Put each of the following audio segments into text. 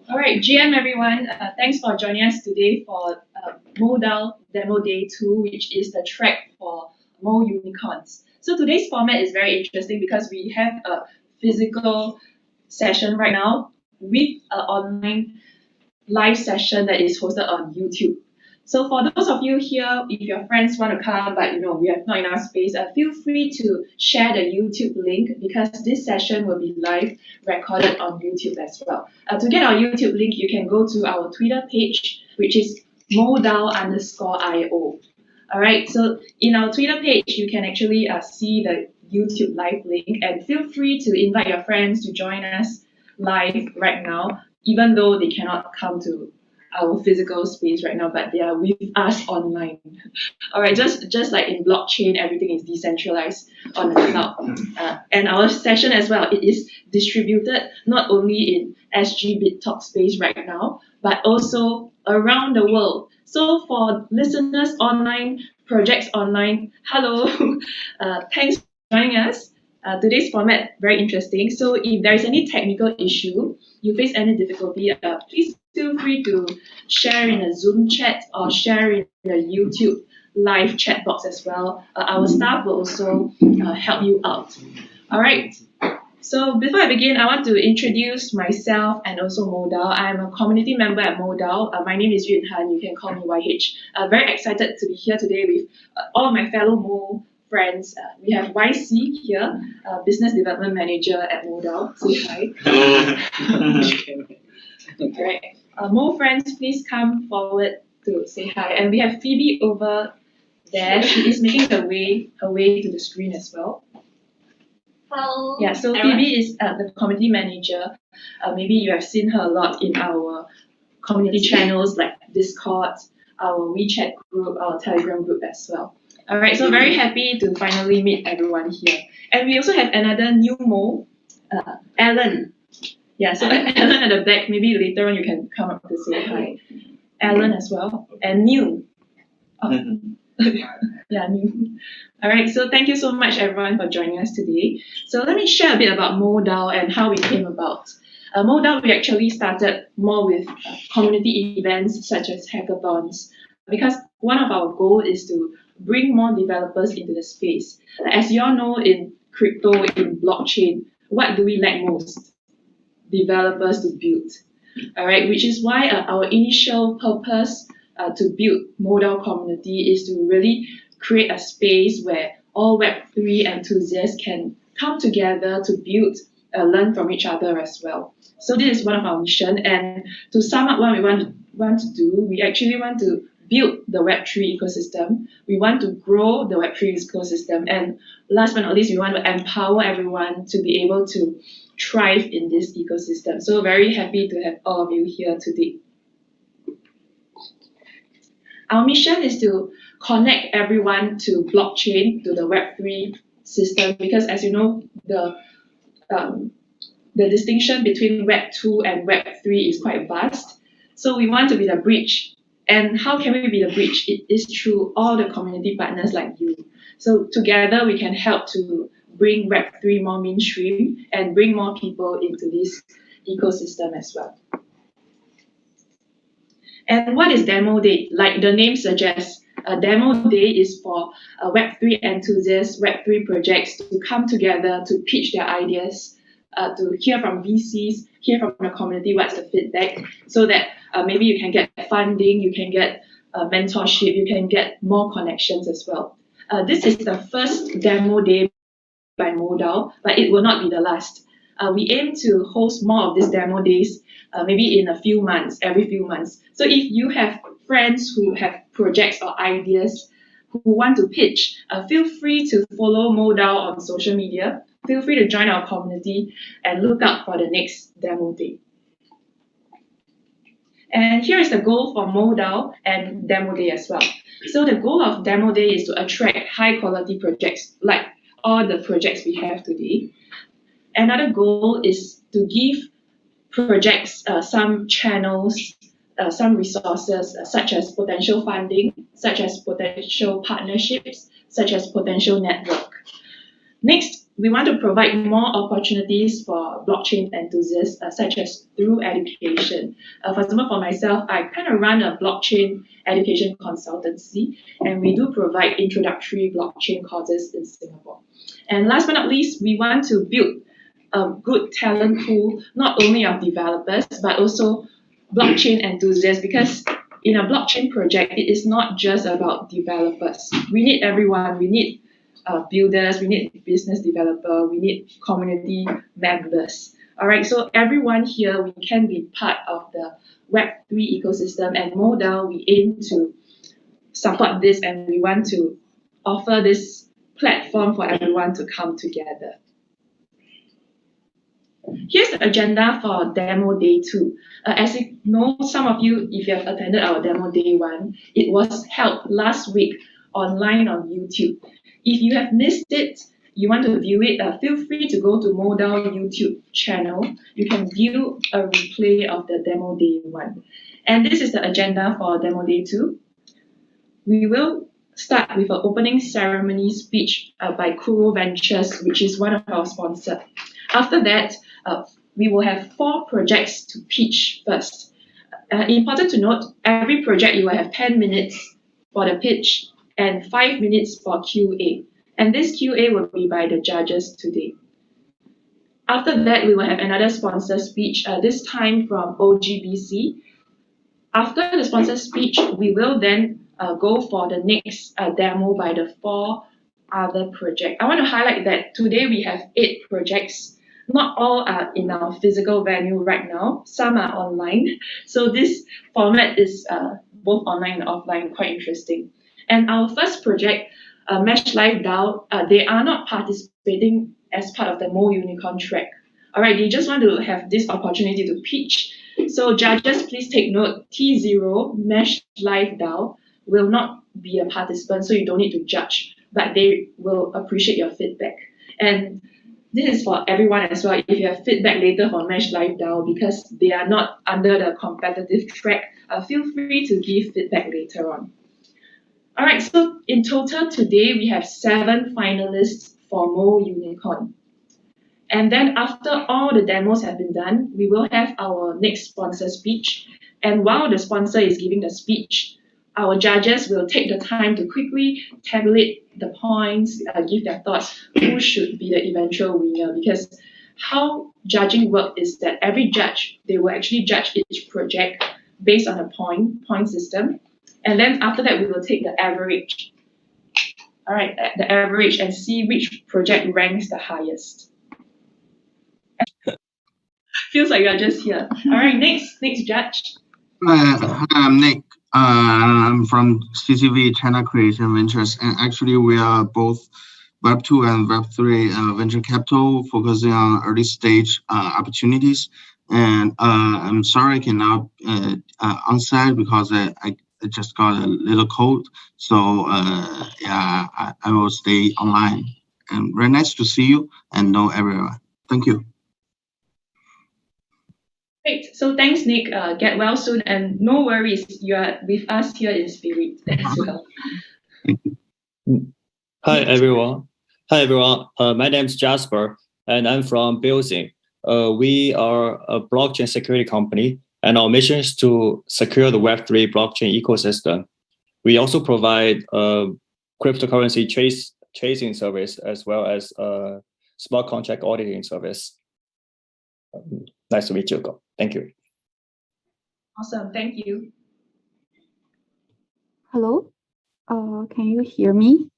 All right, GM everyone, thanks for joining us today for Moledao Demo Day 2, which is the track for MoleUnicorns. So today's format is very interesting because we have a physical session right now with an online live session that is hosted on YouTube. So for those of you here, if your friends want to come, but we have not enough space, feel free to share the YouTube link because this session will be live recorded on YouTube as well. To get our YouTube link, you can go to our Twitter page, which is Moledao_IO. All right, so in our Twitter page, you can actually see the YouTube live link, and feel free to invite your friends to join us live right now, even though they cannot come to our physical space right now, but they are with us online. All right, just like in blockchain, everything is decentralized on the cloud. And our session as well, it is distributed not only in SG Talk space right now, but also around the world. So for listeners online, projects online, hello, thanks for joining us. Today's format, very interesting. So if there is any technical issue, you face any difficulty, please feel free to share in a Zoom chat or share in the YouTube live chat box as well. Our staff will also help you out. All right. So before I begin, I want to introduce myself and also Moledao. I'm a community member at Moledao. My name is Yun Han. You can call me YH. Very excited to be here today with all my fellow Mole friends. We have YC here, Business Development Manager at Moledao. Say hi. Hello. All right. Mole friends, please come forward to say hi. And we have Phoebe over there. She is making her way to the screen as well. Hello. Yeah, so Phoebe is the community manager. Maybe you have seen her a lot in our community channels like Discord, our WeChat group, our Telegram group as well. All right, so very happy to finally meet everyone here. And we also have another new Mole, Alan. Yeah, so Alan at the back, maybe later on you can come up to say hi. Alan as well, and Neil. Oh. Yeah, Neil. All right, so thank you so much everyone for joining us today. So let me share a bit about Moledao and how we came about. Moledao, we actually started more with community events such as hackathons, because one of our goals is to bring more developers into the space. As you all know, in crypto, in blockchain, what do we lack most? Developers to build. All right, which is why our initial purpose to build Moledao community is to really create a space where all Web3 enthusiasts can come together to build, learn from each other as well. So this is one of our mission. And to sum up what we want to do, we actually want to build the Web3 ecosystem. We want to grow the Web3 ecosystem. And last but not least, we want to empower everyone to be able to thrive in this ecosystem. So very happy to have all of you here today. Our mission is to connect everyone to blockchain, to the Web3 system, because as you know, the distinction between Web 2 and Web 3 is quite vast. So we want to be the bridge. And how can we be the bridge? It is through all the community partners like you. So together we can help to bring Web 3 more mainstream and bring more people into this ecosystem as well. And what is Demo Day? Like the name suggests, Demo Day is for Web3 enthusiasts, Web3 projects to come together to pitch their ideas, to hear from VCs, hear from the community what's the feedback, so that maybe you can get funding, you can get mentorship, you can get more connections as well. This is the first Demo Day by Moledao, but it will not be the last. We aim to host more of these demo days, maybe in a few months, every few months. So if you have friends who have projects or ideas who want to pitch, feel free to follow Moledao on social media. Feel free to join our community and look out for the next demo day. And here is the goal for Moledao and Demo Day as well. So the goal of Demo Day is to attract high quality projects like all the projects we have today. Another goal is to give projects some channels, some resources, such as potential funding, such as potential partnerships, such as potential network. Next, we want to provide more opportunities for blockchain enthusiasts, such as through education. For example, for myself, I kind of run a blockchain education consultancy, and we do provide introductory blockchain courses in Singapore. And last but not least, we want to build a good talent pool, not only of developers, but also blockchain enthusiasts, because in a blockchain project, it is not just about developers. We need everyone. We need builders, we need business developer, we need community members. All right, so everyone here, we can be part of the Web3 ecosystem, and Moledao, we aim to support this, and we want to offer this platform for everyone to come together. Here's the agenda for Demo Day 2. As you know, some of you, if you have attended our Demo Day 1, it was held last week online on YouTube. If you have missed it, you want to view it, feel free to go to Moledao YouTube channel. You can view a replay of the Demo Day 1. And this is the agenda for Demo Day 2. We will start with an opening ceremony speech by Kuro Ventures, which is one of our sponsors. After that, we will have 4 projects to pitch first. Important to note, every project you will have 10 minutes for the pitch and 5 minutes for QA. And this QA will be by the judges today. After that, we will have another sponsor speech, this time from OGBC. After the sponsor speech, we will then go for the next demo by the 4 other projects. I want to highlight that today we have 8 projects. Not all are in our physical venue right now. Some are online. So this format is both online and offline, quite interesting. And our first project, Metalife DAO, they are not participating as part of the MoleUnicorn track. All right, they just want to have this opportunity to pitch. So judges, please take note, T0, Metalife DAO, will not be a participant, so you don't need to judge, but they will appreciate your feedback. And this is for everyone as well. If you have feedback later for Metalife DAO, because they are not under the competitive track, feel free to give feedback later on. All right, so in total today, we have 7 finalists for MoleUnicorn. And then after all the demos have been done, we will have our next sponsor speech. And while the sponsor is giving the speech, our judges will take the time to quickly tabulate the points, give their thoughts, who should be the eventual winner. Because how judging works is that every judge, they will actually judge each project based on a point system. And then after that, we will take the average. All right, the average, and see which project ranks the highest. Feels like you're just here. All right, next judge. Hi, I'm Nick. I'm from CCV, China Creation Ventures, and actually we are both Web2 and Web3 venture capital, focusing on early stage opportunities. And I'm sorry I cannot on-site because I just got a little cold. So yeah, I will stay online. And very nice to see you and know everyone. Thank you. Great. So thanks, Nick. Get well soon, and no worries, you are with us here in spirit as well. Hi everyone. My name is Jasper, and I'm from Buidl. We are a blockchain security company, and our mission is to secure the Web3 blockchain ecosystem. We also provide cryptocurrency tracing service as well as smart contract auditing service. Nice to meet you. Thank you. Awesome. Thank you. Hello. Can you hear me?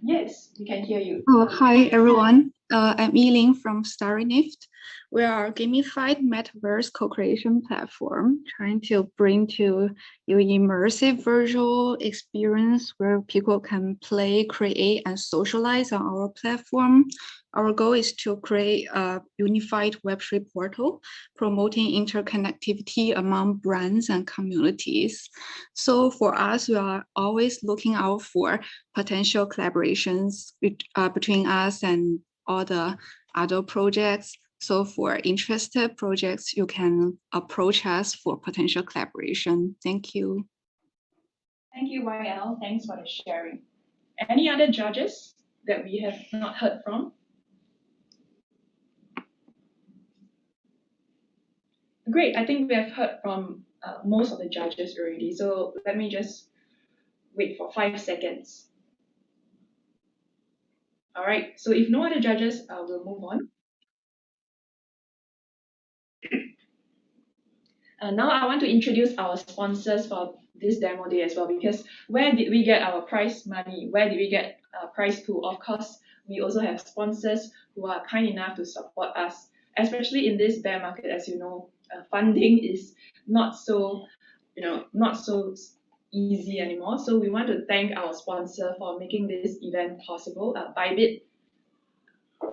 Yes, we can hear you. Hi, everyone. I'm Yiling from StarryNift. We are a gamified metaverse co-creation platform trying to bring to you immersive virtual experience where people can play, create, and socialize on our platform. Our goal is to create a unified Web3 portal, promoting interconnectivity among brands and communities. So for us, we are always looking out for potential collaborations between us and all the other projects. So for interested projects, you can approach us for potential collaboration. Thank you. Thank you, YL. Thanks for the sharing. Any other judges that we have not heard from? Great, I think we have heard from most of the judges already. So let me just wait for 5 seconds. All right, so if no other judges, we'll move on. Now I want to introduce our sponsors for this demo day as well, because where did we get our prize money? Where did we get prize pool? Of course, we also have sponsors who are kind enough to support us, especially in this bear market. As you know, funding is not so easy anymore. So we want to thank our sponsor for making this event possible. Buidl,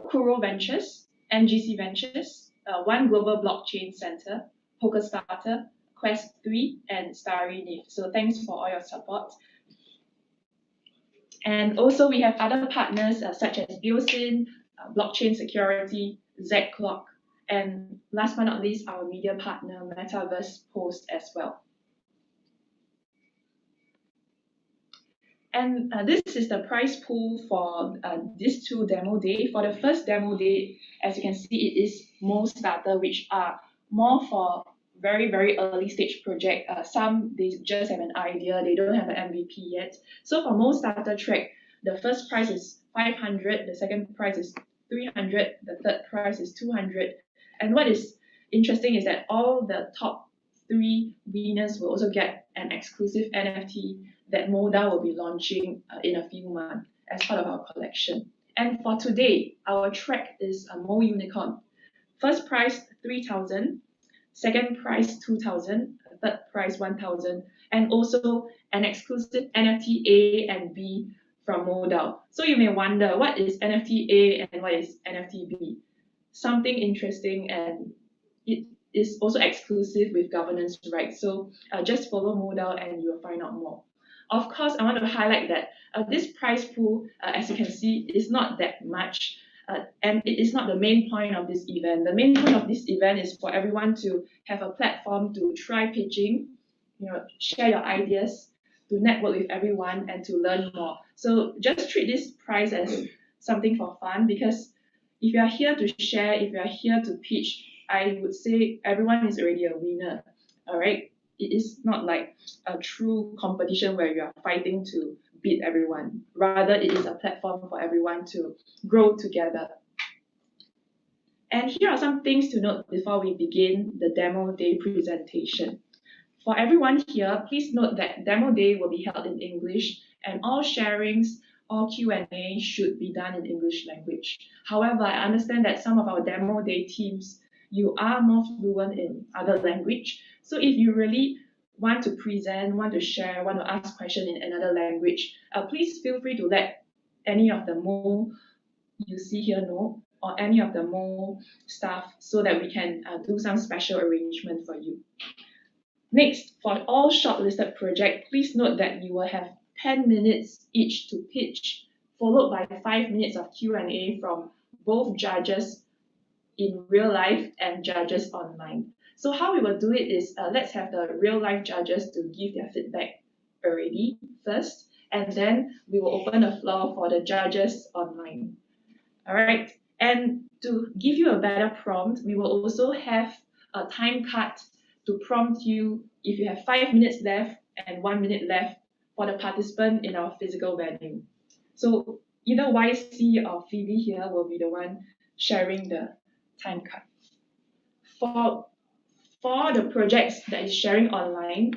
Kuro Ventures, NGC Ventures, One Global Blockchain Center, Polkastarter, Quest 3, and Starry. So thanks for all your support. And also we have other partners such as Buidl, Blockchain Security, Zclock, and last but not least, our media partner, Metaverse Post as well. And this is the prize pool for these 2 demo day. For the first demo day, as you can see, it is MoleStarter, which are more for very, very early stage project. Some, they just have an idea, they don't have an MVP yet. So for MoleStarter track, the first prize is 500, the second prize is 300, the third prize is 200. And what is interesting is that all the top 3 winners will also get an exclusive NFT that Moledao will be launching in a few months as part of our collection. And for today, our track is a MoleUnicorn. First prize 3,000, second prize 2,000, third prize 1,000, and also an exclusive NFT A and B from Moledao. So you may wonder, what is NFT A and what is NFT B? Something interesting, and it is also exclusive with governance rights. So just follow Moledao and you'll find out more. Of course, I want to highlight that this prize pool, as you can see, is not that much, and it is not the main point of this event. The main point of this event is for everyone to have a platform to try pitching, share your ideas, to network with everyone, and to learn more. So just treat this prize as something for fun, because if you are here to share, if you are here to pitch, I would say everyone is already a winner. All right. It is not like a true competition where you are fighting to beat everyone. Rather, it is a platform for everyone to grow together. And here are some things to note before we begin the demo day presentation. For everyone here, please note that demo day will be held in English, and all sharings, all Q&A should be done in English language. However, I understand that some of our demo day teams, you are more fluent in other language. So if you really want to present, want to share, want to ask questions in another language, please feel free to let any of the Mole you see here know, or any of the Mole staff, so that we can do some special arrangement for you. Next, for all shortlisted projects, please note that you will have 10 minutes each to pitch, followed by 5 minutes of Q&A from both judges in real life and judges online. So how we will do it is, let's have the real life judges to give their feedback already first, and then we will open the floor for the judges online. All right, and to give you a better prompt, we will also have a time card to prompt you if you have 5 minutes left and 1 minute left for the participant in our physical venue. So either YC or Phoebe here will be the one sharing the time card. For the projects that is sharing online,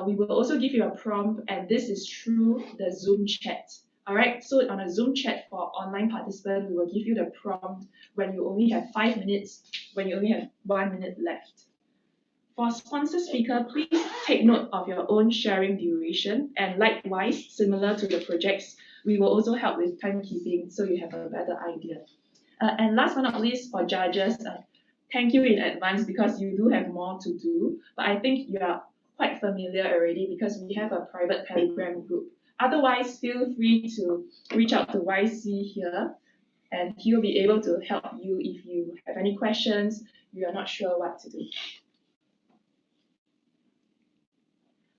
we will also give you a prompt, and this is through the Zoom chat. All right, so on a Zoom chat for online participants, we will give you the prompt when you only have 5 minutes, when you only have 1 minute left. For sponsor speaker, please take note of your own sharing duration, and likewise, similar to the projects, we will also help with timekeeping so you have a better idea. And last but not least, for judges, thank you in advance because you do have more to do, but I think you are quite familiar already because we have a private Telegram group. Otherwise, feel free to reach out to YC here, and he'll be able to help you if you have any questions, you are not sure what to do.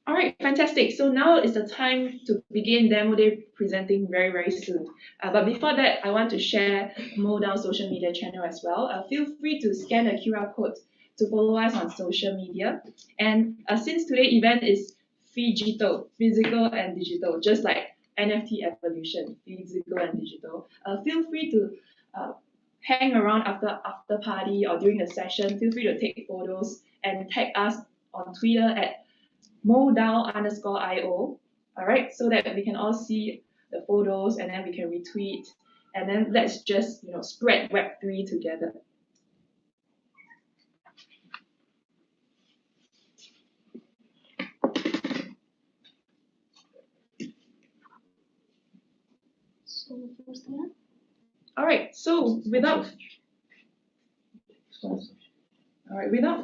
All right, fantastic. So now is the time to begin demo day presenting very, very soon. But before that, I want to share Moledao's social media channel as well. Feel free to scan the QR code to follow us on social media. And since today's event is phygital, physical and digital, just like NFT evolution, physical and digital, feel free to hang around after party or during the session. Feel free to take photos and tag us on Twitter at Moledao_IO. All right, so that we can all see the photos and then we can retweet, and then let's just spread Web3 together. All right, so without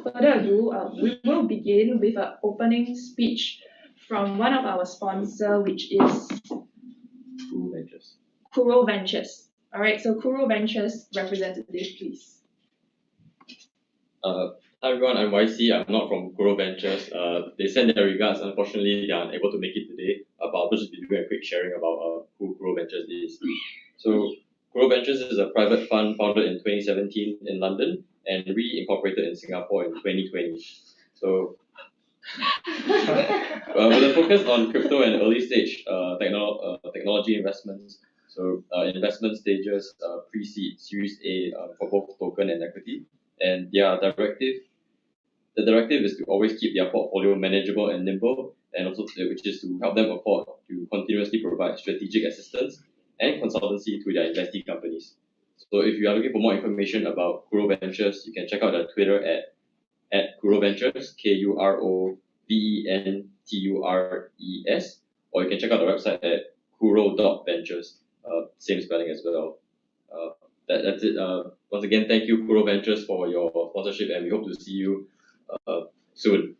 further ado, we will begin with an opening speech from one of our sponsors, which is Kuro Ventures. All right, so Kuro Ventures representative, please. Hi everyone, I'm YC. I'm not from Kuro Ventures. They send their regards. Unfortunately, they are unable to make it today. But I'll just be doing a quick sharing about who Kuro Ventures is. So Kuro Ventures is a private fund founded in 2017 in London and re-incorporated in Singapore in 2020. So with a focus on crypto and early stage technology investments. So investment stages, pre-seed, Series A for both token and equity. And their directive is to always keep their portfolio manageable and nimble, and also which is to help them afford to continuously provide strategic assistance and consultancy to their investee companies. So if you are looking for more information about Kuro Ventures, you can check out their Twitter at Kuro Ventures, KUROVENTURES, or you can check out the website at kuro.ventures, same spelling as well. That's it. Once again, thank you, Kuro Ventures, for your sponsorship, and we hope to see you soon.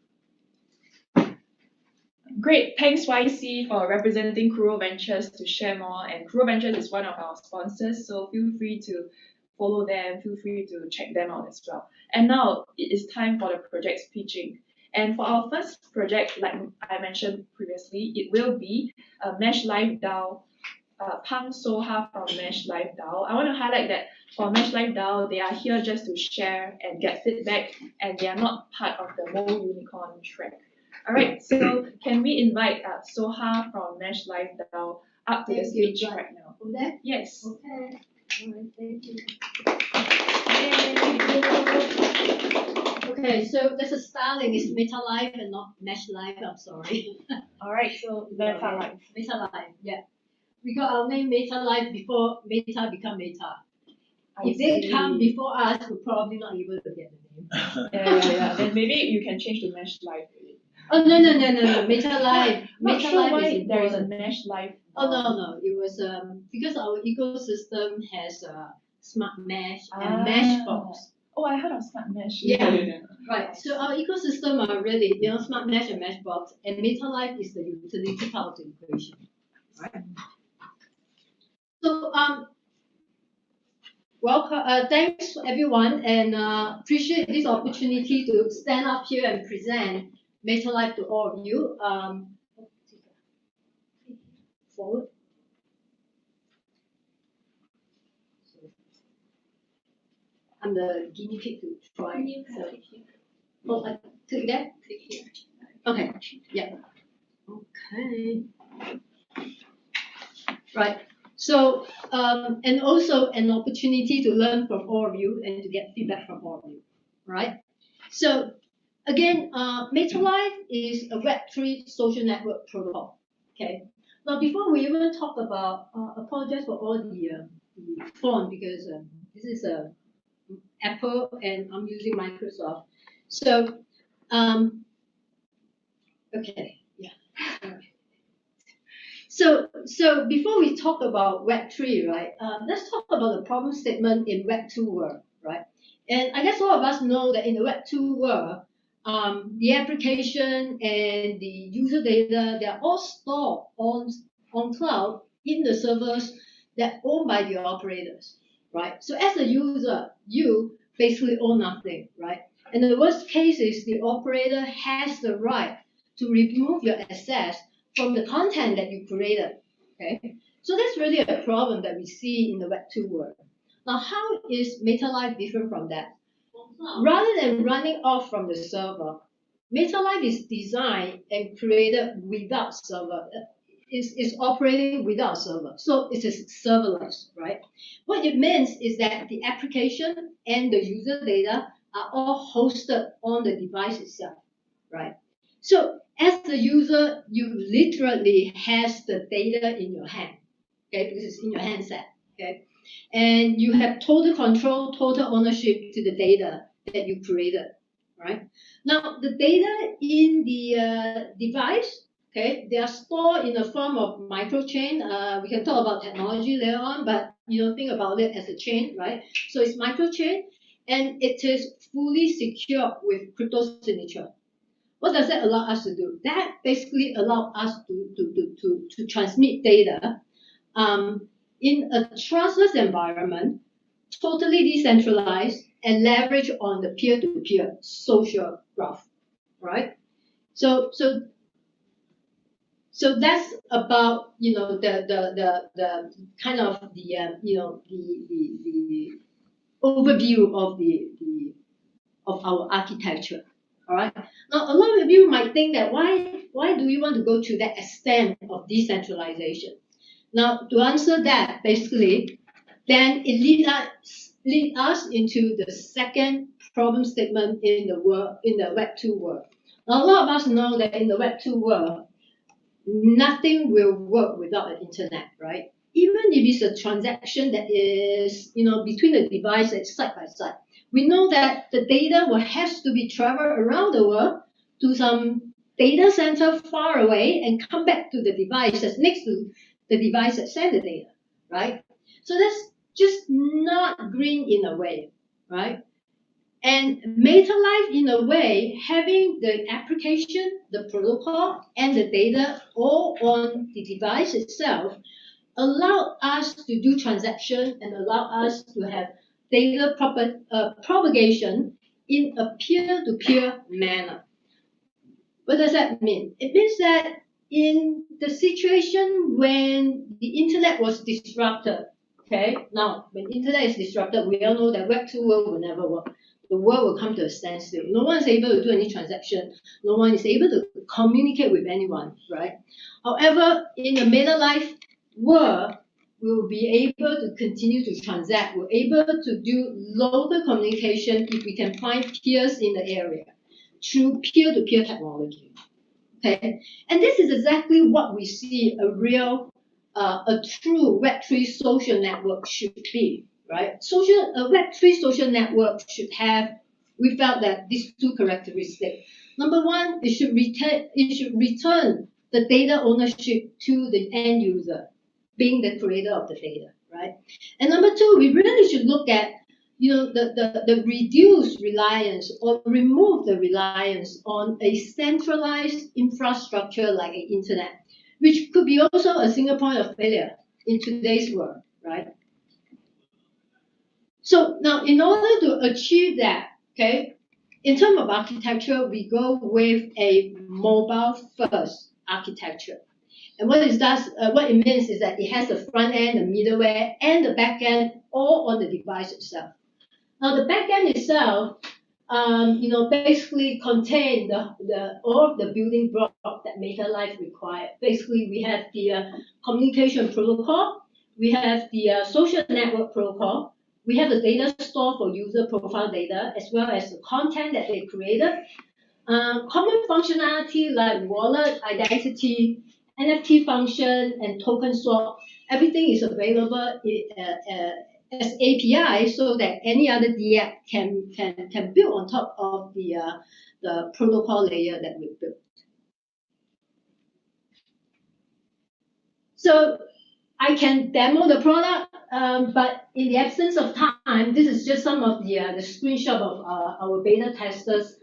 Great, thanks YC for representing Kuro Ventures to share more. And Kuro Ventures is one of our sponsors, so feel free to follow them, feel free to check them out as well. And now it is time for the project's pitching. And for our first project, like I mentioned previously, it will be MyMetaFarm DAO. Pang Soha from MyMetaFarm DAO. I want to highlight that for MyMetaFarm DAO, they are here just to share and get feedback, and they are not part of the MoleUnicorn track. All right, so can we invite Soha from MyMetaFarm DAO up to the stage right now? Okay. Yes. Okay. All right, thank you. Okay, so there's a styling. It's Metalife and not MyMetaFarm. I'm sorry. All right, so Metalife. Metalife, yeah. We got our name Metalife before Meta become Meta. If they come before us, we're probably not able to get the name. Yeah. Then maybe you can change to MyMetaFarm. Oh no, Metalife. Not sure Metalife why is there is a important. MyMetaFarm. Oh no, it was because our ecosystem has smart mesh and mesh box. Oh, I heard of smart mesh. Yeah. Right. So our ecosystem are really smart mesh and mesh box, and Metalife is the utility part of the equation. Right. So welcome. Thanks everyone, and appreciate this opportunity to stand up here and present Metalife to all of you. Forward. I'm the guinea pig to try. Oh, I click that. Click here. Okay. Yeah. Okay. Right. So, and also an opportunity to learn from all of you and to get feedback from all of you, right? So, again, Metalife is a Web3 social network protocol, okay? Now, before we even talk about, apologize for all the font because this is Apple and I'm using Microsoft. So, okay, yeah. All right. So before we talk about Web3, right, let's talk about the problem statement in Web2 world, right? And I guess all of us know that in the Web2 world, the application and the user data, they're all stored on cloud in the servers that are owned by the operators, right? So as a user, you basically own nothing, right? And the worst case is the operator has the right to remove your access from the content that you created, okay? So that's really a problem that we see in the Web2 world. Now, how is Metalife different from that? rather than running off from the server, Metalife is designed and created without server. Is operating without server, so it is serverless, right? What it means is that the application and the user data are all hosted on the device itself, right? So as the user, you literally has the data in your hand, okay, because it's in your handset, okay, and you have total control, total ownership to the data that you created, right? Now the data in the device, okay, they are stored in the form of microchain. We can talk about technology later on, but think about it as a chain, right? So it's microchain, and it is fully secure with crypto signature. What does that allow us to do? That basically allows us to transmit data in a trustless environment, totally decentralized, and leverage on the peer-to-peer social graph, right? So that's about the kind of the overview of our architecture. All right. Now a lot of you might think that why do we want to go to that extent of decentralization? Now to answer that, basically, then it lead us into the second problem statement in the Web2 world. Now a lot of us know that in the Web2 world, nothing will work without the internet, right? Even if it's a transaction that is, between the devices side by side, we know that the data has to be traveled around the world to some data center far away and come back to the device that's next to the device that sent the data, right? So that's just not green in a way, right? And Metalife, in a way, having the application, the protocol, and the data all on the device itself, allow us to do transaction and allow us to have data propagation in a peer-to-peer manner. What does that mean? It means that in the situation when the internet was disrupted, okay, now when internet is disrupted, we all know that Web2 world will never work. The world will come to a standstill. No one is able to do any transaction. No one is able to communicate with anyone, right? However, in the Metalife world, we'll be able to continue to transact. We're able to do local communication if we can find peers in the area through peer-to-peer technology. Okay, and this is exactly what we see a true Web3 social network should be, right? A Web3 social network should have, we felt that these two characteristics. Number one, it should return the data ownership to the end user, being the creator of the data, right? And number two, we really should look at the reduced reliance or remove the reliance on a centralized infrastructure like an internet, which could be also a single point of failure in today's world, right? So now, in order to achieve that, okay, in terms of architecture, we go with a mobile-first architecture. And what it means is that it has the front end, the middleware, and the back end all on the device itself. Now, the back end itself, basically contain all of the building blocks that Metalife require. Basically, we have the communication protocol, we have the social network protocol, we have the data store for user profile data, as well as the content that they created. Common functionality like wallet, identity, NFT function, and token swap, everything is available as API so that any other DApp can build on top of the protocol layer that we built. So I can demo the product, but in the absence of time, this is just some of the screenshot of our beta testers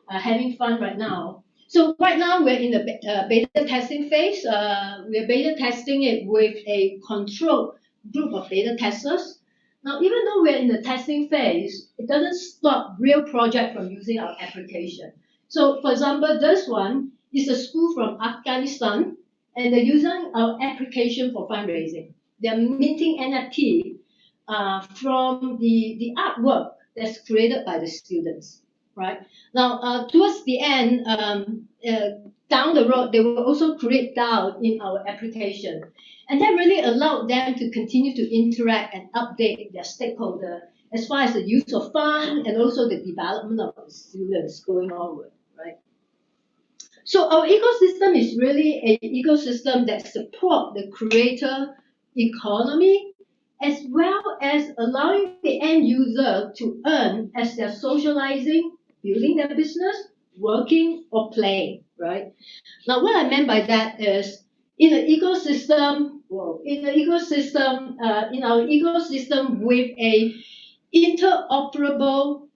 having fun right now. So right now we're in the beta testing phase. We're beta testing it with a controlled group of beta testers. Now, even though we're in the testing phase, it doesn't stop real project from using our application. So, for example, this one is a school from Afghanistan, and they're using our application for fundraising. They're minting NFT from the artwork that's created by the students, right? Now, towards the end, down the road, they will also create DAO in our application. And that really allowed them to continue to interact and update their stakeholder as far as the use of fund and also the development of the students going onward, right? So our ecosystem is really an ecosystem that supports the creator economy as well as allowing the end user to earn as they're socializing, building their business, working or playing, right? Now, what I meant by that is in an ecosystem, in our ecosystem with a interoperable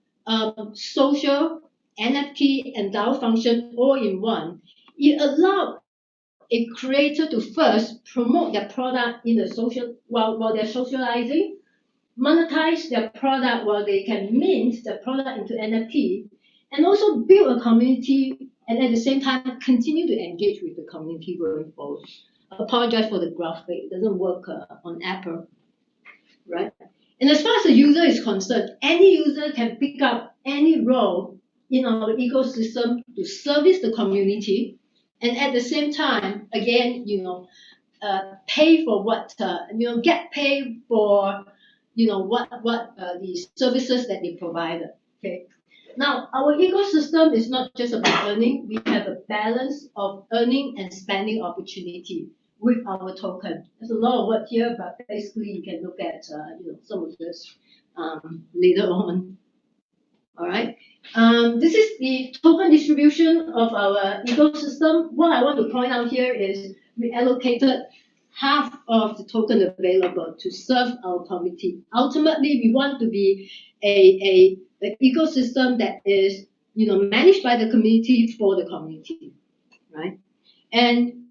social NFT and DAO function all in one, it allowed a creator to first promote their product in the social while they're socializing, monetize their product while they can mint the product into NFT, and also build a community and at the same time continue to engage with the community going forward. I apologize for the graphic, it doesn't work on Apple, right? And as far as the user is concerned, any user can pick up any role in our ecosystem to service the community, and at the same time, again, pay for what, get paid for, what the services that they provided. Okay. Now, our ecosystem is not just about earning. We have a balance of earning and spending opportunity with our token. There's a lot of work here, but basically you can look at some of this later on. All right. This is the token distribution of our ecosystem. What I want to point out here is we allocated half of the token available to serve our community. Ultimately, we want to be an ecosystem that is managed by the community for the community, right? And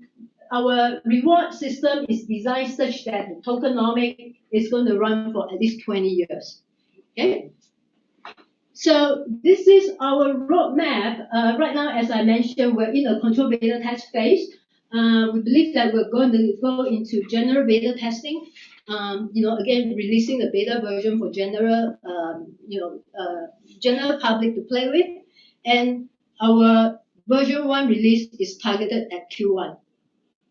our reward system is designed such that the tokenomic is going to run for at least 20 years. Okay. So this is our roadmap. Right now, as I mentioned, we're in a control beta test phase. We believe that we're going to go into general beta testing. Again, releasing the beta version for general public to play with. And our version 1 release is targeted at Q1.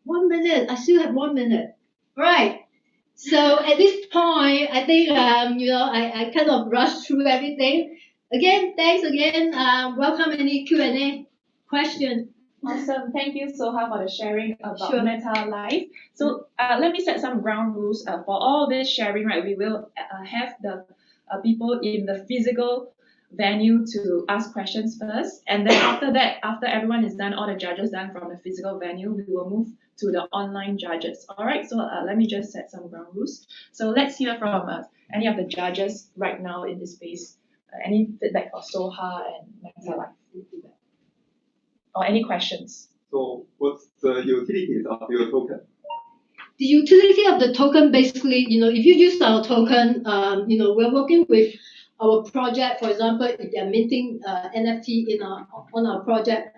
1 minute. I still have 1 minute. Right. So at this point, I think I kind of rushed through everything. Again, thanks again. Welcome any Q&A question. Awesome. Thank you, Soha, for the sharing about Sure. Metalife. So let me set some ground rules for all this sharing, right? We will have the people in the physical venue to ask questions first. And then after that, after everyone is done, all the judges done from the physical venue, we will move to the online judges. All right, so let me just set some ground rules. So let's hear from any of the judges right now in this space. Any feedback for Soha and Metalife? Or any questions? So what's the utilities of your token? The utility of the token, basically, if you use our token, we're working with our project. For example, if they're minting NFT on our project,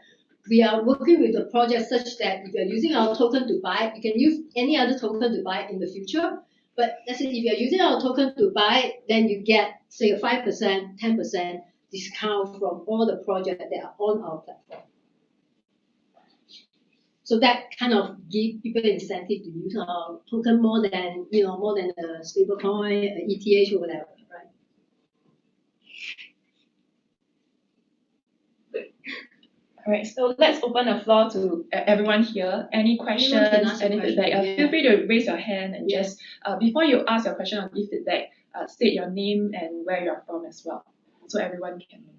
we are working with the project such that if you're using our token to buy, you can use any other token to buy in the future. But let's say if you're using our token to buy, then you get, say, a 5%, 10% discount from all the projects that are on our platform. So that kind of gives people incentive to use our token more than a stablecoin, ETH, or whatever, right? All right, so let's open the floor to everyone here. Any questions, any feedback? Feel free to raise your hand and just, before you ask your question or give feedback, state your name and where you're from as well, so everyone can know.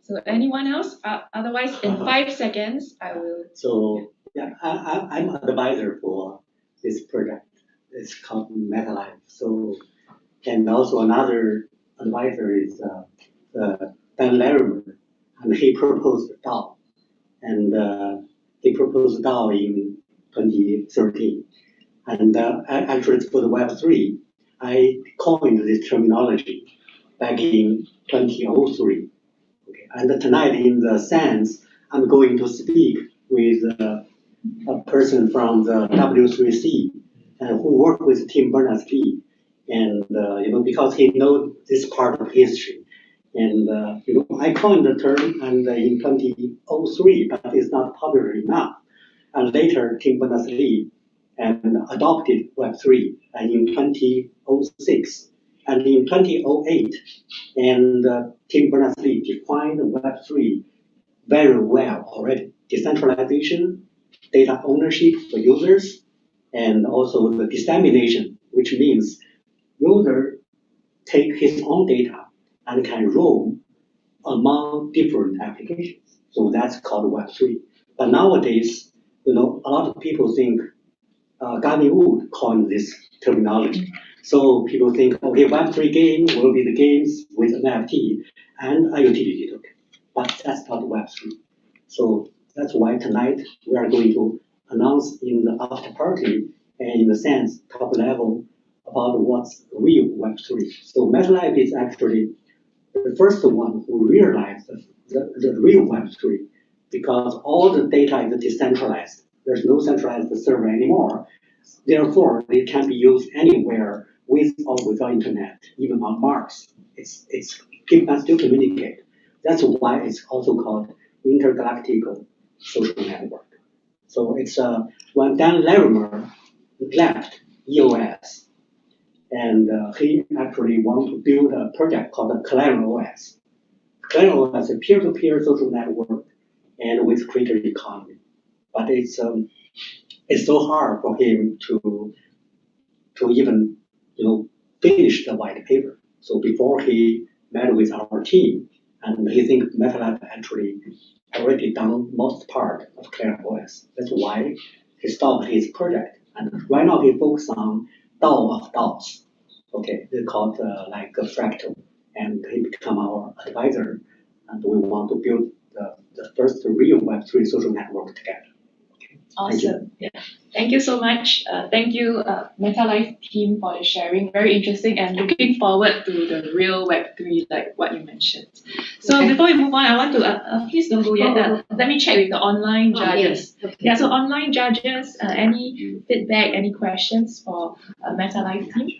So anyone else? Otherwise, in 5 seconds, I will. So yeah, I'm an advisor for this project. It's called Metalife. So, and also another advisor is Dan Larimer, and he proposed DAO, and he proposed DAO in 2013. And actually, for the Web3, I coined this terminology back in 2003. Okay. And tonight, in the sense, I'm going to speak with a person from the W3C who worked with Tim Berners-Lee and because he knows this part of history. And I coined the term and in 2003, but it's not popular enough. And later, Tim Berners-Lee and adopted Web3 in 2006. And in 2008, and Tim Berners-Lee defined Web3 very well already. Decentralization, data ownership for users, and also the dissemination, which means user take his own data and can roam among different applications. So that's called Web3. But nowadays, a lot of people think Gavin Wood coined this terminology. So people think, okay, Web3 game will be the games with an NFT and a utility token. But that's not Web3. So that's why tonight we are going to announce in the after party and in the sense top level about what's real Web3. So Metalife is actually the first one who realized the real Web3 because all the data is decentralized. There's no centralized server anymore. Therefore, it can be used anywhere with or without internet, even on Mars. It can still communicate. That's why it's also called intergalactic social network. So it's when Dan Larimer left EOS, and he actually wanted to build a project called the Clarion OS. Clarion OS is a peer-to-peer social network and with creator economy. But it's so hard for him to even finish the white paper. So before he met with our team, and he thinks Metalife actually already done most part of Clarion OS. That's why he stopped his project. And right now he focuses on DAO of DAOs. Okay, they called like a Fractal, and he become our advisor. And we want to build the first real Web3 social network together. Awesome. Yeah. Thank you so much. Thank you, Metalife team, for the sharing. Very interesting, and looking forward to the real Web3, like what you mentioned. So before we move on, I want to please don't go yet. Let me check with the online judges. Yes. Okay. Yeah. So online judges, any feedback, any questions for Metalife team?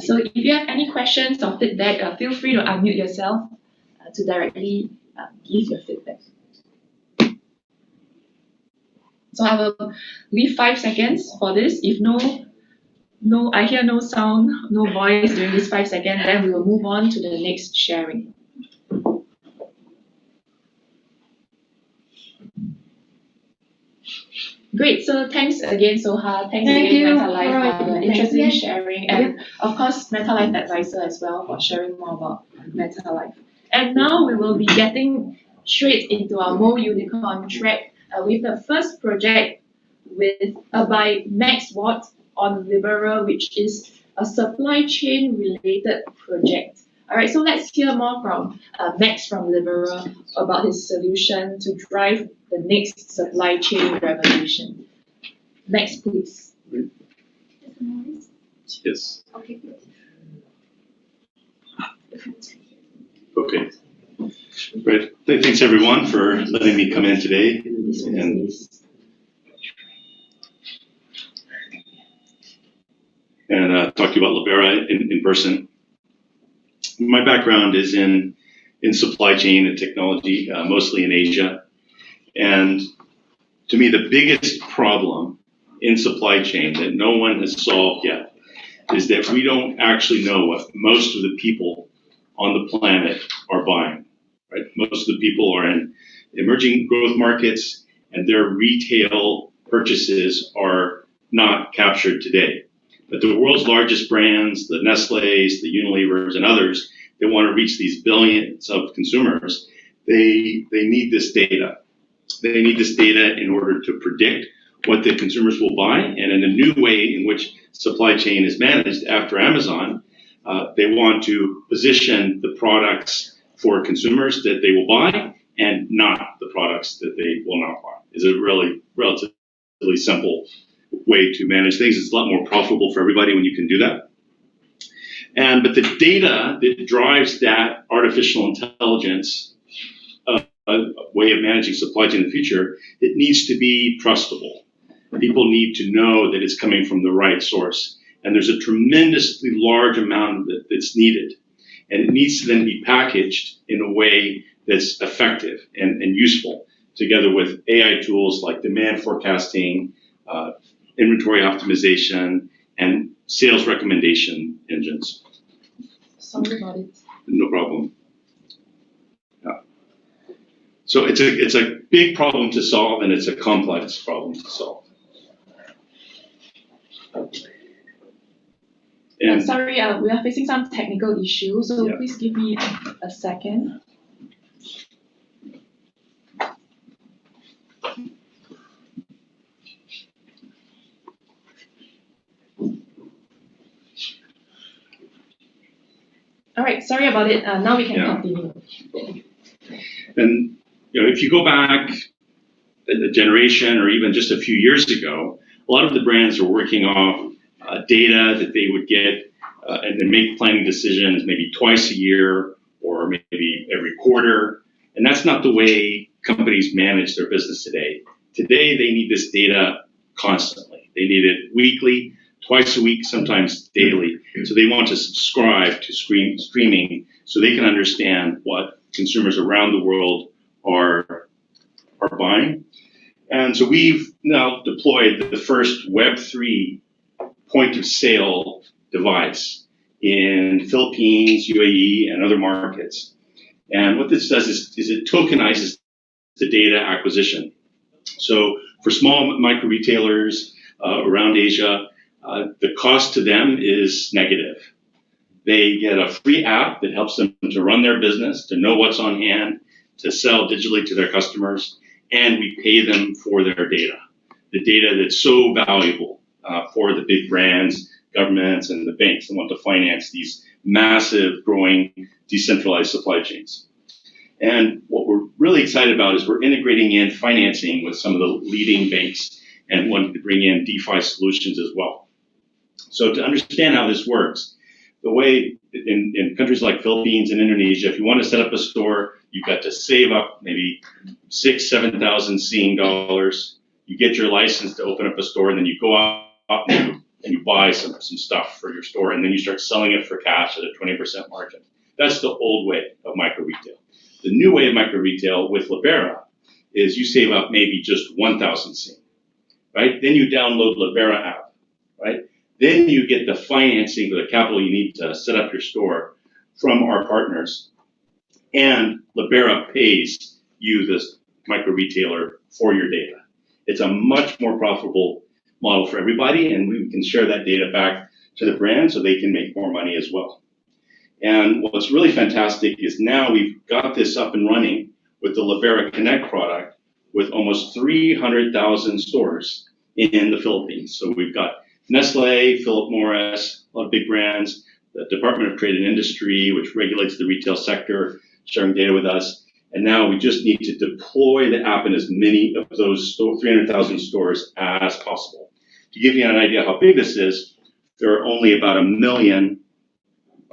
So if you have any questions or feedback, feel free to unmute yourself to directly give your feedback. So I will leave 5 seconds for this. If I hear no sound, no voice during this 5 seconds, then we will move on to the next sharing. Great, so thanks again, Soha. Thanks again, Metalife, for the interesting sharing, and of course, Metalife Advisor as well for sharing more about Metalife. And now we will be getting straight into our MoleUnicorn track with the first project by Max Watt on Libera, which is a supply chain related project. All right, so let's hear more from Max from Libera about his solution to drive the next supply chain revolution. Max, please. Yes. Okay. Okay. Right. Thanks everyone for letting me come in today and talk to you about Libera in person. My background is in supply chain and technology, mostly in Asia. And to me, the biggest problem in supply chain that no one has solved yet is that we don't actually know what most of the people on the planet are buying. Right? Most of the people are in emerging growth markets, and their retail purchases are not captured today. But the world's largest brands, the Nestle's, the Unilevers, and others, that want to reach these billions of consumers, they need this data. They need this data in order to predict what the consumers will buy. And in a new way in which supply chain is managed after Amazon, they want to position the products for consumers that they will buy and not the products that they will not buy. It's a really relatively simple way to manage things. It's a lot more profitable for everybody when you can do that. But the data that drives that artificial intelligence way of managing supply chain in the future, it needs to be trustable. People need to know that it's coming from the right source. And there's a tremendously large amount of it that's needed. And it needs to then be packaged in a way that's effective and useful, together with AI tools like demand forecasting, inventory optimization, and sales recommendation engines. Sorry about it. No problem. Yeah. So it's a big problem to solve, and it's a complex problem to solve. And sorry, we are facing some technical issues, so Yeah. please give me a second. All right, sorry about it. Now we can Yeah. continue. And if you go back a generation or even just a few years ago, a lot of the brands are working off data that they would get and then make planning decisions maybe twice a year or maybe every quarter. And that's not the way companies manage their business today. Today, they need this data constantly. They need it weekly, twice a week, sometimes daily. So they want to subscribe to streaming so they can understand what consumers around the world are buying. And so we've now deployed the first Web3 point of sale device in Philippines, UAE, and other markets. And what this does is it tokenizes the data acquisition. So for small micro retailers around Asia, the cost to them is negative. They get a free app that helps them to run their business, to know what's on hand, to sell digitally to their customers, and we pay them for their data, the data that's so valuable for the big brands, governments, and the banks that want to finance these massive, growing, decentralized supply chains. And what we're really excited about is we're integrating in financing with some of the leading banks and wanting to bring in DeFi solutions as well. So to understand how this works, the way in countries like Philippines and Indonesia, if you want to set up a store, you've got to save up maybe $6,000-7,000 Sing dollars. You get your license to open up a store, and then you go out and you buy some stuff for your store, and then you start selling it for cash at a 20% margin. That's the old way of micro retail. The new way of micro retail with Libera is you save up maybe just 1,000 Sing, right? Then you download Libera app, right? Then you get the financing for the capital you need to set up your store from our partners, and Libera pays you, this micro retailer, for your data. It's a much more profitable model for everybody, and we can share that data back to the brand so they can make more money as well. And what's really fantastic is now we've got this up and running with the Libera Connect product with almost 300,000 stores in the Philippines. So we've got Nestle, Philip Morris, a lot of big brands, the Department of Trade and Industry, which regulates the retail sector, sharing data with us. And now we just need to deploy the app in as many of those 300,000 stores as possible. To give you an idea how big this is, there are only about 1 million,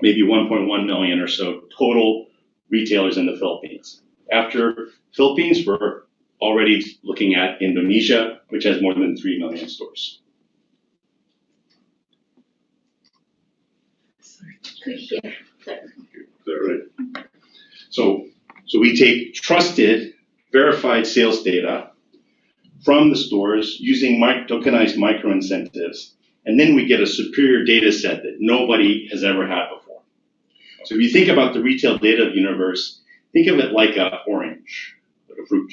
maybe 1.1 million or so total retailers in the Philippines. After Philippines, we're already looking at Indonesia, which has more than 3 million stores. Good here. Is that right? So we take trusted, verified sales data from the stores using tokenized micro incentives, and then we get a superior data set that nobody has ever had before. So if you think about the retail data universe, think of it like an orange, like a fruit.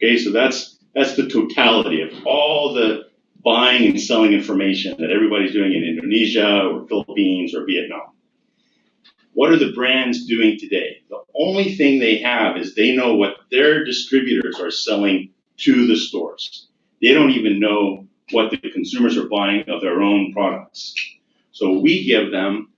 Okay, so that's the totality of all the buying and selling information that everybody's doing in Indonesia or Philippines or Vietnam. What are the brands doing today? The only thing they have is they know what their distributors are selling to the stores. They don't even know what the consumers are buying of their own products. So we give them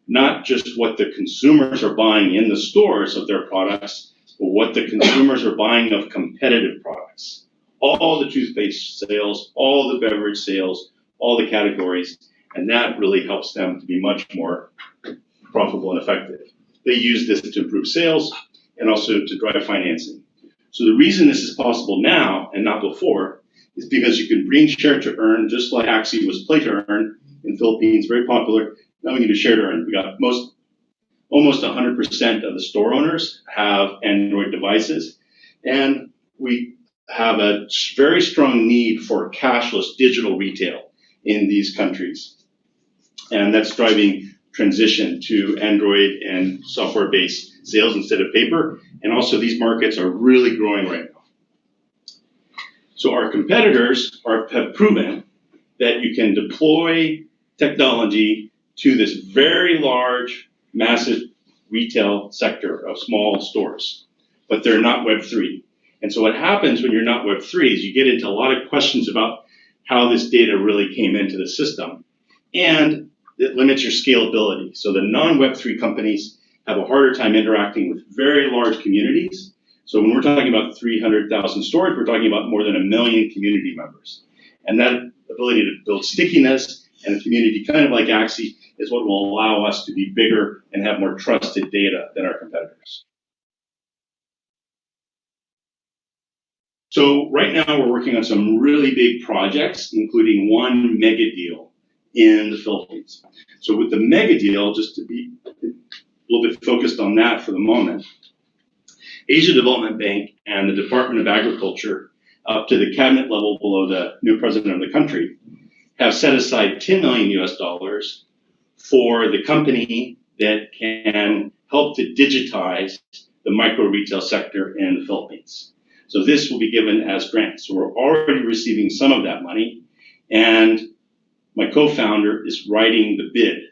not just what the consumers are buying in the stores of their products, but what the consumers are buying of competitive products. All the toothpaste sales, all the beverage sales, all the categories, and that really helps them to be much more profitable and effective. They use this to improve sales and also to drive financing. So the reason this is possible now and not before is because you can bring share to earn, just like Axie was play to earn in Philippines, very popular. Now we can do share to earn. We got almost 100% of the store owners have Android devices, and we have a very strong need for cashless digital retail in these countries. And that's driving transition to Android and software-based sales instead of paper. And also these markets are really growing right now. So our competitors have proven that you can deploy technology to this very large, massive retail sector of small stores, but they're not Web3. And so what happens when you're not Web3 is you get into a lot of questions about how this data really came into the system, and it limits your scalability. So the non-Web3 companies have a harder time interacting with very large communities. So when we're talking about 300,000 stores, we're talking about more than 1 million community members. And that ability to build stickiness and a community kind of like Axie is what will allow us to be bigger and have more trusted data than our competitors. So right now we're working on some really big projects, including one mega deal in the Philippines. So with the mega deal, just to be a little bit focused on that for the moment, Asia Development Bank and the Department of Agriculture, up to the cabinet level below the new president of the country, have set aside $10 million for the company that can help to digitize the micro retail sector in the Philippines. So this will be given as grants. So we're already receiving some of that money, and my co-founder is writing the bid.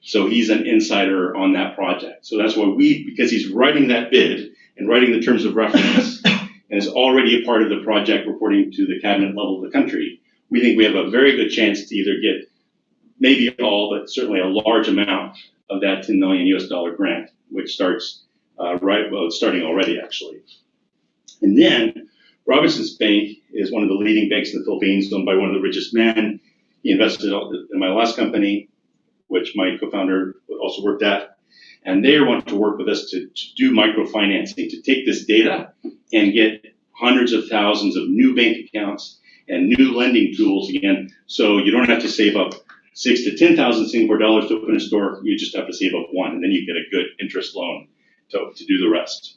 So he's an insider on that project. So that's why because he's writing that bid and writing the terms of reference and is already a part of the project reporting to the cabinet level of the country, we think we have a very good chance to either get maybe all, but certainly a large amount of that $10 million grant, which starts it's starting already actually. And then Robinson's Bank is one of the leading banks in the Philippines, owned by one of the richest men. He invested in my last company, which my co-founder also worked at. And they want to work with us to do microfinancing, to take this data and get hundreds of thousands of new bank accounts and new lending tools again. So you don't have to save up 6,000 to 10,000 Singapore dollars to open a store. You just have to save up one, and then you get a good interest loan to do the rest.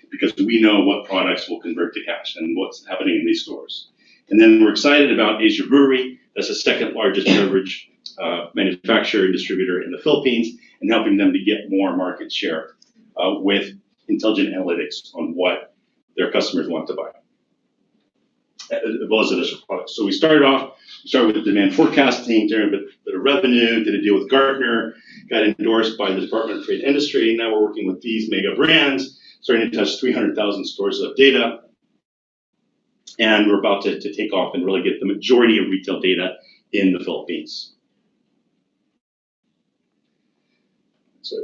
Because we know what products will convert to cash and what's happening in these stores. And then we're excited about Asia Brewery. That's the second largest beverage manufacturer and distributor in the Philippines, and helping them to get more market share with intelligent analytics on what their customers want to buy, as well as additional products. So we started with demand forecasting, generated a bit of revenue, did a deal with Gartner, got endorsed by the Department of Trade and Industry. Now we're working with these mega brands, starting to touch 300,000 stores of data. And we're about to take off and really get the majority of retail data in the Philippines.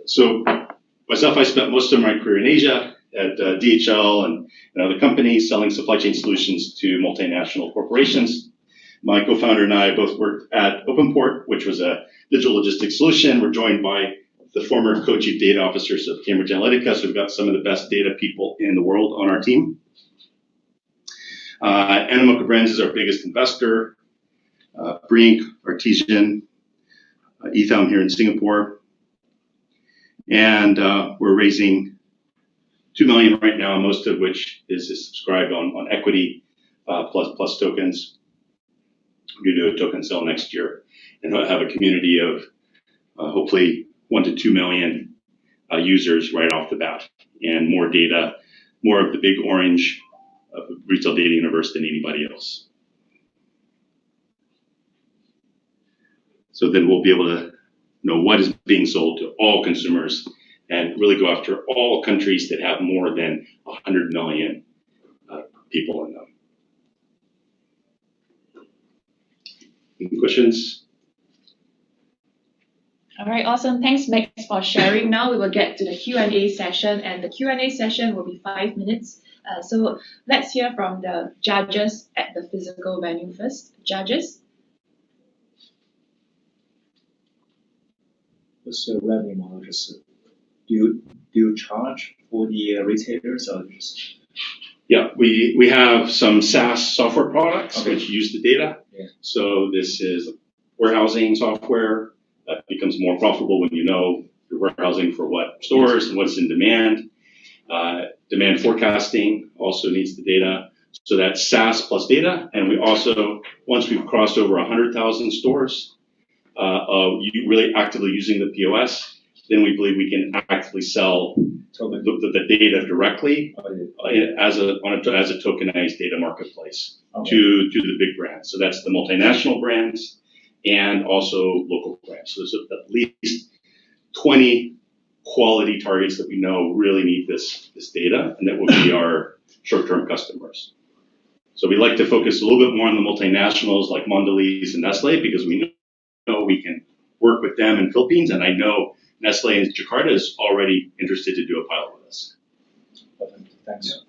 So myself, I spent most of my career in Asia at DHL and other companies selling supply chain solutions to multinational corporations. My co-founder and I both worked at OpenPort, which was a digital logistics solution. We're joined by the former co-chief data officers of Cambridge Analytica, so we've got some of the best data people in the world on our team. Animoca Brands is our biggest investor. Brink, Artesian, Etham here in Singapore. And we're raising $2 million right now, most of which is subscribed on equity plus tokens. We're going to do a token sale next year and have a community of hopefully 1 to 2 million users right off the bat, and more data, more of the big orange retail data universe than anybody else. So then we'll be able to know what is being sold to all consumers and really go after all countries that have more than 100 million people in them. Any questions? All right, awesome. Thanks, Max, for sharing. Now we will get to the Q&A session, and the Q&A session will be 5 minutes. So let's hear from the judges at the physical venue first. Judges? what's your revenue model? Just do you charge for the retailers or just? Yeah, we have some SaaS software products Okay. which use the data. Yeah. So this is warehousing software that becomes more profitable when you know you're warehousing for what stores and what's in demand. Demand forecasting also needs the data. So that's SaaS plus data. And we also, once we've crossed over 100,000 stores, you really actively using the POS, then we believe we can actively sell the data directly as a tokenized data marketplace to the big brands. So that's the multinational brands and also local brands. So there's at least 20 quality targets that we know really need this data, and that will be our short-term customers. So we like to focus a little bit more on the multinationals like Mondelez and Nestle, because we know we can work with them in Philippines, and I know Nestle in Jakarta is already interested to do a pilot with us. Thanks.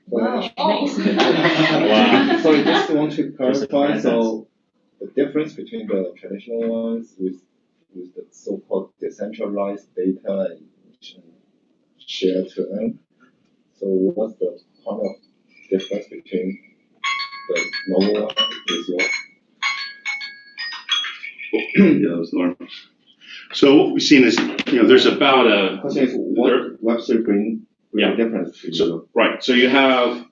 Wow, nice. Wow. So I just want to clarify, so the difference between the traditional ones with the so-called decentralized data and share to earn. So what's the kind of difference between the normal one with your? Yeah, that was normal. So what we've seen is, there's about a... Question is, what Web3 bring difference to you? Right. So you have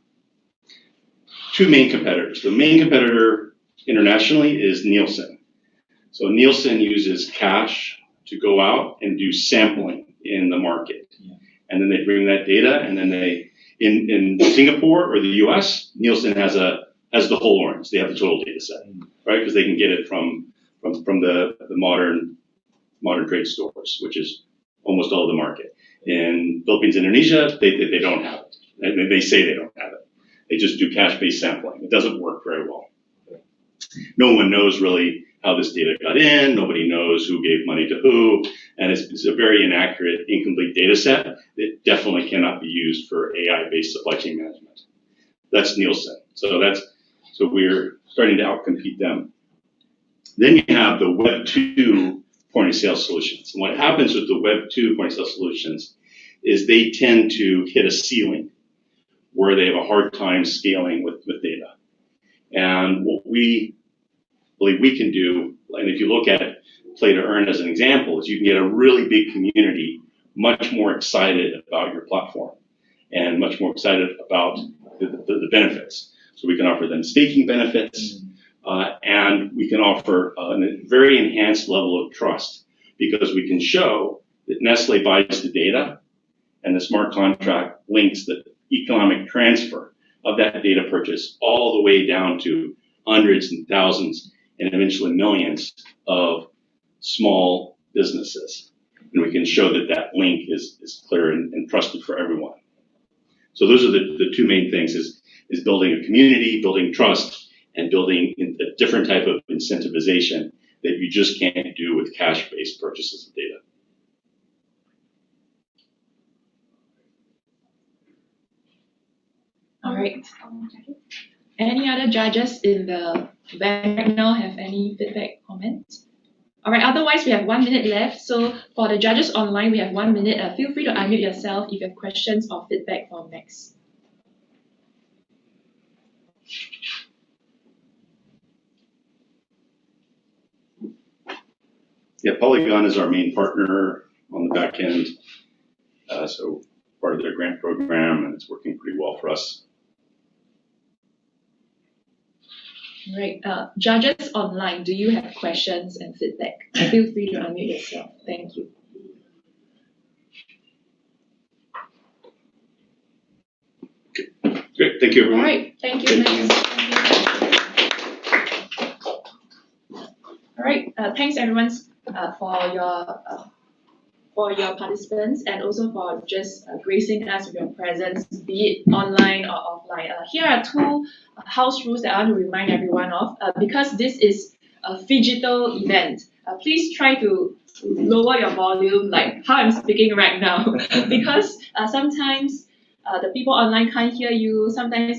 two main competitors. The main competitor internationally is Nielsen. So Nielsen uses cash to go out and do sampling in the market. Yeah. And then they bring that data, and then in Singapore or the US, Nielsen has the whole orange. They have the total data set, right? Because they can get it from the modern trade stores, which is almost all of the market. In Philippines, Indonesia, they don't have it. And they say they don't have it. They just do cash-based sampling. It doesn't work very well. No one knows really how this data got in. Nobody knows who gave money to who. And it's a very inaccurate, incomplete data set that definitely cannot be used for AI-based supply chain management. That's Nielsen. So we're starting to outcompete them. Then you have the Web2 point of sale solutions. And what happens with the Web2 point of sale solutions is they tend to hit a ceiling where they have a hard time scaling with data. And what we believe we can do, and if you look at play to earn as an example, is you can get a really big community much more excited about your platform and much more excited about the benefits. So we can offer them staking benefits, and we can offer a very enhanced level of trust, because we can show that Nestle buys the data and the smart contract links the economic transfer of that data purchase all the way down to hundreds and thousands and eventually millions of small businesses. And we can show that that link is clear and trusted for everyone. So those are the two main things, is building a community, building trust, and building a different type of incentivization that you just can't do with cash-based purchases of data. All right. Any other judges in the event right now have any feedback, comments? All right, otherwise we have 1 minute left. So for the judges online, we have 1 minute. Feel free to unmute yourself if you have questions or feedback for Max. Yeah, Polygon is our main partner on the back end. So part of their grant program, and it's working pretty well for us. Right. Judges online, do you have questions and feedback? Feel free to unmute yourself. Thank you. Okay. Great. Thank you, everyone. All right. Thank you, Max. All right. Thanks, everyone, for your participants, and also for just gracing us with your presence, be it online or offline. Here are two house rules that I want to remind everyone of. Because this is a phygital event, please try to lower your volume, like how I'm speaking right now, because sometimes the people online can't hear you. Sometimes,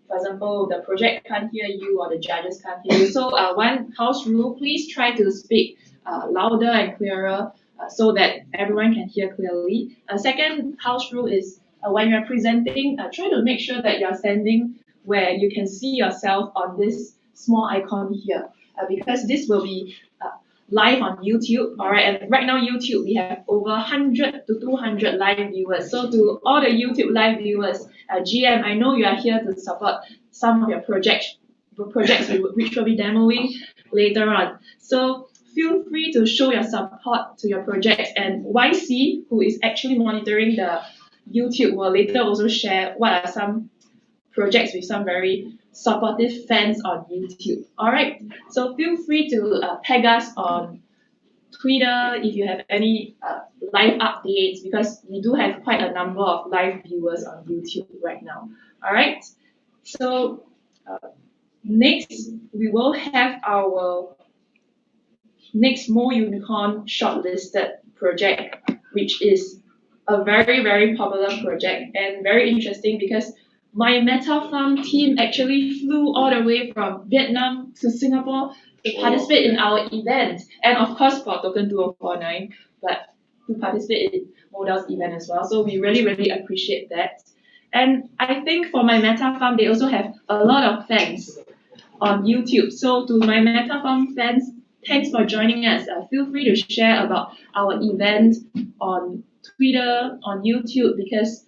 for example, the project can't hear you or the judges can't hear you. So one house rule, please try to speak louder and clearer so that everyone can hear clearly. Second house rule is when you're presenting, try to make sure that you're standing where you can see yourself on this small icon here, because this will be live on YouTube, all right? And right now, YouTube, we have over 100 to 200 live viewers. So to all the YouTube live viewers, GM, I know you are here to support some of your projects which will be demoing later on. So feel free to show your support to your projects, and YC, who is actually monitoring the YouTube, will later also share what are some projects with some very supportive fans on YouTube. All right, so feel free to tag us on Twitter if you have any live updates, because we do have quite a number of live viewers on YouTube right now. All right, so next we will have our next MoleUnicorn shortlisted project, which is a very, very popular project and very interesting because MyMetaFarm team actually flew all the way from Vietnam to Singapore to participate in our event, and of course for Token 2049, but to participate in Moledau's event as well. So we really, really appreciate that. And I think for MyMetaFarm, they also have a lot of fans on YouTube. So to MyMetaFarm fans, thanks for joining us. Feel free to share about our event on Twitter, on YouTube, because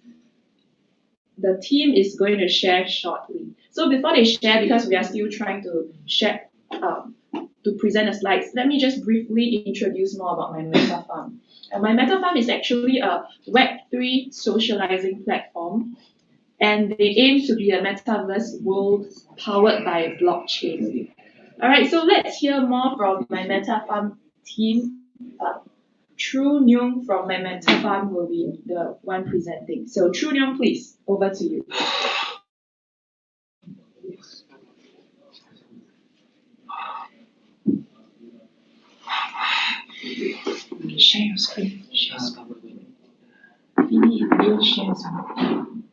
the team is going to share shortly. So before they share, because we are still trying to share, to present the slides, let me just briefly introduce more about MyMetaFarm. MyMetaFarm is actually a Web3 socializing platform, and they aim to be a metaverse world powered by blockchain. All right, so let's hear more from MyMetaFarm team. True Nyung from MyMetaFarm will be the one presenting. So True Nyung, please, over to you. Share your screen. Share screen. You share screen.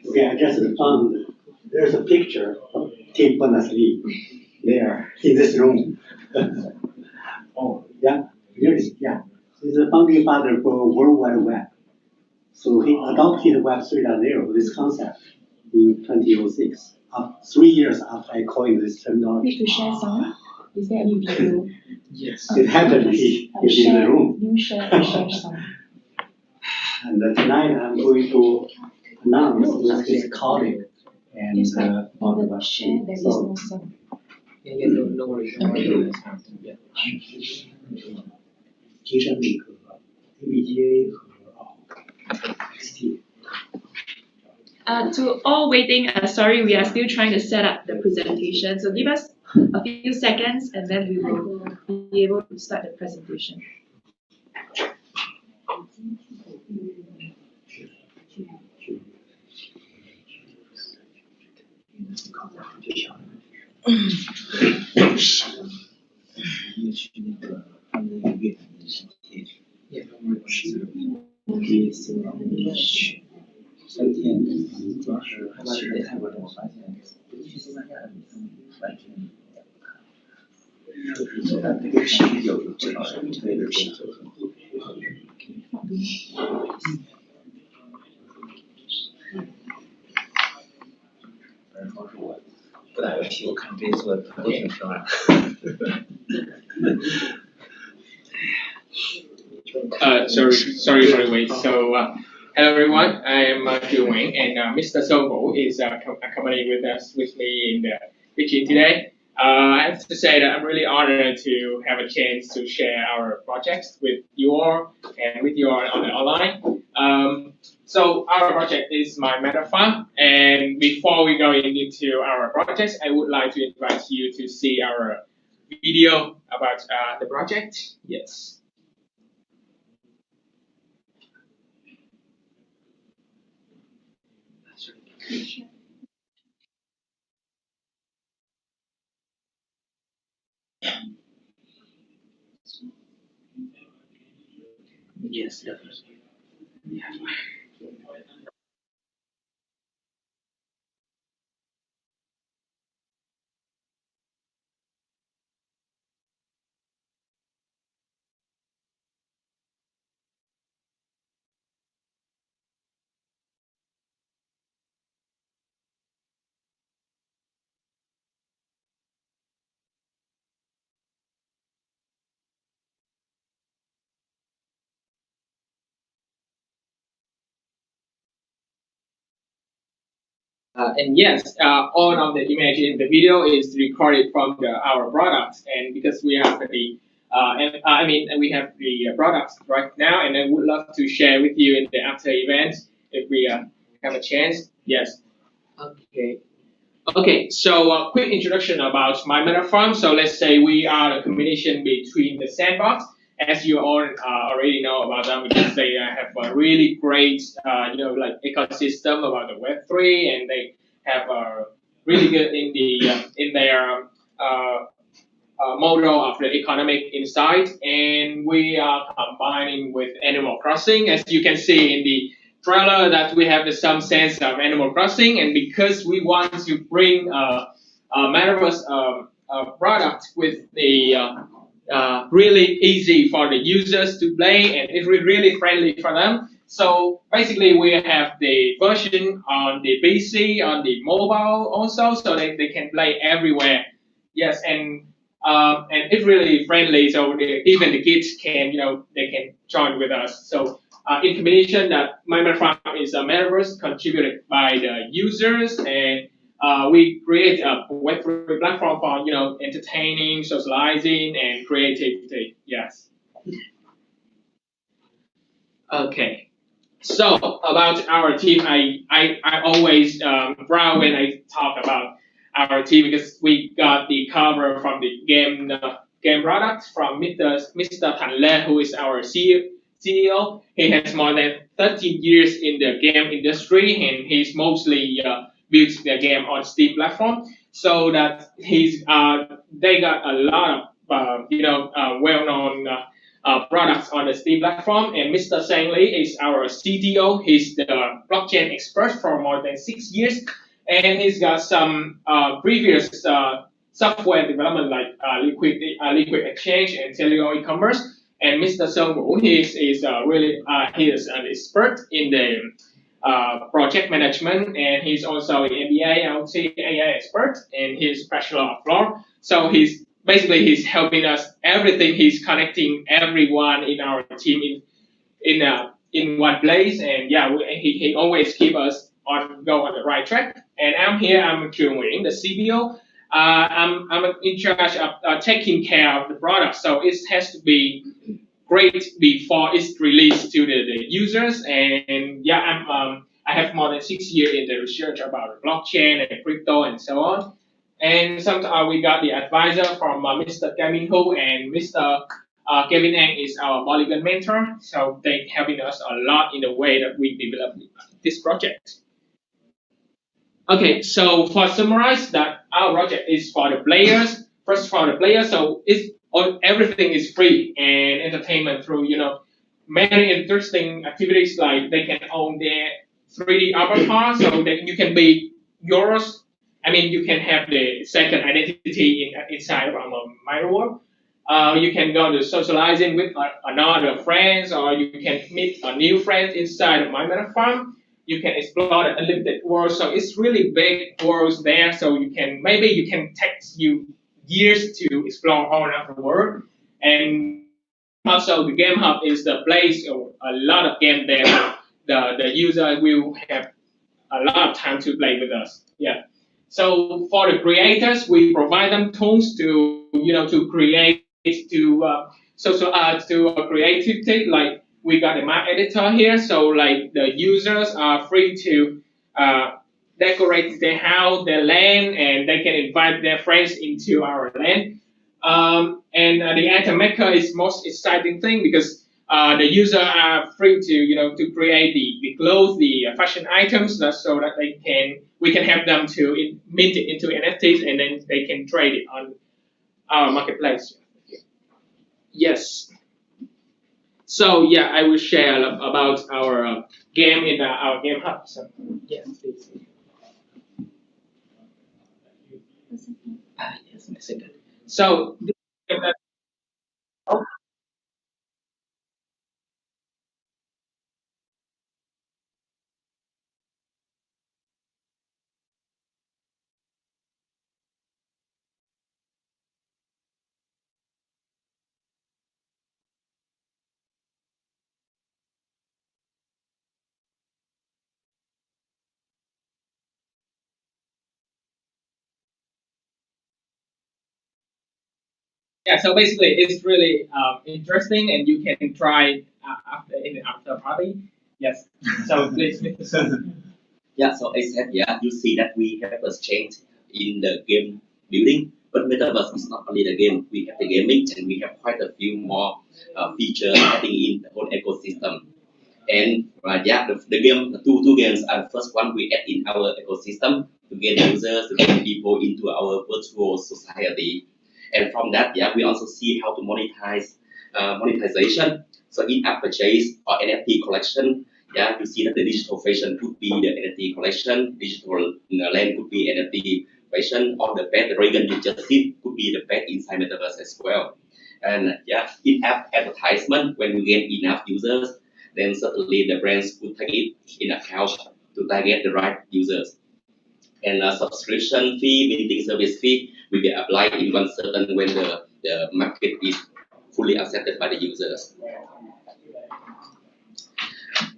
Okay, I just found there's a picture of Tim Berners-Lee there in this room. Oh, yeah, really, yeah. He's the founding father for World Wide Web. So he adopted Web 3.0, this concept, in 2006, 3 years after I coined this terminology. Need to share some? Is there any video? Yes. It happened he is in the room. You share some. And tonight I'm going to announce with his colleague and on the web. Share, there is no sound. Yeah, no worries. Yeah. 集成理和 ABGA 和 XT。 To all waiting, sorry, we are still trying to set up the presentation. So give us a few seconds and then we will be able to start the presentation. Sorry for the wait. So, hello everyone. I am Jiu Wang, and Mr. Sobo is accompanying with me in the meeting today. I have to say that I'm really honored to have a chance to share our projects with you all and with you all online. So our project is MyMetaFarm, and before we go into our projects, I would like to invite you to see our video about the project. Yes. Yes, definitely. Yeah. And yes, all of the image in the video is recorded from our products, and because we have we have the products right now, and I would love to share with you in the after event if we have a chance. Yes. Okay. Okay. So quick introduction about MyMetaFarm. So let's say we are a combination between the sandbox, as you all already know about them, because they have a really great, like ecosystem about the Web3, and they have really good in their model of the economic insight, and we are combining with Animal Crossing, as you can see in the trailer that we have some sense of Animal Crossing, and because we want to bring a metaverse product with the really easy for the users to play, and it's really friendly for them. So basically, we have the version on the PC, on the mobile also, so they can play everywhere. Yes, and it's really friendly, so even the kids can, they can join with us. So in combination, that MyMetaFarm is a metaverse contributed by the users, and we create a Web3 platform for entertaining, socializing, and creativity. Yes. Okay. So about our team, I always proud when I talk about our team because we got the cover from the game product from Mr. Thành Le, who is our CEO. He has more than 13 years in the game industry, and he's mostly builds the game on Steam platform. So that they got a lot of well-known products on the Steam platform. And Mr. Sang Lee is our CTO. He's the blockchain expert for more than 6 years, and he's got some previous software development like liquid exchange and cellular e-commerce. And Mr. Song Wu, he is he is an expert in the project management, and he's also an MBA, LT, AI expert, and he's Bachelor of Law. So he's helping us everything. He's connecting everyone in our team in one place, and he always keep us on the right track. And I'm here. I'm Trường Nguyễn, the CBO. I'm in charge of taking care of the product, so it has to be great before it's released to the users. And I have more than 6 years in the research about blockchain and crypto and so on. And sometimes we got the advisor from Mr. Kevin Hu, and Mr. Kevin Ang is our Polygon mentor. So they helping us a lot in the way that we develop this project. Okay, so for summarize that our project is for the players. First for the players, so everything is free and entertainment through many interesting activities, like they can own their 3D avatar, so that you can be yours. You can have the second identity inside of our my world. You can go to socializing with another friends, or you can meet a new friends inside of MyMetaFarm. You can explore the unlimited world. So it's really big worlds there. So you can take you years to explore all of the world. And also the Game Hub is the place of a lot of games there. The user will have a lot of time to play with us. Yeah. So for the creators, we provide them tools to create to creativity. Like we got a map editor here, so like the users are free to decorate their house, their land, and they can invite their friends into our land. And the item maker is most exciting thing because the user are free to create the clothes, the fashion items, so that we can help them to mint it into NFTs, and then they can trade it on our marketplace. Yes. So yeah, I will share about our game in our game hub. So yes, please. Yes, in a second. So this game that yeah, so basically it's really interesting, and you can try after in the after party. Yes. So please, Mr. Sun. Yeah, so I said, yeah, you see that we have a change in the game building, but Metaverse is not only the game. We have the gaming, and we have quite a few more features adding in the whole ecosystem. And yeah, the two games are the first one we add in our ecosystem to get users, to get people into our virtual society. And from that, yeah, we also see how to monetize monetization. So in-app purchase or NFT collection, yeah, you see that the digital fashion could be the NFT collection, digital land could be NFT fashion, or the pet dragon you just see could be the pet inside Metaverse as well. And yeah, in-app advertisement, when we get enough users, then certainly the brands could take it in account to target the right users. And a subscription fee, minting service fee, will be applied in one certain when the market is fully accepted by the users.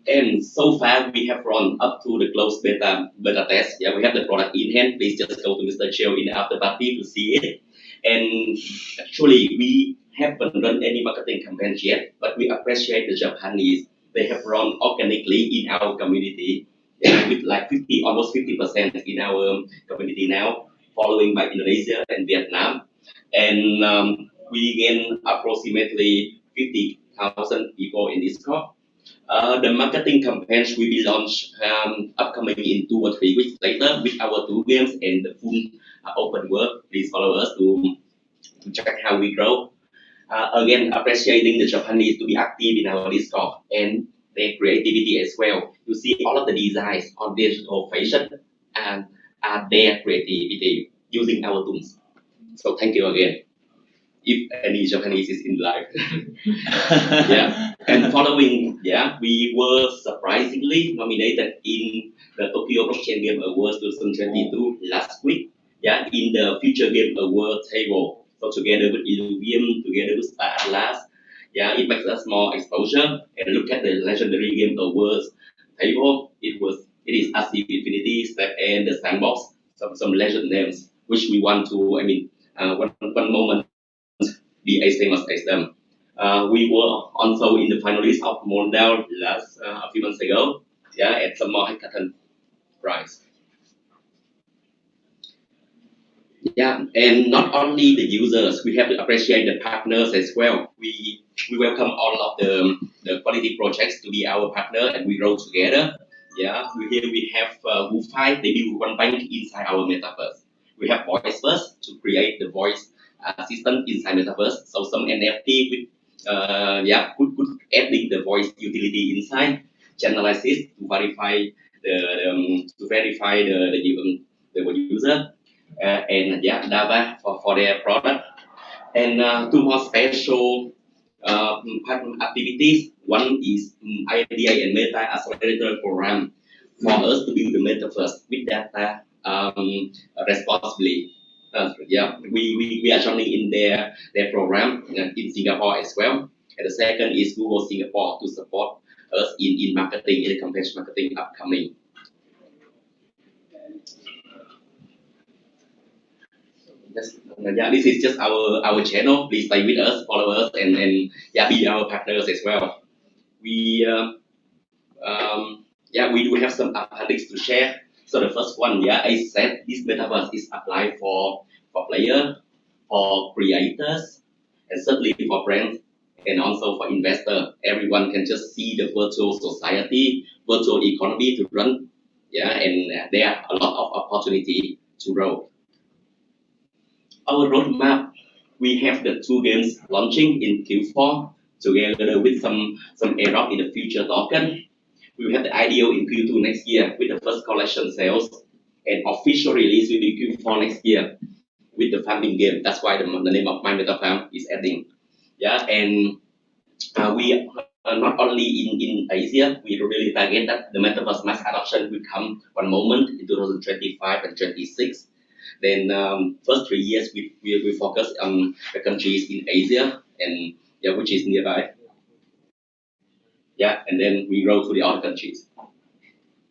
And so far, we have run up to the closed beta test. Yeah, we have the product in hand. Please just go to Mr. Chiu in the after party to see it. And actually, we haven't run any marketing campaigns yet, but we appreciate the Japanese. They have run organically in our community, with like 50, almost 50% in our community now, following by Indonesia and Vietnam. And we gain approximately 50,000 people in Discord. The marketing campaigns will be launched upcoming in 2 or 3 weeks later with our 2 games and the full open world. Please follow us to check how we grow. Again, appreciating the Japanese to be active in our Discord and their creativity as well. You see all of the designs on digital fashion and their creativity using our tools. So thank you again. If any Japanese is in live. Yeah. And following, yeah, we were surprisingly nominated in the Tokyo Blockchain Game Awards 2022 last week. Yeah, in the Future Game Award table. So together with Illuvium, together with Star Atlas, yeah, it makes us more exposure. And look at the Legendary Game Awards table. It is Active Infinity, Step and the Sandbox, some legend names, which we want to, one moment be as famous as them. We were also in the finalists of Moledao last a few months ago, yeah, at some more hackathon prize. Yeah, and not only the users, we have to appreciate the partners as well. We welcome all of the quality projects to be our partner, and we grow together. Yeah, here we have Wu5, they build one bank inside our metaverse. We have Voice First to create the voice assistant inside metaverse. So some NFT with could adding the voice utility inside. Chainalysis to verify the user. And yeah, Dava for their product. And 2 more special activities. One is IDA and Meta Accelerator Program for us to build the metaverse with data responsibly. We are joining in their program in Singapore as well. And the second is Google Singapore to support us in marketing, in the campaign marketing upcoming. Yes. Yeah, this is just our channel. Please stay with us, follow us, and be our partners as well. We do have some appendix to share. So the first one, I said this metaverse is applied for players, for creators, and certainly for brands, and also for investors. Everyone can just see the virtual society, virtual economy to run. Yeah, and there are a lot of opportunity to grow. Our roadmap, we have the 2 games launching in Q4 together with some airdrop in the future token. We will have the IDO in Q2 next year with the first collection sales, and official release will be Q4 next year with the farming game. That's why the name of MyMetaFarm is adding. Yeah, and we are not only in Asia, we really target that the metaverse mass adoption will come one moment in 2025 and 26. Then first 3 years we focus on the countries in Asia and which is nearby. Yeah, and then we grow to the other countries.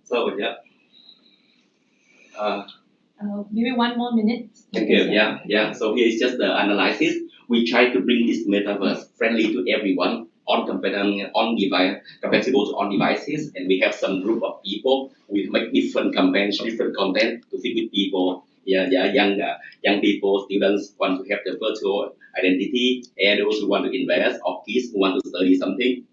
So yeah. Maybe 1 more minute. Thank you. Yeah. So here is just the analysis. We try to bring this metaverse friendly to everyone, compatible to on devices, and we have some group of people. We make different campaigns, different content to fit with people. Young people, students want to have the virtual identity, and those who want to invest, or kids who want to study something.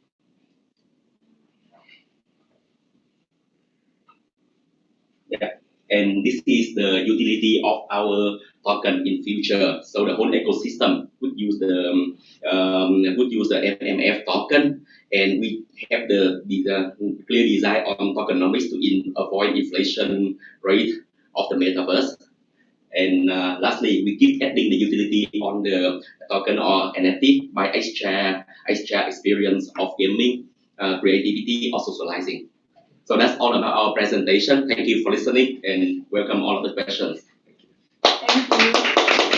Yeah. And this is the utility of our token in future. So the whole ecosystem would use the MMF token, and we have the clear design on tokenomics to avoid inflation rate of the metaverse. And lastly, we keep adding the utility on the token or NFT by share experience of gaming, creativity, or socializing. So that's all about our presentation. Thank you for listening and welcome all of the questions. Thank you.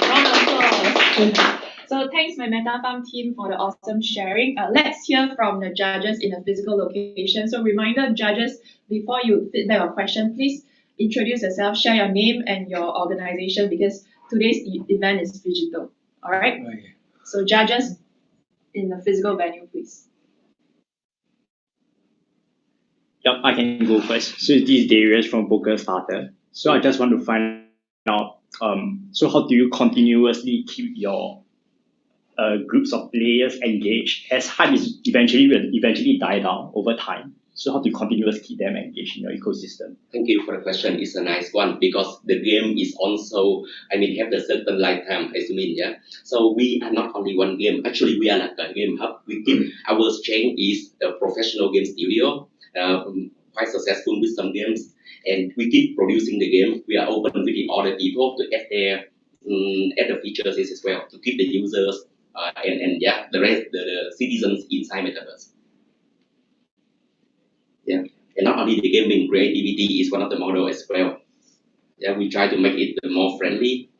Round of applause. So thanks MyMetaFarm team for the awesome sharing. Let's hear from the judges in a physical location. So reminder, judges, before you feedback or question, please introduce yourself, share your name and your organization because today's event is digital. All right? Okay. So judges in the physical venue, please. Yep, I can go first. So this is Darius from Polkastarter. So I just want to find out, so how do you continuously keep your groups of players engaged as hype is eventually die down over time? So how do you continuously keep them engaged in your ecosystem? Thank you for the question. It's a nice one because the game is also, have a certain lifetime, as you mean, yeah. So we are not only one game. Actually, we are like a game hub. We keep our strength is a professional game studio. Quite successful with some games, and we keep producing the game. We are open with the other people to add the features as well to keep the users and the rest the citizens inside metaverse. Yeah, and not only the gaming, creativity is one of the models as well. Yeah, we try to make it more friendly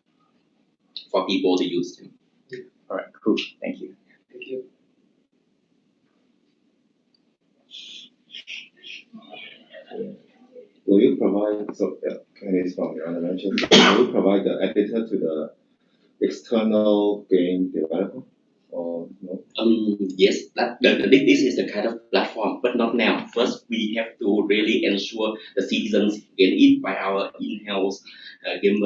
for people to use. All right, cool. Thank you. Thank you. Will you provide, Candice from your mentioned, will you provide the editor to the external game developer or no? Yes, this is the kind of platform, but not now. First, we have to really ensure the citizens get it by our in-house game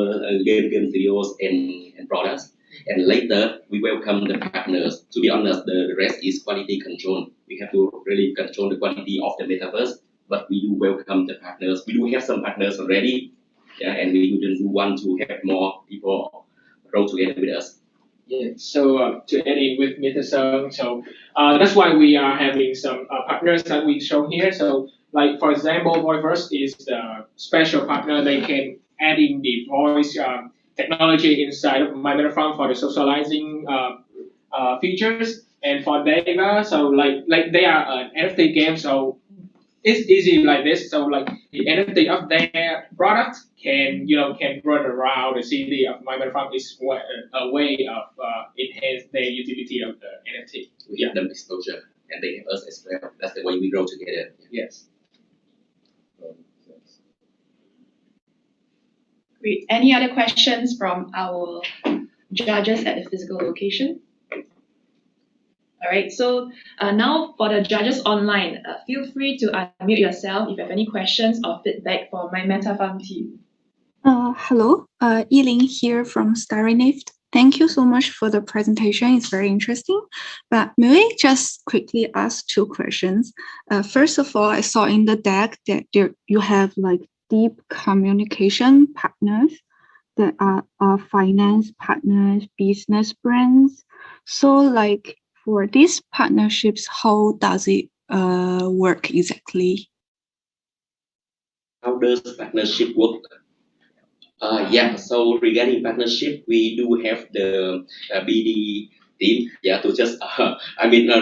studios and products. And later, we welcome the partners. To be honest, the rest is quality control. We have to really control the quality of the metaverse. But we do welcome the partners. We do have some partners already, and we do want to have more people roll together with us. Yeah, so to add in with MetaSung, so that's why we are having some partners that we show here. So like, for example, Voiceverse is the special partner. They can add in the voice technology inside of MyMetaFarm for the socializing features. And for Deva, so like they are an NFT game, so it's easy like this. So like the NFT of their product can run around the city of MyMetaFarm is a way of enhance the utility of the NFT. We give them exposure and they have us as well. That's the way we grow together. Yes. Great. Any other questions from our judges at the physical location? All right, so now for the judges online, feel free to unmute yourself if you have any questions or feedback for MyMetaFarm team. Hello, Yiling here from Starinift. Thank you so much for the presentation. It's very interesting. But may I just quickly ask 2 questions? First of all, I saw in the deck that you have like deep communication partners that are finance partners, business brands. So like, for these partnerships, how does it work exactly? How does partnership work? Yeah, so regarding partnership, we do have the BD team, yeah, to just,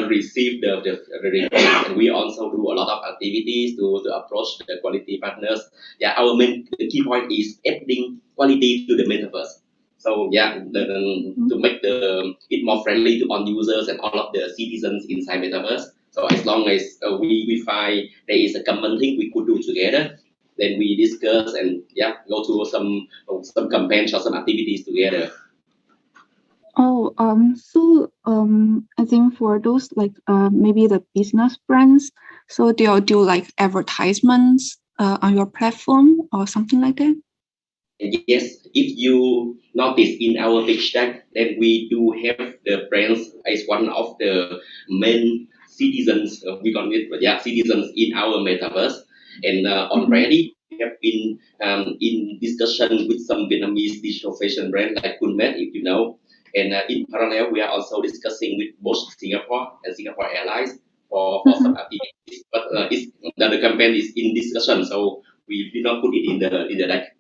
receive the request. And we also do a lot of activities to approach the quality partners. Yeah, our main the key point is adding quality to the metaverse. So yeah, to make it more friendly to all users and all of the citizens inside metaverse. So as long as we find there is a common thing we could do together, then we discuss and go to some campaigns or some activities together. I think for those maybe the business brands, so they'll do like advertisements on your platform or something like that. And yes, if you notice in our pitch deck, then we do have the brands as one of the main citizens. Citizens in our metaverse. And already we have been in discussion with some Vietnamese digital fashion brand like Kunmet, if you know. And in parallel, we are also discussing with both Singapore and Singapore Airlines for some activities. But the campaign is in discussion, so we did not put it in the deck.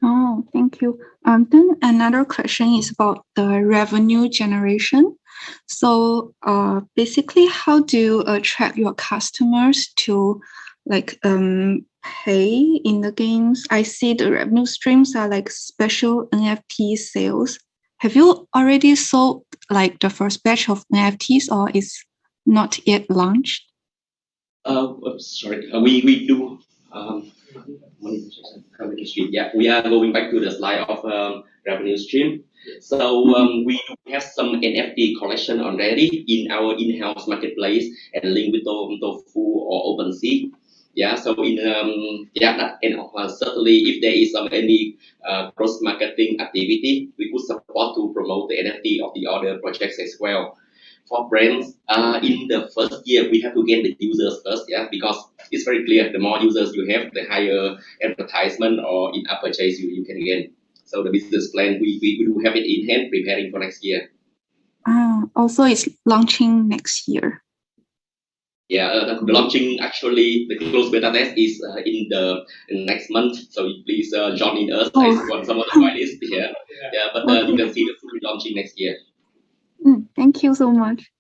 Oh, thank you. Then another question is about the revenue generation. So basically, how do you attract your customers to pay in the games? I see the revenue streams are like special NFT sales. Have you already sold like the first batch of NFTs, or is not yet launched? Sorry, we do. Yeah, we are going back to the slide of revenue stream. So we have some NFT collection already in our in-house marketplace and linked with Tofu or OpenSea. Yeah, so certainly if there is any cross marketing activity, we could support to promote the NFT of the other projects as well. For brands, in the first year, we have to gain the users first, because it's very clear, the more users you have, the higher advertisement or in-app purchase you can gain. So the business plan, we do have it in hand, preparing for next year. Also, it's launching next year. Yeah, the launching, actually, the closed beta test is in next month. So please join in us as some of the finalists. But you can see the full launching next year. Thank you so much.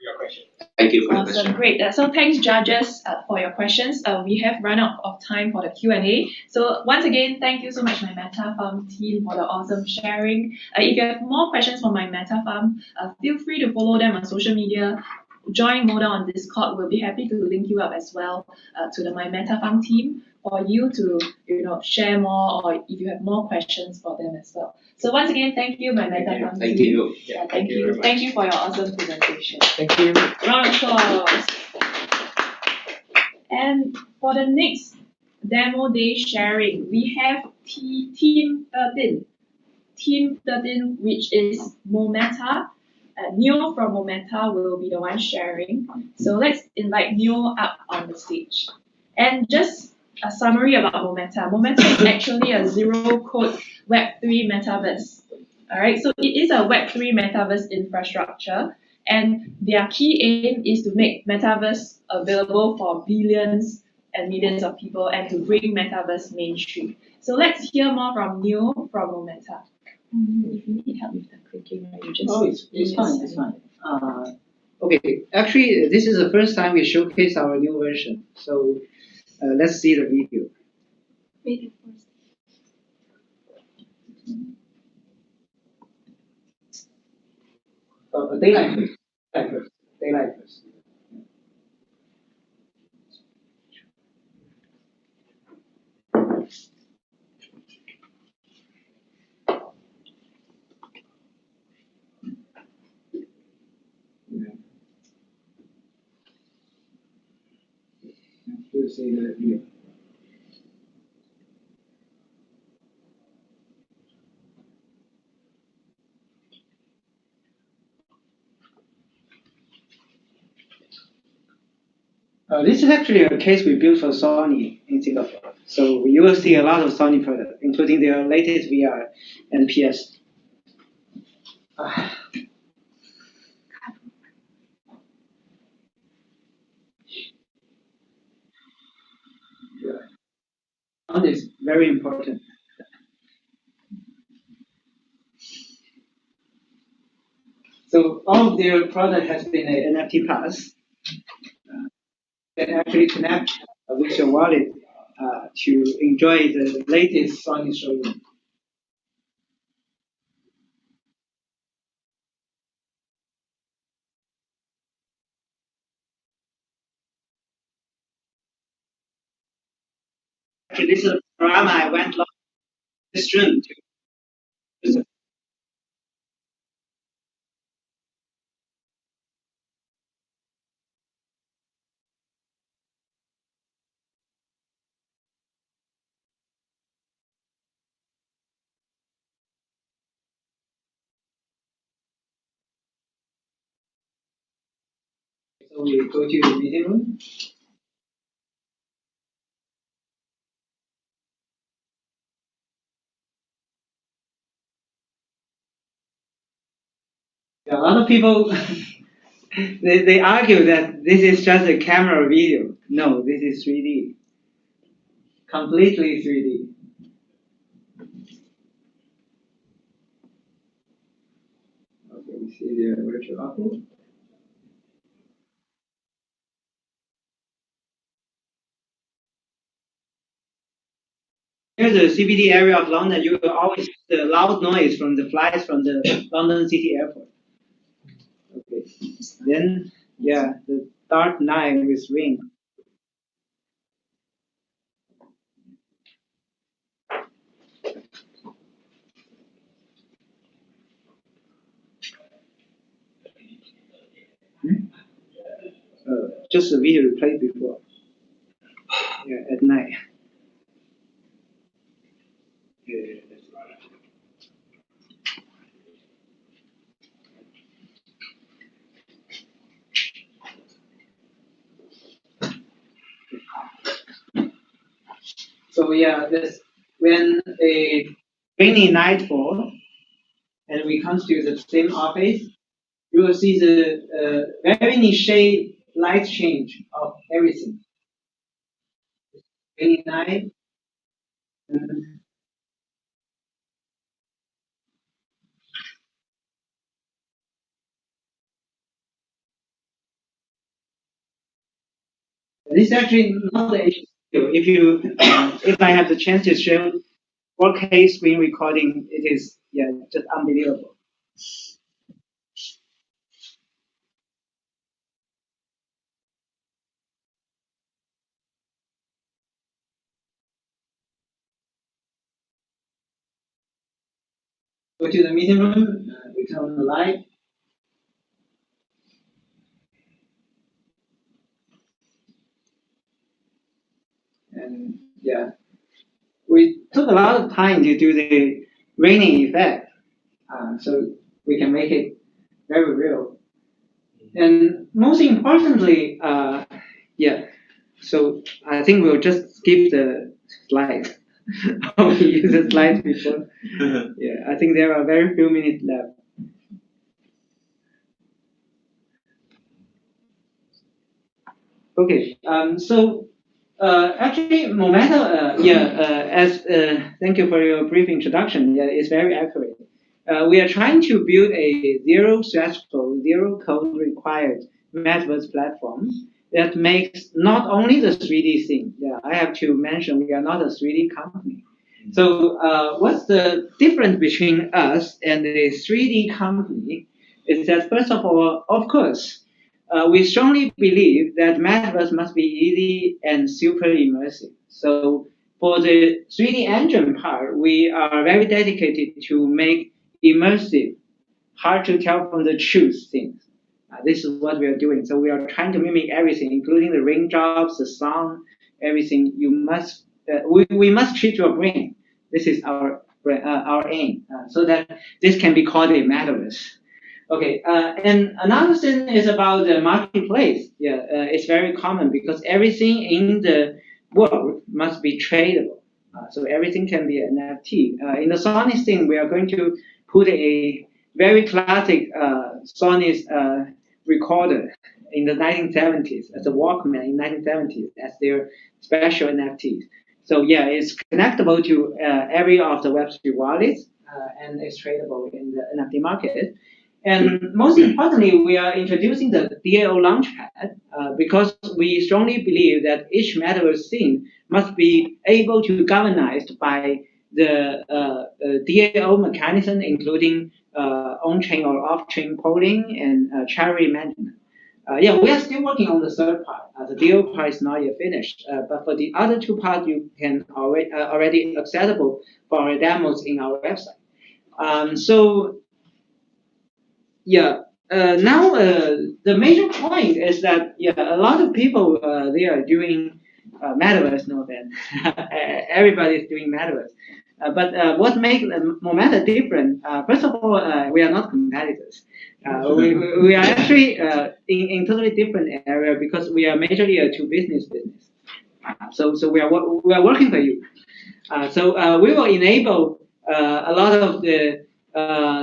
Your question. Thank you for the question. Great. So thanks, judges, for your questions. We have run out of time for the Q&A. So once again, thank you so much, MyMetaFarm team, for the awesome sharing. If you have more questions for MyMetaFarm, feel free to follow them on social media. Join Moda on Discord. We'll be happy to link you up as well to the MyMetaFarm team for you to share more, or if you have more questions for them as well. So once again, thank you, MyMetaFarm team. Thank you. Thank you. Thank you for your awesome presentation. Thank you. Round of applause. And for the next demo day sharing, we have Team 13. Team 13, which is Momenta. Neo from Momenta will be the one sharing. So let's invite Neo up on the stage. And just a summary about Momenta. Momenta is actually a zero-code Web3 metaverse. All right, so it is a Web3 metaverse infrastructure, and their key aim is to make metaverse available for billions and millions of people and to bring metaverse mainstream. So let's hear more from Neo from Momenta. If you need help with the clicking, you just... Oh, it's fine, it's fine. Okay, actually, this is the first time we showcase our new version. So let's see the video. Video first. Daylight first. Daylight first. You see the video. This is actually a case we built for Sony in Singapore. So you will see a lot of Sony products, including their latest VR and PS. sound is very important. So all of their product has been an NFT pass that actually connect with your wallet to enjoy the latest Sony showroom. Actually, this is a program I went last June to. So we go to the meeting room. A lot of people they argue that this is just a camera video. No, this is 3D. Completely 3D. Okay, we see the virtual office. Here's the CBD area of London. You will always hear the loud noise from the flights from the London City Airport. Okay. Then, yeah, the dark night with rain. Just a video we played before. Yeah, at night. Yeah, that's right. So yeah, this when a rainy night falls and we come to the same office, you will see the very niche light change of everything. Rainy night. This is actually not the issue. If I have the chance to show 4K screen recording, it is just unbelievable. Go to the meeting room. We turn on the light. And yeah, we took a lot of time to do the raining effect, so we can make it very real. And most importantly, so I think we'll just skip the slides. We use the slides before. Yeah, I think there are very few minutes left. Okay, so actually, Momenta, thank you for your brief introduction. Yeah, it's very accurate. We are trying to build a zero threshold, zero code required metaverse platform that makes not only the 3D thing. Yeah, I have to mention we are not a 3D company. So what's the difference between us and a 3D company is that first of all, of course, we strongly believe that metaverse must be easy and super immersive. So for the 3D engine part, we are very dedicated to make immersive, hard to tell from the truth things. This is what we are doing. So we are trying to mimic everything, including the raindrops, the sound, everything. You must, we must treat your brain. This is our aim, so that this can be called a metaverse. Okay, and another thing is about the marketplace. Yeah, it's very common because everything in the world must be tradable. So everything can be an NFT. In the Sony thing, we are going to put a very classic Sony's recorder in the 1970s as a Walkman in 1970s as their special NFTs. So yeah, it's connectable to every of the Web3 wallets and it's tradable in the NFT market. And most importantly, we are introducing the DAO Launchpad because we strongly believe that each metaverse scene must be able to be governed by the DAO mechanism, including on-chain or off-chain polling and charity management. Yeah, we are still working on the third part. The DAO part is not yet finished, but for the other two parts, you can already accessible for our demos in our website. So yeah, now the major point is that a lot of people they are doing metaverse. No, then everybody is doing metaverse. But what makes Momenta different? First of all, we are not competitors. We are actually in totally different area because we are majorly a business. So we are working for you. So we will enable a lot of the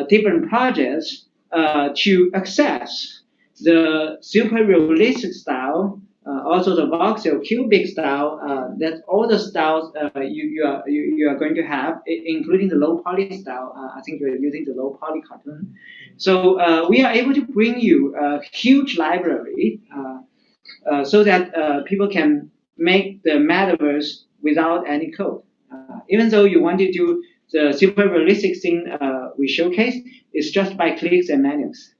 different projects to access the super realistic style, also the voxel cubic style. That's all the styles you are going to have, including the low poly style. I think you're using the low poly cartoon. So we are able to bring you a huge library so that people can make the metaverse without any code. Even though you want to do the super realistic thing we showcase, it's just by clicks and menus.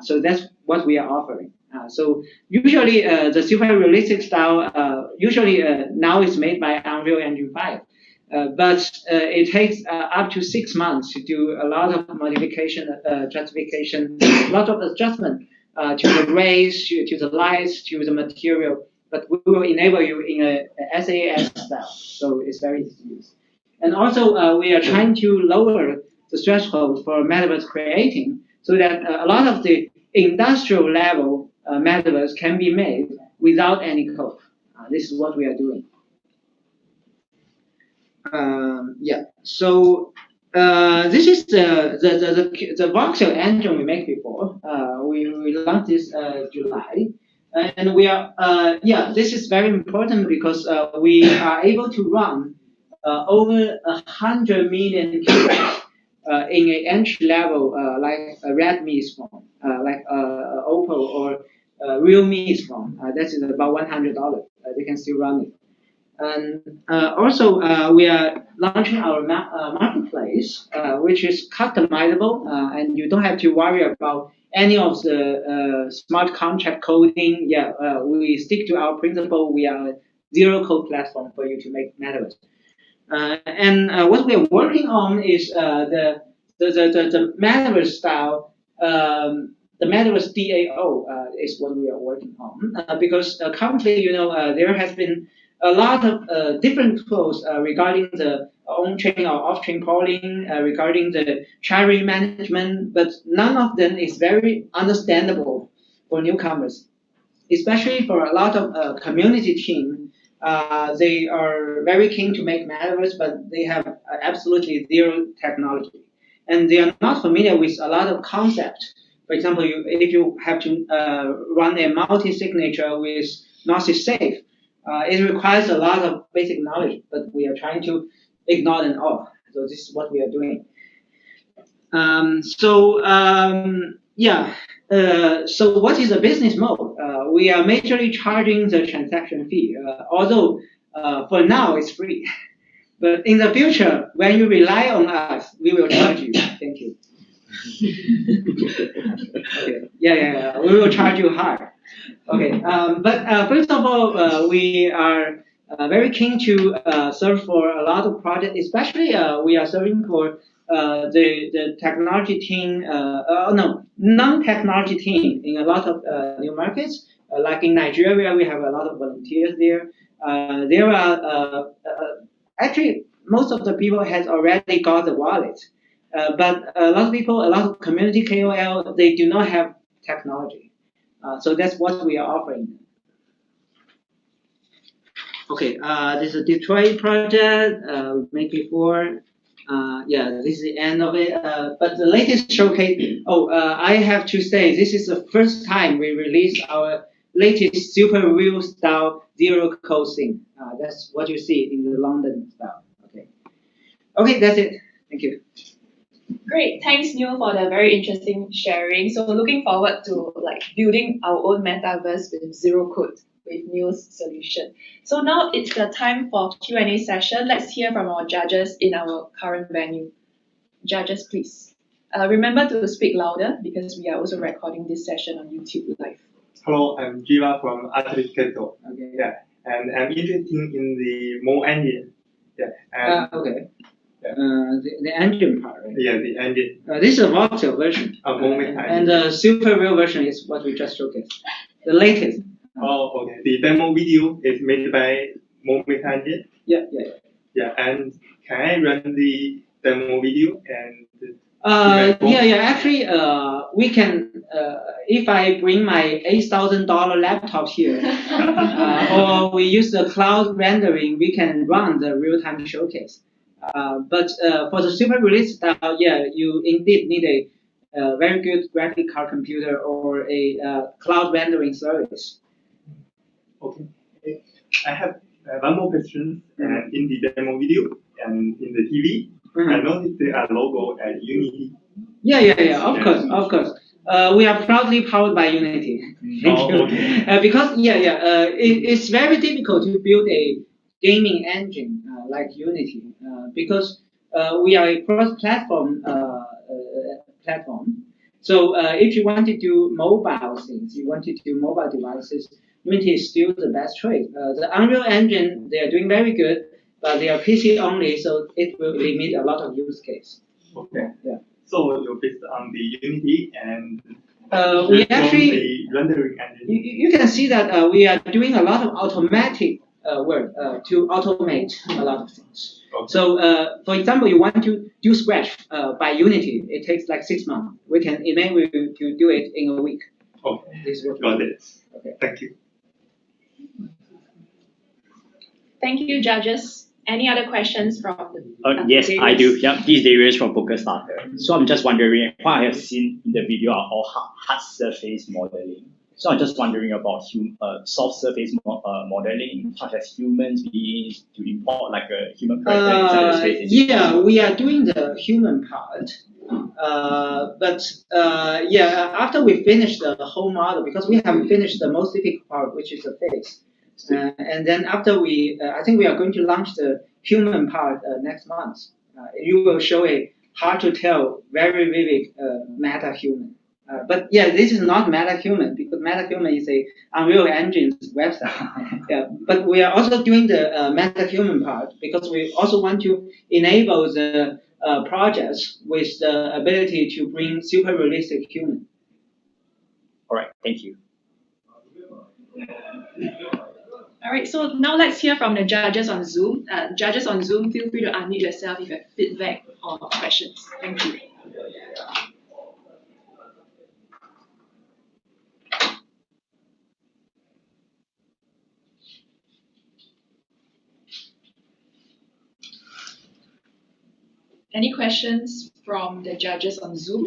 So that's what we are offering. So usually the super realistic style usually now is made by Unreal Engine 5. But it takes up to 6 months to do a lot of modification, justification, a lot of adjustment to the rays, to the lights, to the material. But we will enable you in a SAS style, so it's very easy to use. And also, we are trying to lower the threshold for metaverse creating, so that a lot of the industrial level metaverse can be made without any code. This is what we are doing. Yeah. So this is the voxel engine we made before. We launched this July. And we are, this is very important because we are able to run over 100 million cubes in an entry level, like a Redmi's phone, like Oppo or Realme's phone. That is about $100. They can still run it. And also, we are launching our marketplace, which is customizable, and you don't have to worry about any of the smart contract coding. Yeah, we stick to our principle. We are a zero code platform for you to make metaverse. And what we are working on is the metaverse style. The metaverse DAO is what we are working on because currently, there has been a lot of different tools regarding the on-chain or off-chain polling, regarding the charity management, but none of them is very understandable for newcomers, especially for a lot of community team. They are very keen to make metaverse, but they have absolutely zero technology, and they are not familiar with a lot of concepts. For example, if you have to run a multi-signature with Gnosis Safe, it requires a lot of basic knowledge, but we are trying to ignore them all. So this is what we are doing. So what is the business mode? We are majorly charging the transaction fee, although for now it's free. But in the future, when you rely on us, we will charge you. Thank you. Okay. Yeah. We will charge you hard. Okay. But first of all, we are very keen to serve for a lot of projects, especially we are serving for the technology team, non-technology team in a lot of new markets. Like in Nigeria, we have a lot of volunteers there. There are actually most of the people has already got the wallet, but a lot of people, a lot of community KOL, they do not have technology. So that's what we are offering. Okay, this is a Detroit project we made before. This is the end of it. But the latest showcase, I have to say, this is the first time we released our latest super real style zero code thing. That's what you see in the London style. Okay. Okay, that's it. Thank you. Great, thanks Neil for the very interesting sharing. So looking forward to like building our own metaverse with zero code with Neil's solution. So now it's the time for Q&A session. Let's hear from our judges in our current venue. Judges, please. Remember to speak louder because we are also recording this session on YouTube Live. Hello, I'm Jiva from Artist Capital. Okay. Yeah, and I'm interested in the Mo engine. Yeah. And, Okay. The engine part, right? Yeah, the engine. This is a voxel version. Momenta and the super real version is what we just showcased. The latest. Oh, okay. The demo video is made by Momenta engine. Yeah. Yeah, and can I run the demo video and? Actually, we can. If I bring my $8,000 laptop here, or we use the cloud rendering, we can run the real-time showcase. But for the super realistic style, you indeed need a very good graphic card computer or a cloud rendering service. Okay. I have one more question. And in the demo video and in the TV, I noticed there are logo at Unity. Yeah. Of course. We are proudly powered by Unity. Thank you. Okay. Because it's very difficult to build a gaming engine like Unity because we are a cross-platform platform. So if you want to do mobile things, you want to do mobile devices, Unity is still the best choice. The Unreal Engine, they are doing very good, but they are PC only, so it will limit a lot of use case. Okay. Yeah. So you're based on the Unity and we actually the rendering engine. You can see that we are doing a lot of automatic work to automate a lot of things. Okay. So, for example, you want to do Scratch by Unity, it takes like 6 months. We can enable you to do it in a week. Okay. This is what Got it. Okay. Thank you. Thank you, judges. Any other questions from the Yes, Darius? I do. Yeah, this is Darius from Polkastarter. So I'm just wondering, what I have seen in the video are all hard surface modeling. So I'm just wondering about soft surface modeling, such as humans beings, to import like a human character inside the space. Yeah, we are doing the human part. After we finish the whole model, because we haven't finished the most difficult part, which is the face. And then after I think we are going to launch the human part next month. You will show a hard to tell, very vivid meta-human. But this is not meta-human because meta-human is a Unreal Engine's website. But we are also doing the meta-human part because we also want to enable the projects with the ability to bring super realistic human. All right, thank you. All right, so now let's hear from the judges on Zoom. Judges on Zoom, feel free to unmute yourself if you have feedback or questions. Thank you. Any questions from the judges on Zoom?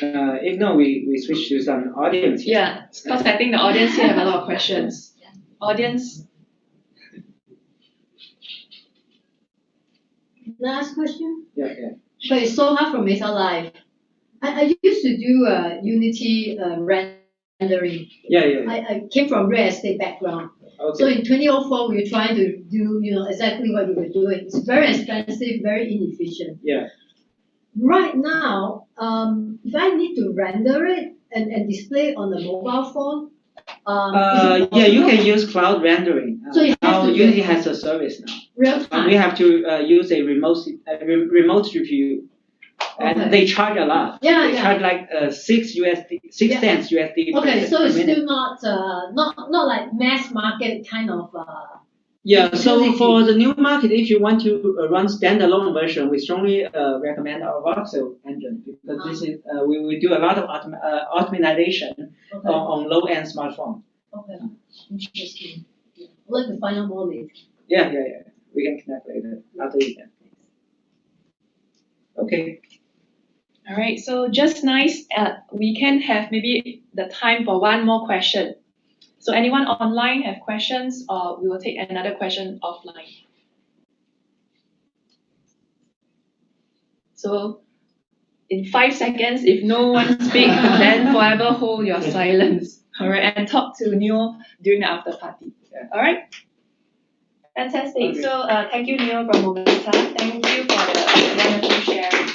If not, we switch to some audience here. Yeah, because I think the audience here have a lot of questions. Audience? Last question? Yeah. But it's so hard from Metalife. I used to do Unity rendering. Yeah. I came from real estate background. Okay. So in 2004, we were trying to do exactly what we were doing. It's very expensive, very inefficient. Yeah. Right now, if I need to render it and display on the mobile phone, you can use cloud rendering. So you have to Unity has a service now. Real time. We have to use a remote GPU, and they charge a lot. Yeah, they charge like 6 cents USD. Okay, so it's minute. still not like mass market kind of. So for the new market, if you want to run standalone version, we strongly recommend our voxel engine because this is we do a lot of optimization on low-end smartphone. Okay, interesting. I'd like to find out more later. Yeah. We can connect later after the event. Okay. All right, so just nice, we can have maybe the time for one more question. So anyone online have questions, or we will take another question offline. So in 5 seconds, if no one speaks, then forever hold your silence. All right, and talk to Neo during the after party. All right. Fantastic. Okay. So thank you, Neo from Momenta. Thank you for the wonderful sharing.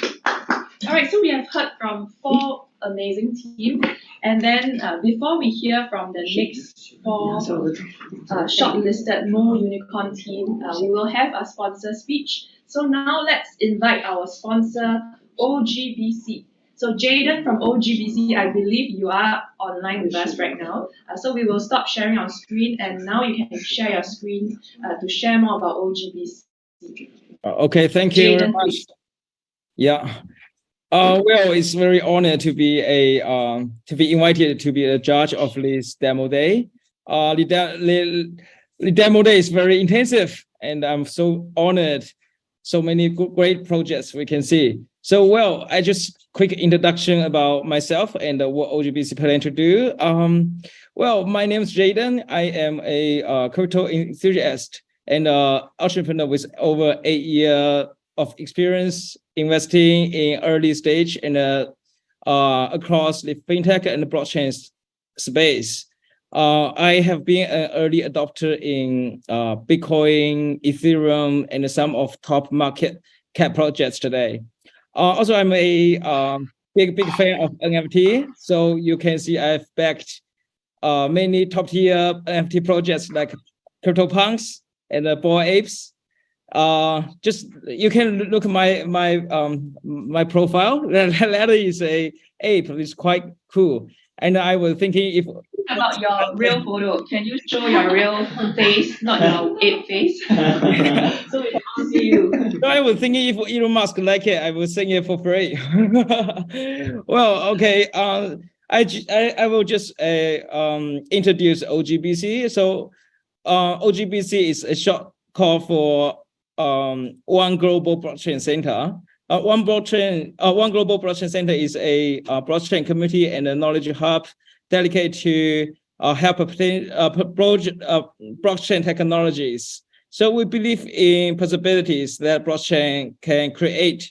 All right, so we have heard from 4 amazing teams. And then before we hear from the next 4 shortlisted MoleUnicorn team, we will have a sponsor speech. So now let's invite our sponsor, OGBC. So Jaden from OGBC, I believe you are online with us right now. So we will stop sharing our screen, and now you can share your screen to share more about OGBC. Okay, thank you very much. Yeah. Well, it's very honored to be invited to be a judge of this demo day. The demo day is very intensive, and I'm so honored. So many great projects we can see. So, well, I just quick introduction about myself and what OGBC plan to do. Well, my name is Jaden. I am a crypto enthusiast and entrepreneur with over 8 years of experience investing in early stage and across the fintech and the blockchain space. I have been an early adopter in Bitcoin, Ethereum, and some of top market cap projects today. Also, I'm a big fan of NFT. So you can see I've backed many top tier NFT projects like CryptoPunks and Bored Apes. Just you can look at my profile. The letter is a ape. It's quite cool. And I was thinking if about your real photo, can you show your real face, not your ape face, so we can all see you? So I was thinking if Elon Musk like it, I will sing it for free. Well, okay. I will just introduce OGBC. So OGBC is a short call for One Global Blockchain Center. One Global Blockchain Center is a blockchain community and a knowledge hub dedicated to help blockchain technologies. So we believe in possibilities that blockchain can create.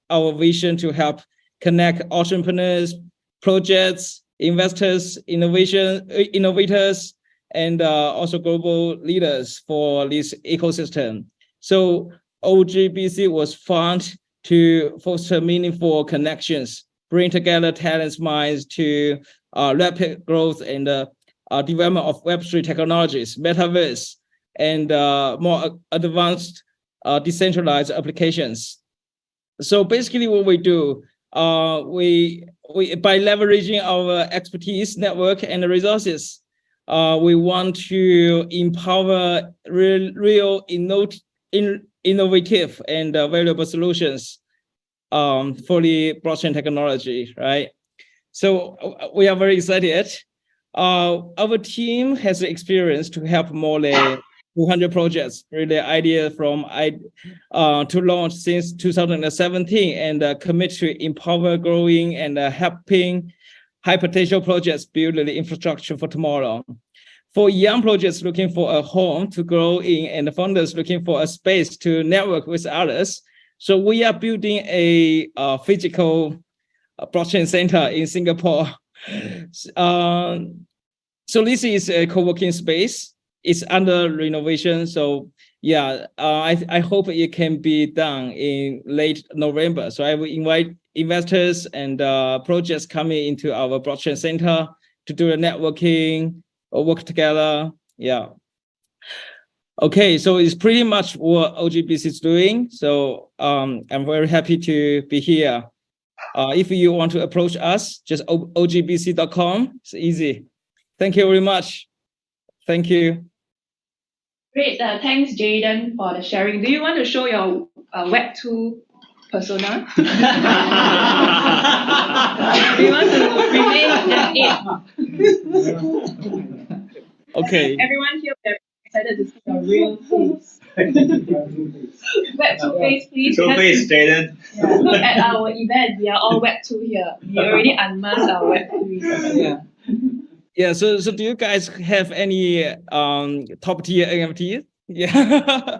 Our vision to help connect entrepreneurs, projects, investors, innovators, and also global leaders for this ecosystem. So OGBC was founded to foster meaningful connections, bring together talents' minds to rapid growth and development of Web3 technologies, metaverse, and more advanced decentralized applications. So basically what we do, we by leveraging our expertise, network, and resources, we want to empower real innovative and valuable solutions for the blockchain technology, right? So we are very excited. Our team has experience to help more than 200 projects, really idea from to launch since 2017, and commit to empower growing and helping high potential projects build the infrastructure for tomorrow. For young projects looking for a home to grow in and the founders looking for a space to network with others, so we are building a physical blockchain center in Singapore. So this is a co-working space. It's under renovation. So yeah, I hope it can be done in late November. So I will invite investors and projects coming into our blockchain center to do the networking or work together. Yeah. Okay, so it's pretty much what OGBC is doing. So I'm very happy to be here. If you want to approach us, just ogbc.com. It's easy. Thank you very much. Thank you. Great. Thanks, Jaden, for the sharing. Do you want to show your Web2 persona? Do you want to remain an ape? Okay. Everyone here very excited to see your real face. Web2 face, please. Show face, Jaden. Yeah, look at our event. We are all Web2 here. We already unmasked our Web3. Yeah. Yeah. So do you guys have any top tier NFTs? Yeah.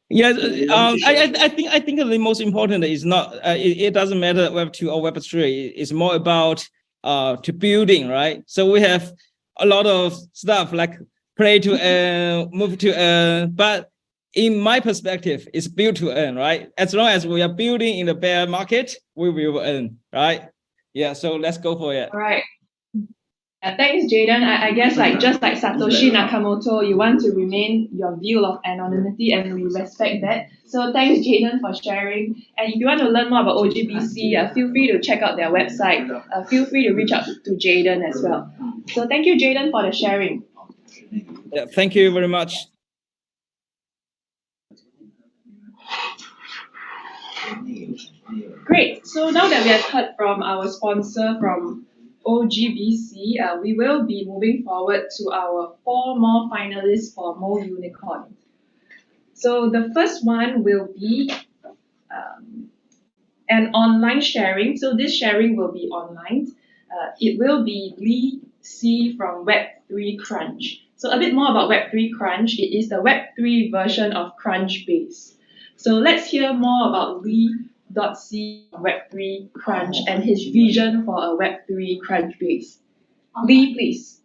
Yeah, I think the most important is not it doesn't matter Web2 or Web3. It's more about to building, right? So we have a lot of stuff like play to earn, move to earn, but in my perspective, it's build to earn, right? As long as we are building in the bear market, we will earn, right? Yeah, so let's go for it. All right. Thanks, Jaden. I guess just like Satoshi Nakamoto, you want to remain your view of anonymity, and we respect that. So thanks, Jaden, for sharing. And if you want to learn more about OGBC, feel free to check out their website. Feel free to reach out to Jaden as well. So thank you, Jaden, for the sharing. Yeah, thank you very much. Great. So now that we have heard from our sponsor from OGBC, we will be moving forward to our 4 more finalists for MoleUnicorn. So the first one will be an online sharing. So this sharing will be online. It will be Lee C from Web3 Crunch. So a bit more about Web3 Crunch. It is the Web3 version of Crunchbase. So let's hear more about Lee.C Web3 Crunch and his vision for a Web3 Crunchbase. Lee, please.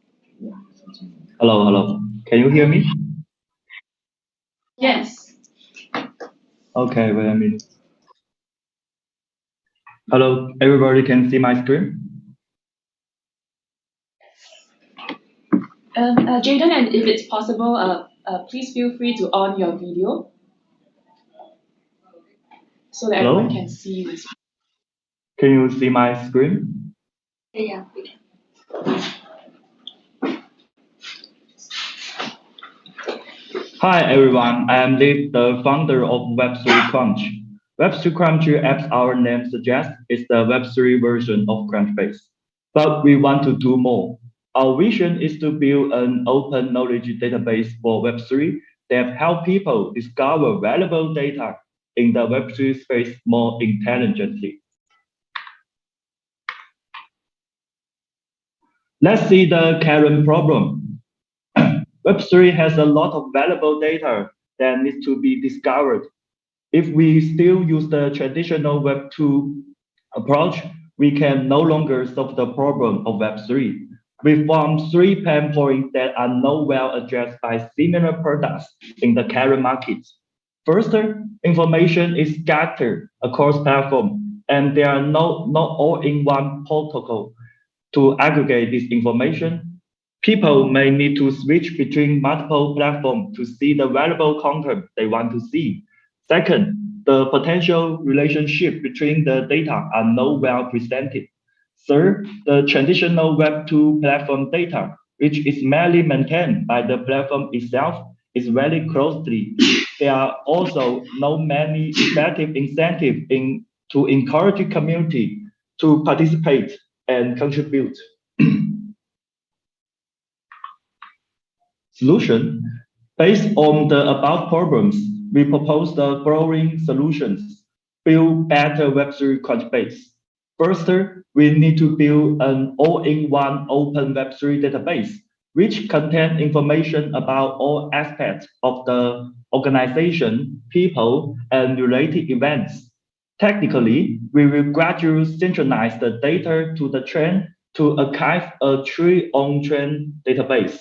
Hello. Can you hear me? Yes. Okay, wait a minute. Hello, everybody can see my screen? Jaden, and if it's possible, please feel free to on your video so that Hello? everyone can see you. Can you see my screen? Yeah, we can. Hi everyone, I am Lee, the founder of Web3 Crunch. Web3 Crunch, as our name suggests, is the Web3 version of Crunchbase. But we want to do more. Our vision is to build an open knowledge database for Web3 that help people discover valuable data in the Web3 space more intelligently. Let's see the current problem. Web3 has a lot of valuable data that needs to be discovered. If we still use the traditional Web2 approach, we can no longer solve the problem of Web3. We found 3 pain points that are not well addressed by similar products in the current market. First, information is scattered across platforms, and there are not all-in-one protocol to aggregate this information. People may need to switch between multiple platforms to see the valuable content they want to see. Second, the potential relationship between the data are not well presented. Third, the traditional Web2 platform data, which is mainly maintained by the platform itself, is very closely. There are also not many effective incentives to encourage the community to participate and contribute. Solution. Based on the above problems, we propose the following solutions. Build better Web3 Crunchbase. First, we need to build an all-in-one open Web3 database, which contains information about all aspects of the organization, people, and related events. Technically, we will gradually synchronize the data to the train to archive a tree on-train database.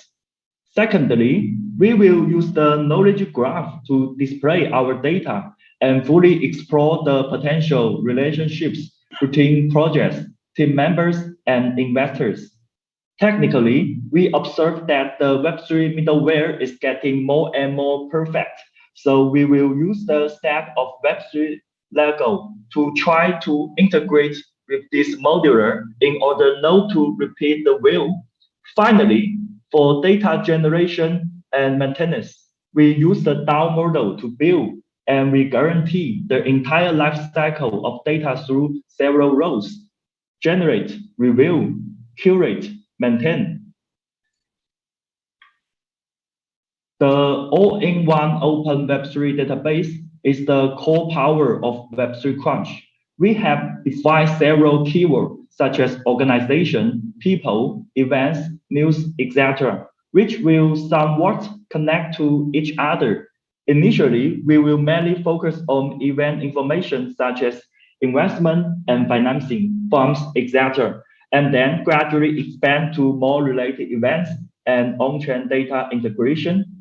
Secondly, we will use the knowledge graph to display our data and fully explore the potential relationships between projects, team members, and investors. Technically, we observe that the Web3 middleware is getting more and more perfect. So we will use the stack of Web3 Lego to try to integrate with this modular in order not to repeat the wheel. Finally, for data generation and maintenance, we use the DAO model to build, and we guarantee the entire life cycle of data through several roles: generate, review, curate, maintain. The all-in-one open Web3 database is the core power of Web3 Crunch. We have defined several keywords such as organization, people, events, news, etc., which will somewhat connect to each other. Initially, we will mainly focus on event information such as investment and financing, funds, etc., and then gradually expand to more related events and on-chain data integration.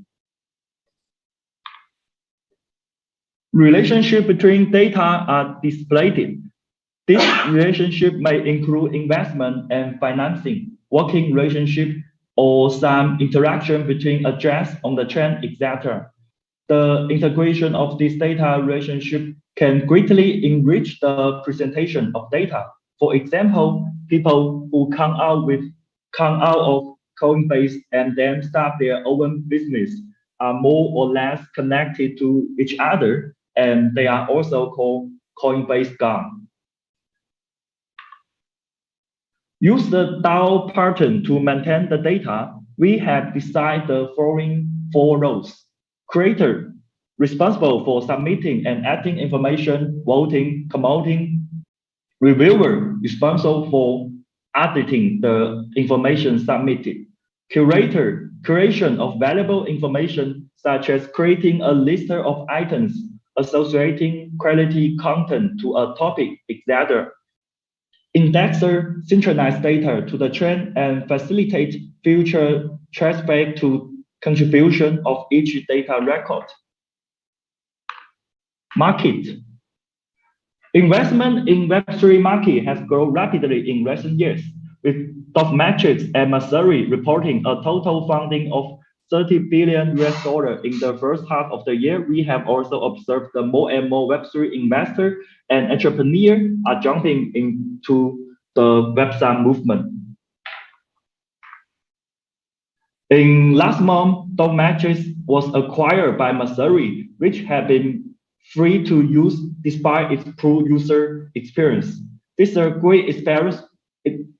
Relationship between data are displayed. This relationship may include investment and financing, working relationship, or some interaction between address on the chain, etc. The integration of this data relationship can greatly enrich the presentation of data. For example, people who come out of Coinbase and then start their own business are more or less connected to each other, and they are also called Coinbase gang. Use the DAO pattern to maintain the data. We have decided the following 4 roles. Creator, responsible for submitting and adding information, voting, promoting. Reviewer, responsible for editing the information submitted. Curator, creation of valuable information such as creating a list of items, associating quality content to a topic, etc. Indexer, synchronize data to the chain and facilitate future traceback to contribution of each data record. Market. Investment in Web3 market has grown rapidly in recent years, with Dotmetrics and Masari reporting a total funding of $30 billion in the first half of the year. We have also observed that more and more Web3 investors and entrepreneurs are jumping into the Web3 movement. In last month, Dotmetrics was acquired by Masari, which had been free to use despite its poor user experience. This is a great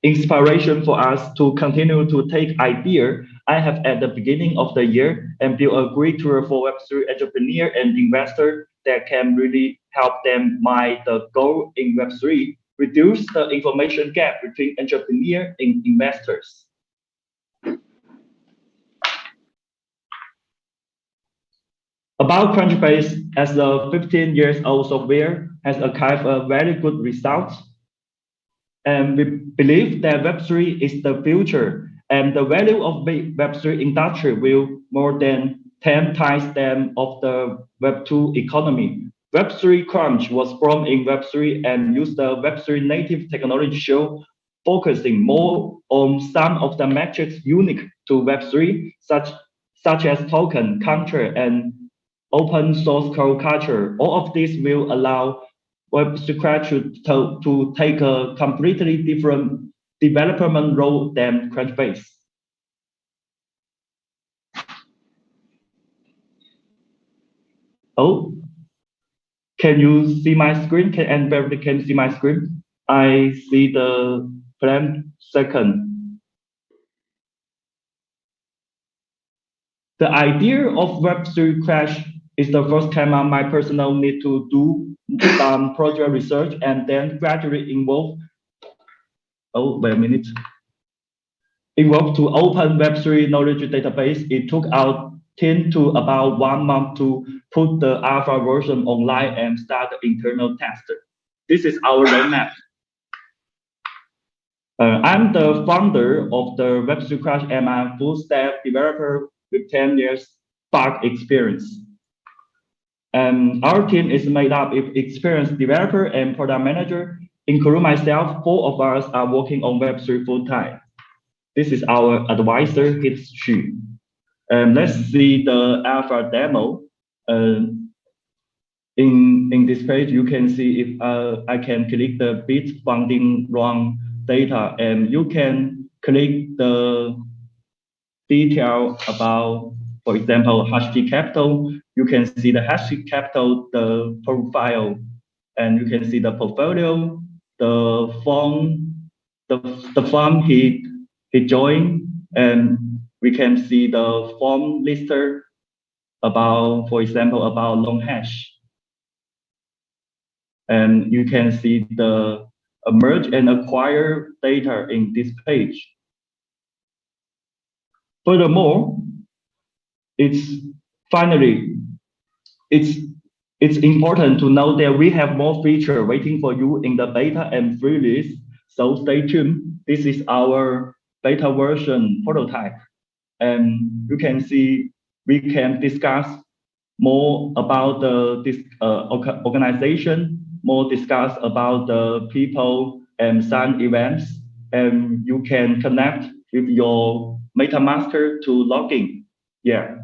inspiration for us to continue to take ideas I have at the beginning of the year and build a great tool for Web3 entrepreneurs and investors that can really help them mine the goal in Web3, reduce the information gap between entrepreneurs and investors. About Crunchbase, as a 15-year-old software, has achieved a very good result. And we believe that Web3 is the future, and the value of the Web3 industry will more than 10 times that of the Web2 economy. Web3 Crunch was born in Web3 and used the Web3 native technology show, focusing more on some of the metrics unique to Web3, such as token, culture, and open source code culture. All of this will allow Web3 Crunch to take a completely different development role than Crunchbase. Oh, can you see my screen? Can everybody can see my screen? I see the plan second. The idea of Web3 Crunch is the first time on my personal need to do some project research and then gradually involve to open Web3 knowledge database. It took our team to about 1 month to put the alpha version online and start the internal test. This is our roadmap. I'm the founder of the Web3 Crunch and I'm a full stack developer with 10 years Spark experience. And our team is made up of experienced developer and product manager, including myself. 4 of us are working on Web3 full time. This is our advisor history. Let's see the alpha demo. In this page, you can see if I can click the bit funding run data, and you can click the detail about, for example, HashKey Capital. You can see the HashKey Capital, the profile, and you can see the portfolio, the fund he joined, and we can see the form lister about, for example, about long hash. And you can see the merge and acquire data in this page. Furthermore, it's important to know that we have more features waiting for you in the beta and free release. So stay tuned. This is our beta version prototype. And you can see we can discuss more about this organization, more discuss about the people and some events, and you can connect with your MetaMaster to login. Yeah.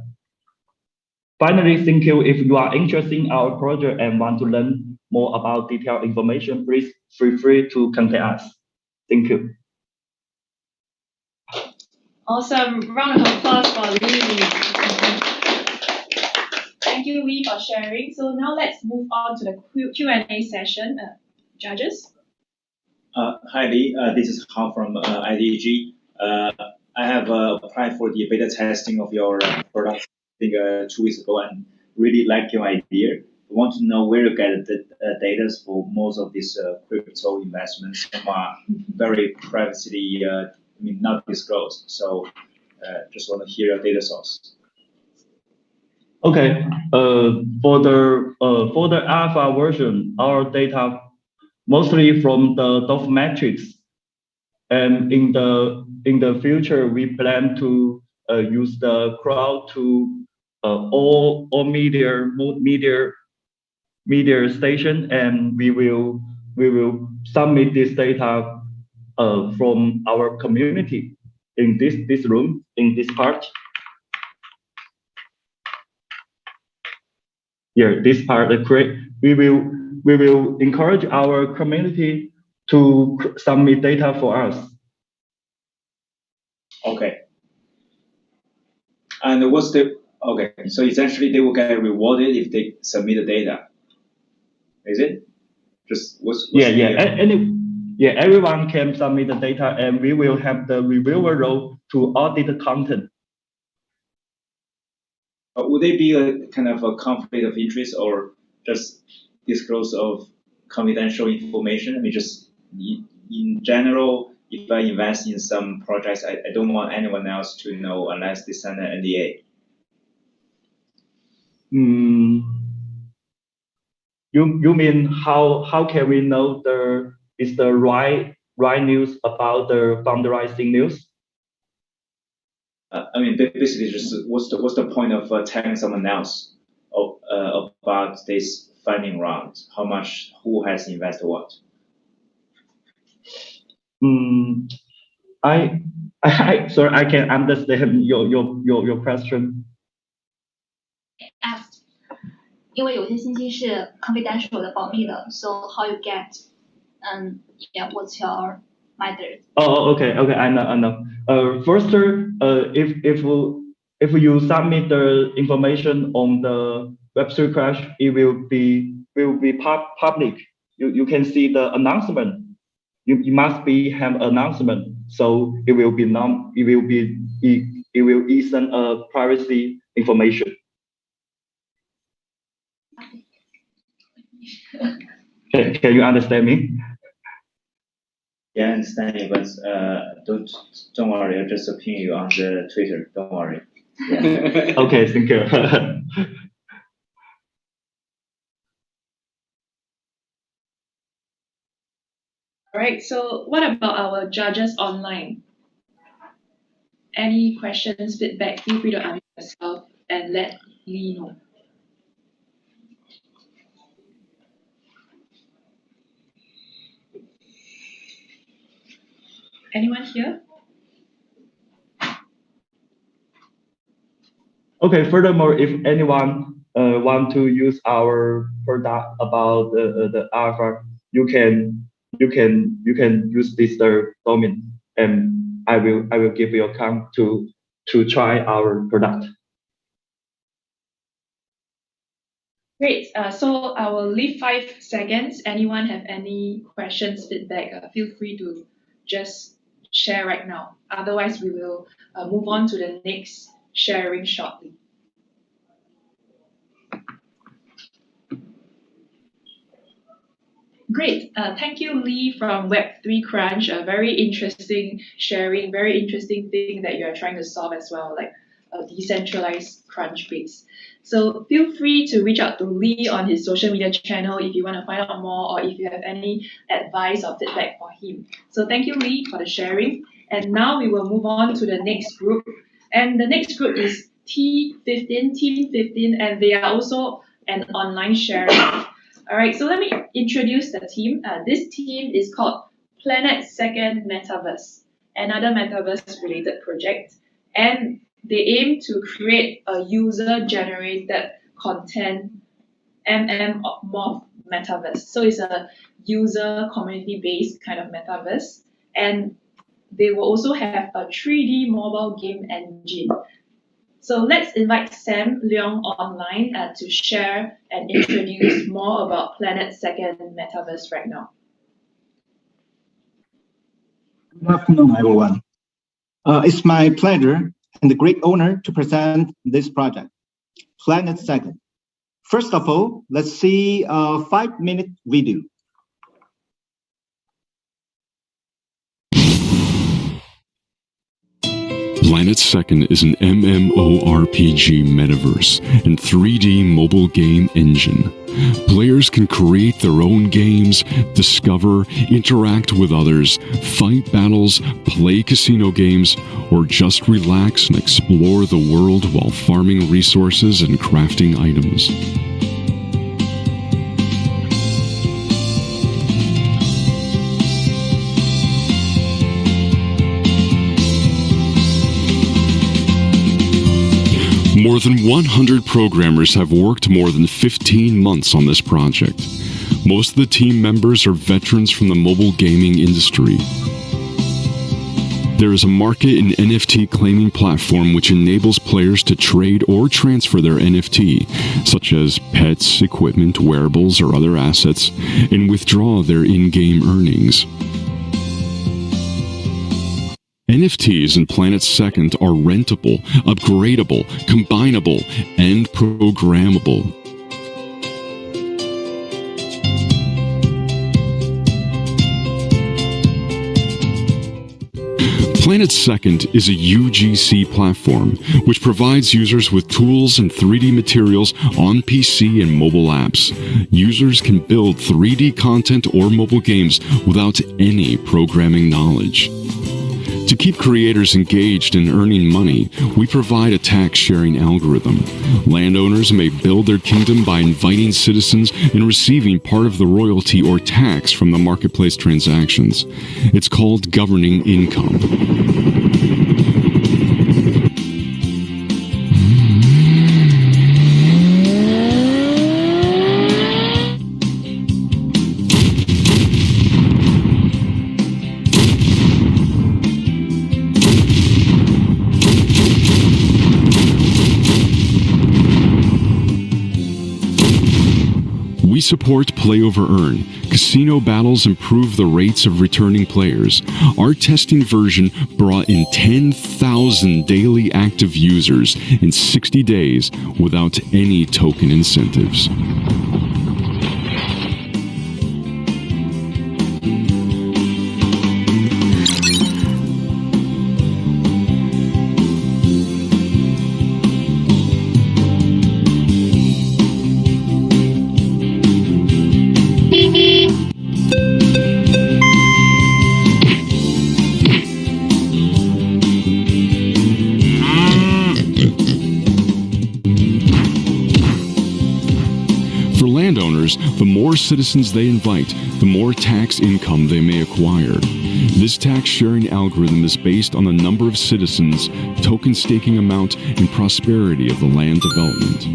Finally, thank you. If you are interested in our project and want to learn more about detailed information, please feel free to contact us. Thank you. Awesome. Round of applause for Lee. Thank you, Lee, for sharing. So now let's move on to the Q&A session. Judges? Hi, Lee. This is Han from IDG. I have applied for the beta testing of your product, I think 2 weeks ago, and really like your idea. I want to know where you get the data for most of these crypto investments. Some are very privacy, not disclosed. So just want to hear your data source. Okay. For the alpha version, our data mostly from the DOF metrics, and in the future we plan to use the crowd to all media station, and we will submit this data from our community in this room, in this part. Yeah, this part we will encourage our community to submit data for us. Okay. And what's the okay? So essentially, they will get rewarded if they submit the data. Is it? Just what's everyone can submit the data, and we will have the reviewer role to audit the content. Would they be a kind of a conflict of interest, or just disclose of confidential information? I mean, just in general, if I invest in some projects, I don't want anyone else to know unless they sign an NDA. You mean how can we know is the right news about the fundraising news? I mean, basically, just what's the point of telling someone else about this funding round? How much? Who has invested what? Sorry, I can understand your question. Asked, 因为有些信息是 confidential 的保密的 so how you get yeah, what's your method? Oh, okay, I know. First, if you submit the information on the Web3 Crunch, it will be public. You can see the announcement. You must have announcement, so it will isn't a privacy information. Can you understand me? Yeah, I understand you, but don't worry. I'll just ping you on the Twitter. Don't worry. Yeah. Okay, thank you. All right, so what about our judges online? Any questions, feedback, feel free to unmute yourself and let Lee know. Anyone here? Okay, furthermore, if anyone want to use our product about the alpha, you can use this domain, and I will give you a account to try our product. Great. So I will leave 5 seconds. Anyone have any questions, feedback? Feel free to just share right now. Otherwise, we will move on to the next sharing shortly. Great. Thank you, Lee from Web3 Crunch. A very interesting sharing, very interesting thing that you are trying to solve as well, like a decentralized crunch base. So feel free to reach out to Lee on his social media channel if you want to find out more or if you have any advice or feedback for him. So thank you, Lee, for the sharing. And now we will move on to the next group. And the next group is T15, Team 15, and they are also an online sharing. All right, so let me introduce the team. This team is called Planet Second Metaverse, another metaverse-related project, and they aim to create a user-generated content MMORPH metaverse. So it's a user community-based kind of metaverse, and they will also have a 3D mobile game engine. So let's invite Sam Leong online to share and introduce more about Planet Second Metaverse right now. Good afternoon, everyone. It's my pleasure and a great honor to present this project, Planet Second. First of all, let's see a 5-minute video. Planet Second is an MMORPG metaverse and 3D mobile game engine. Players can create their own games, discover, interact with others, fight battles, play casino games, or just relax and explore the world while farming resources and crafting items. More than 100 programmers have worked more than 15 months on this project. Most of the team members are veterans from the mobile gaming industry. There is a market in NFT claiming platform which enables players to trade or transfer their NFT, such as pets, equipment, wearables, or other assets, and withdraw their in-game earnings. NFTs in Planet Second are rentable, upgradable, combinable, and programmable. Planet Second is a UGC platform which provides users with tools and 3D materials on PC and mobile apps. Users can build 3D content or mobile games without any programming knowledge. To keep creators engaged and earning money, we provide a tax-sharing algorithm. Landowners may build their kingdom by inviting citizens and receiving part of the royalty or tax from the marketplace transactions. It's called governing income. We support Play Over Earn. Casino battles improve the rates of returning players. Our testing version brought in 10,000 daily active users in 60 days without any token incentives. The more citizens they invite, the more tax income they may acquire. This tax sharing algorithm is based on the number of citizens, token staking amount, and prosperity of the land development.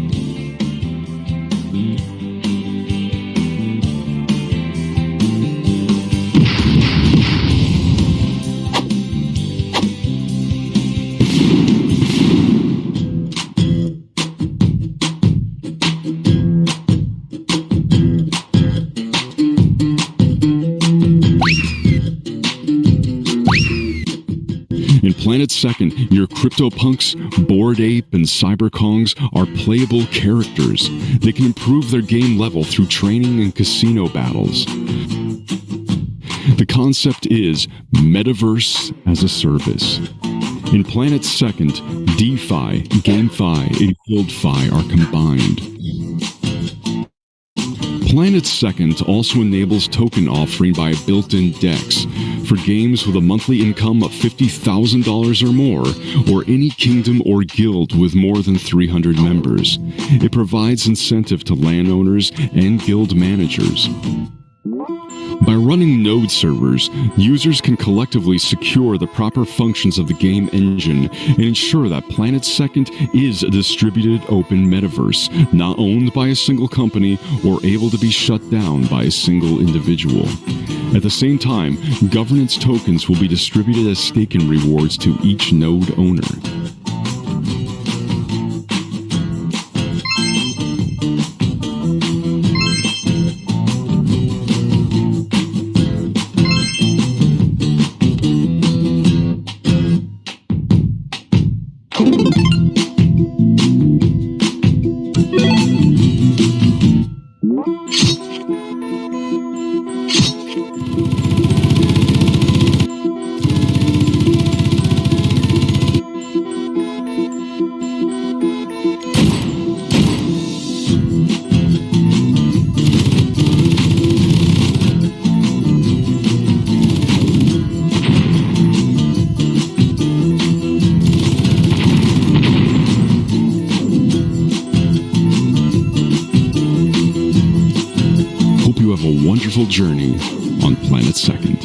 Planet Planet Second, your CryptoPunks, Bored Ape, and CyberKongs are playable characters. They can improve their game level through training and casino battles. The concept is Metaverse as a Service. In Planet Second, DeFi, GameFi, and GuildFi are combined. Planet Second also enables token offering by a built-in DEX for games with a monthly income of $50,000 or more, or any kingdom or guild with more than 300 members. It provides incentive to landowners and guild managers. By running node servers, users can collectively secure the proper functions of the game engine and ensure that Planet Second is a distributed open metaverse, not owned by a single company or able to be shut down by a single individual. At the same time, governance tokens will be distributed as staking rewards to each node owner. Journey on Planet Second.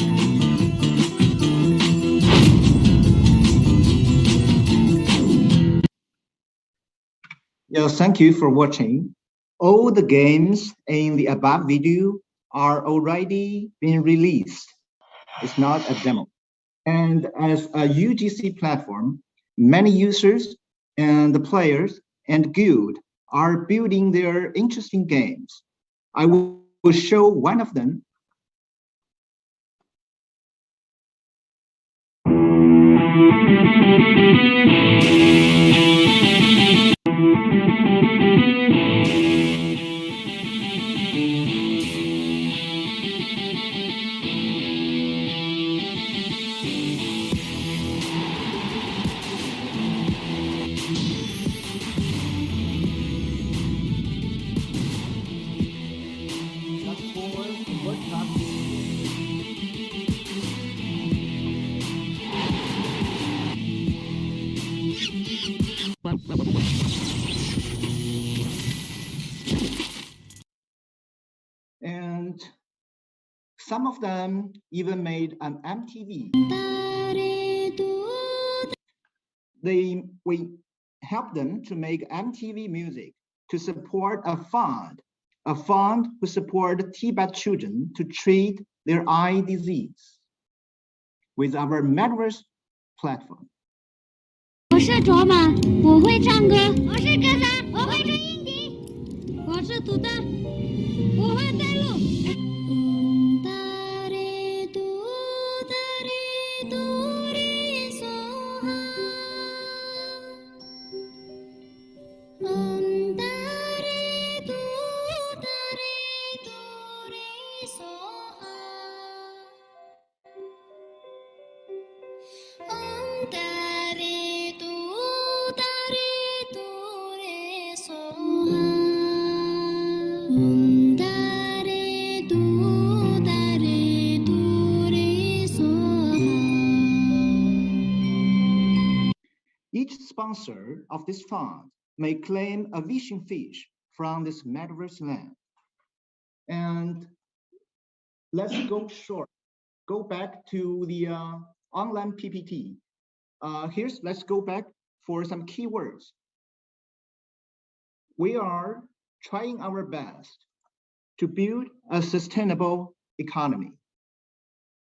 Yeah, thank you for watching. All the games in the above video are already being released. It's not a demo. And as a UGC platform, many users and the players and guild are building their interesting games. I will show one of them. And some of them even made an MTV. We helped them to make MTV music to support a fund who support Tibet children to treat their eye disease with our Metaverse platform. 我是卓玛，我会唱歌。我是格萨，我会吹硬笛。我是土豆，我会带路。Each sponsor of this fund may claim a vision fish from this metaverse land. And let's go back to the online PPT. Let's go back for some keywords. We are trying our best to build a sustainable economy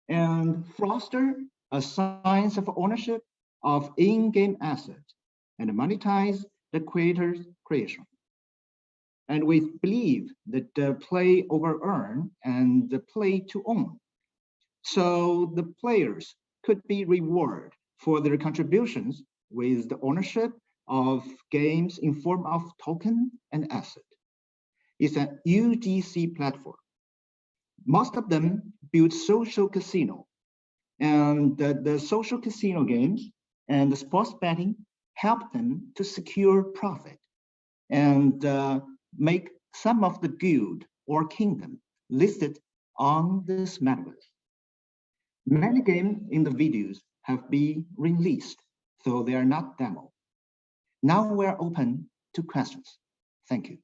and foster a sense of ownership of in-game assets and monetize the creator's creation. And we believe that the play over earn and the play to own. So the players could be rewarded for their contributions with the ownership of games in form of token and asset. It's an UGC platform. Most of them build social casino, and the social casino games and the sports betting help them to secure profit and make some of the guild or kingdom listed on this metaverse. Many games in the videos have been released, so they are not demo. Now we're open to questions. Thank you.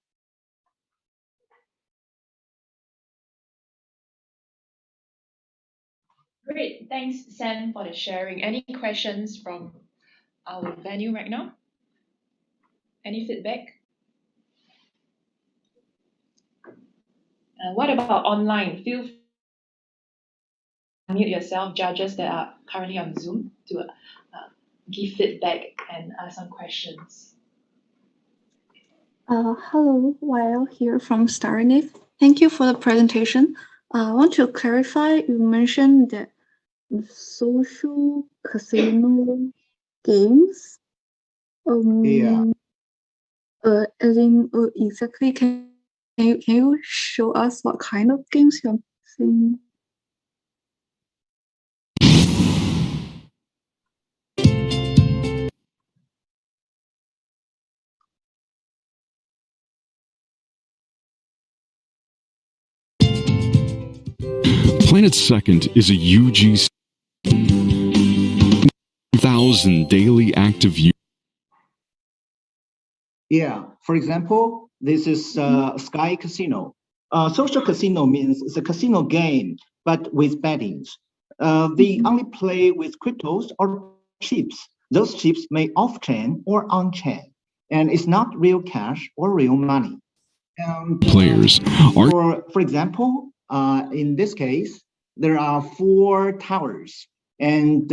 Great, thanks Sam for the sharing. Any questions from our venue right now? Any feedback? What about online? Feel free to unmute yourself, judges that are currently on Zoom, to give feedback and ask some questions. Hello, Weil here from Starnif. Thank you for the presentation. I want to clarify, you mentioned that social casino games. As in, exactly, can you show us what kind of games you're saying? Planet Second is a UGC 1,000 daily active users. Yeah, for example, this is Sky Casino. Social casino means it's a casino game, but with bettings. They only play with cryptos or chips. Those chips may off-chain or on-chain, and it's not real cash or real money. Players are, for example, in this case, there are 4 towers, and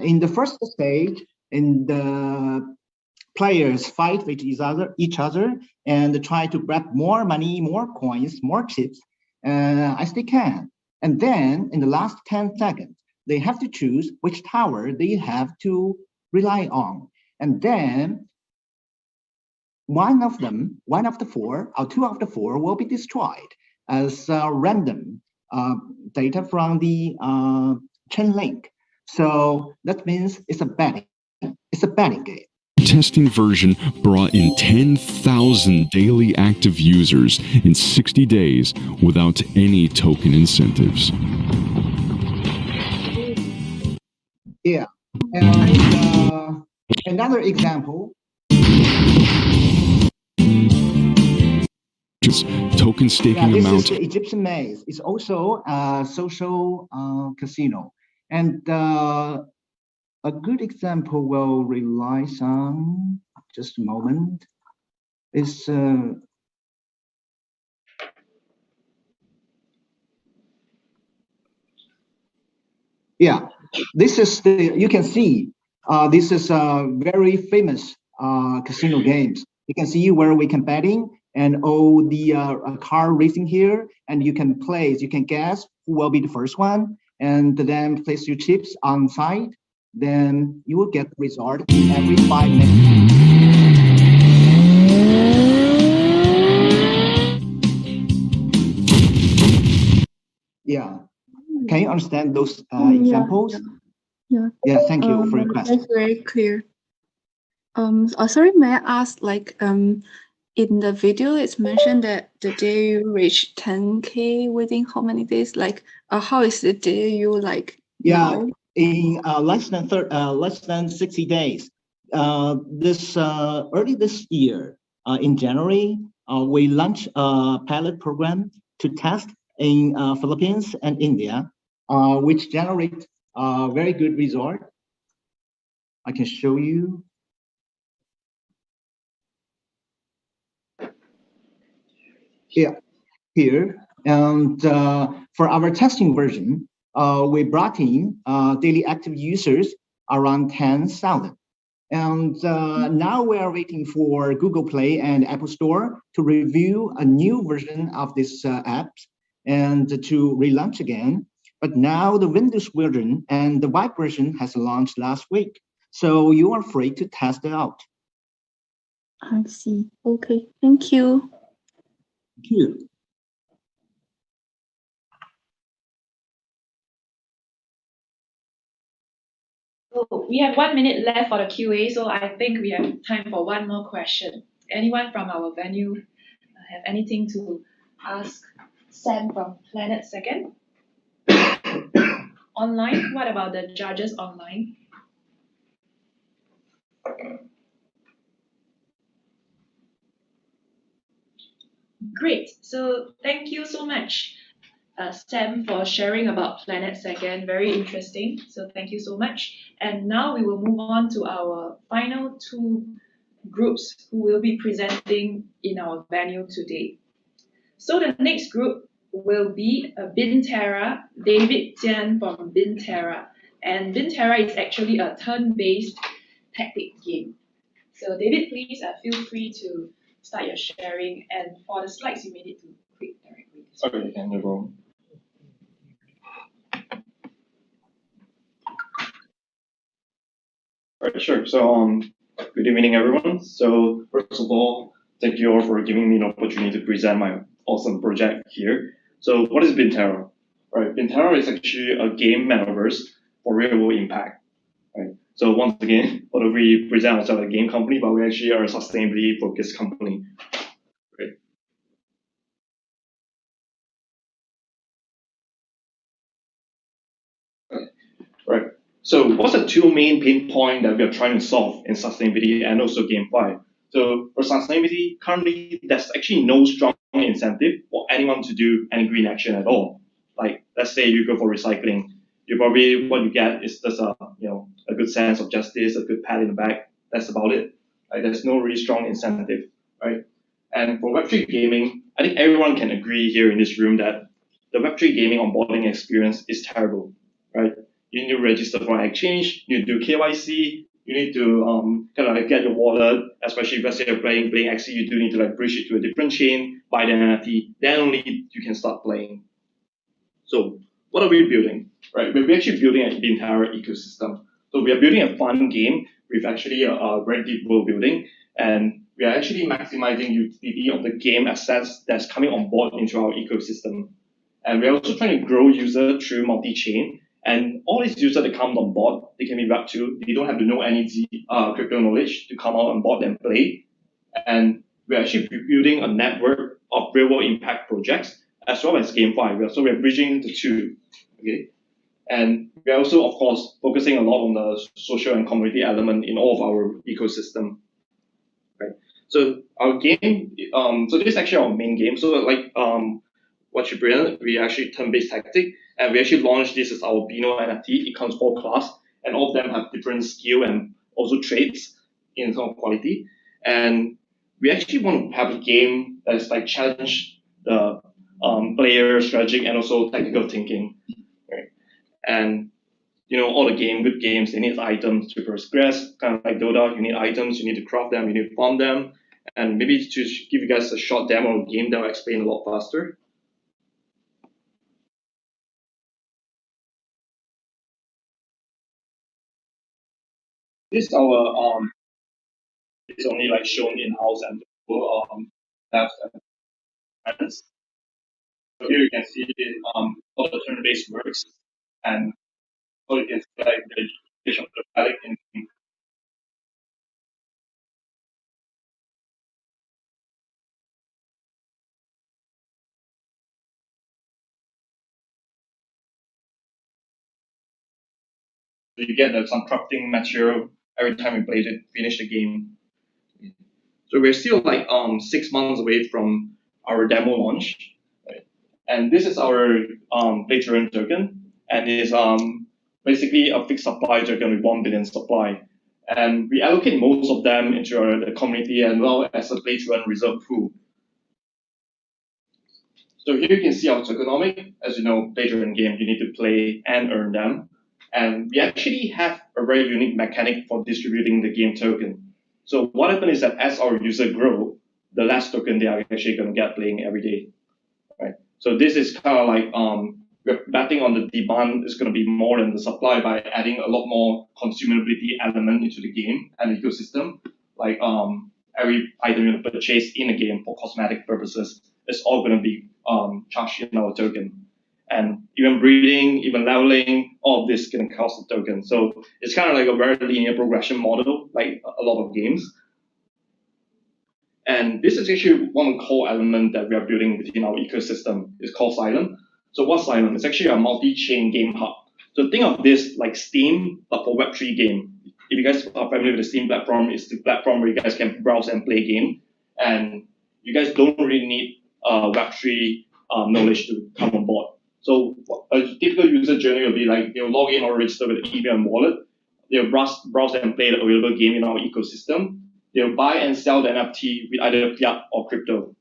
in the first stage, in the players fight with each other and try to grab more money, more coins, more chips as they can. And then in the last 10 seconds, they have to choose which tower they have to rely on. And then one of the 4 or 2 of the 4 will be destroyed as random data from the chain link. So that means it's a betting game. Testing version brought in 10,000 daily active users in 60 days without any token incentives. Yeah, and another example. Token staking this amount. Is the Egyptian Maze. It's also a social casino, and a good example will rely on, just a moment, is yeah, this is you can see this is a very famous casino games. You can see where we can betting and all the car racing here, and you can guess who will be the first one, and then place your chips on site. Then you will get the result every 5 minutes. Yeah, can you understand those examples? Yeah. Thank you for your question. That's very clear. Sorry, may I ask, like, in the video, it's mentioned that the day you reach 10K within how many days? Like, how is the day you like? Yeah. In less than 60 days. Early this year, in January, we launched a pilot program to test in Philippines and India, which generate very good result. I can show you. Yeah, here, and for our testing version, we brought in daily active users around 10,000. And now we are waiting for Google Play and Apple Store to review a new version of this app and to relaunch again. But now the Windows version and the web version has launched last week. So you are free to test it out. I see. Okay, thank you. Thank you. So we have 1 minute left for the QA, so I think we have time for one more question. Anyone from our venue have anything to ask Sam from Planet Second? Online, what about the judges online? Great, so thank you so much, Sam, for sharing about Planet Second. Very interesting, so thank you so much. And now we will move on to our final two groups who will be presenting in our venue today. So the next group will be Bintara, David Jian from Bintara. And Bintara is actually a turn-based tactic game. So David, please feel free to start your sharing. And for the slides, you may need to click directly. Okay, no problem. All right, sure. So, good evening, everyone. So, first of all, thank you all for giving me an opportunity to present my awesome project here. So, what is Bintara? Right, Bintara is actually a game metaverse for real-world impact. Right. So, once again, although we present ourselves as a game company, but we actually are a sustainability focused company. Right. Right. So what's the two main pain points that we are trying to solve in sustainability and also GameFi? So for sustainability, currently there's actually no strong incentive for anyone to do any green action at all. Like let's say you go for recycling, you probably what you get is just a good sense of justice, a good pat in the back. That's about it. Like there's no really strong incentive, right? And for Web3 gaming, I think everyone can agree here in this room that the Web3 gaming onboarding experience is terrible, right? You need to register for an exchange, you need to do KYC, you need to get your wallet, especially if let's say you're playing XC, you do need to bridge it to a different chain, buy the NFT, then only you can start playing. So what are we building? Right, we're actually building the entire ecosystem. So we are building a fun game with actually a very deep world building, and we are actually maximizing utility of the game assets that's coming on board into our ecosystem. And we're also trying to grow users through multi-chain. And all these users that come on board, they can be Web2. They don't have to know any crypto knowledge to come out on board and play. And we're actually building a network of real-world impact projects as well as GameFi. So we're bridging the two. Okay. And we're also, of course, focusing a lot on the social and community element in all of our ecosystem. Right. So our game, so this is actually our main game. So like what you present, we actually turn-based tactic. And we actually launched this as our Bino NFT. It comes 4 class, and all of them have different skill and also traits in terms of quality. And we actually want to have a game that is like challenge the player strategic and also technical thinking. Right? And all the good games, they need items to progress. Kind of like Dota, you need items, you need to craft them, you need to farm them. And maybe to give you guys a short demo of the game that will explain a lot faster. This is our it's only like shown in house and have patterns. So here you can see how the turn-based works, and so you can see like the education of the palette in. So you get some crafting material every time you play to finish the game. So we're still like 6 months away from our demo launch, right? And this is our play-to-earn token, and it's basically a fixed supply token with 1 billion supply. And we allocate most of them into the community as well as a play-to-earn reserve pool. So here you can see our tokenomic. As you know, play-to-earn game, you need to play and earn them. And we actually have a very unique mechanic for distributing the game token. So what happens is that as our user grow, the less token they are actually going to get playing every day, right? So this is kind of like we're betting on the demand is going to be more than the supply by adding a lot more consumability element into the game and ecosystem. Like every item you purchase in a game for cosmetic purposes is all going to be charged in our token. And even breeding, even leveling, all of this can cost a token. So it's kind of like a very linear progression model, like a lot of games. And this is actually one core element that we are building within our ecosystem. It's called Silent. So what's Silent? It's actually a multi-chain game hub. So think of this like Steam, but for Web3 game. If you guys are familiar with the Steam platform, it's the platform where you guys can browse and play game. And you guys don't really need Web3 knowledge to come on board. So a typical user journey will be like they'll log in or register with an email and wallet. They'll browse and play the available game in our ecosystem. They'll buy and sell the NFT with either fiat or crypto.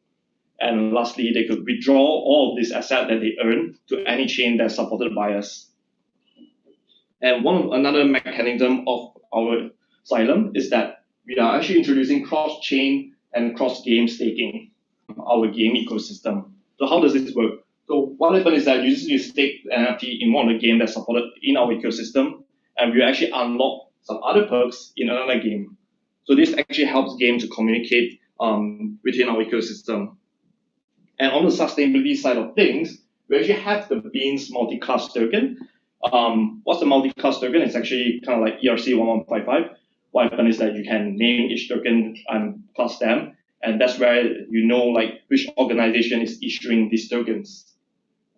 And lastly, they could withdraw all of this asset that they earn to any chain that's supported by us. And another mechanism of our Xylem is that we are actually introducing cross-chain and cross-game staking, our game ecosystem. So how does this work? So what happens is that you stake the NFT in one of the games that's supported in our ecosystem, and we actually unlock some other perks in another game. So this actually helps games to communicate within our ecosystem. And on the sustainability side of things, we actually have the Beans multi-class token. What's the multi-class token? It's actually kind of like ERC 1155. What happens is that you can name each token and class them, and that's where you know like which organization is issuing these tokens.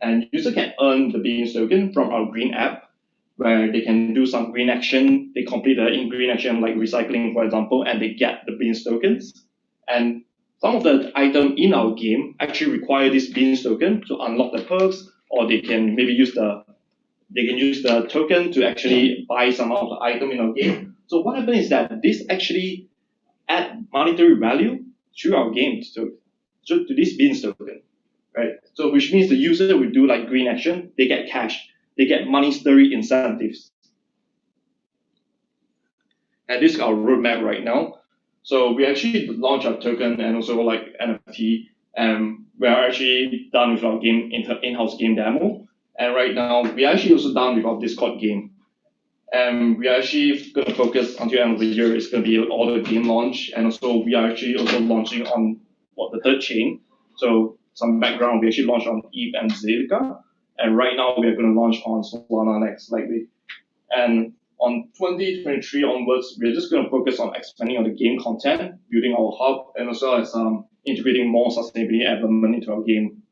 And user can earn the Beans token from our green app, where they can do some green action. They complete the green action like recycling, for example, and they get the Beans tokens. And some of the items in our game actually require this Beans token to unlock the perks, or they can maybe use the token to actually buy some of the item in our game. So what happens is that this actually add monetary value to our game to this Beans token, right? So which means the user will do like green action, they get cash, they get monetary incentives. And this is our roadmap right now. So we actually launched our token and also like NFT, and we are actually done with our game in-house game demo. And right now we are actually also done with our Discord game. And we are actually going to focus until the end of the year. It's going to be all the game launch, and also we are actually also launching on the third chain. So some background, we actually launched on ETH and Zilliqa, and right now we are going to launch on Solana next likely. And on 2023 onwards, we're just going to focus on expanding on the game content, building our hub, and also as integrating more sustainability element into our game.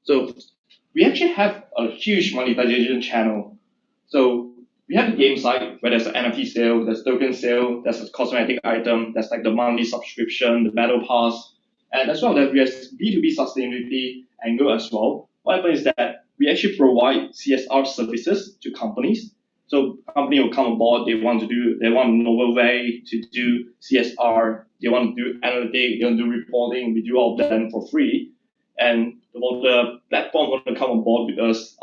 So we actually have a huge monetization channel. So we have the game side where there's an NFT sale, there's token sale, there's a cosmetic item, there's like the monthly subscription, the battle pass, and as well as we have B2B sustainability angle as well. What happens is that we actually provide CSR services to companies. So company will come aboard, they want a novel way to do CSR, they want to do analytics, they want to do reporting, we do all of them for free. And the platform want to come on board with us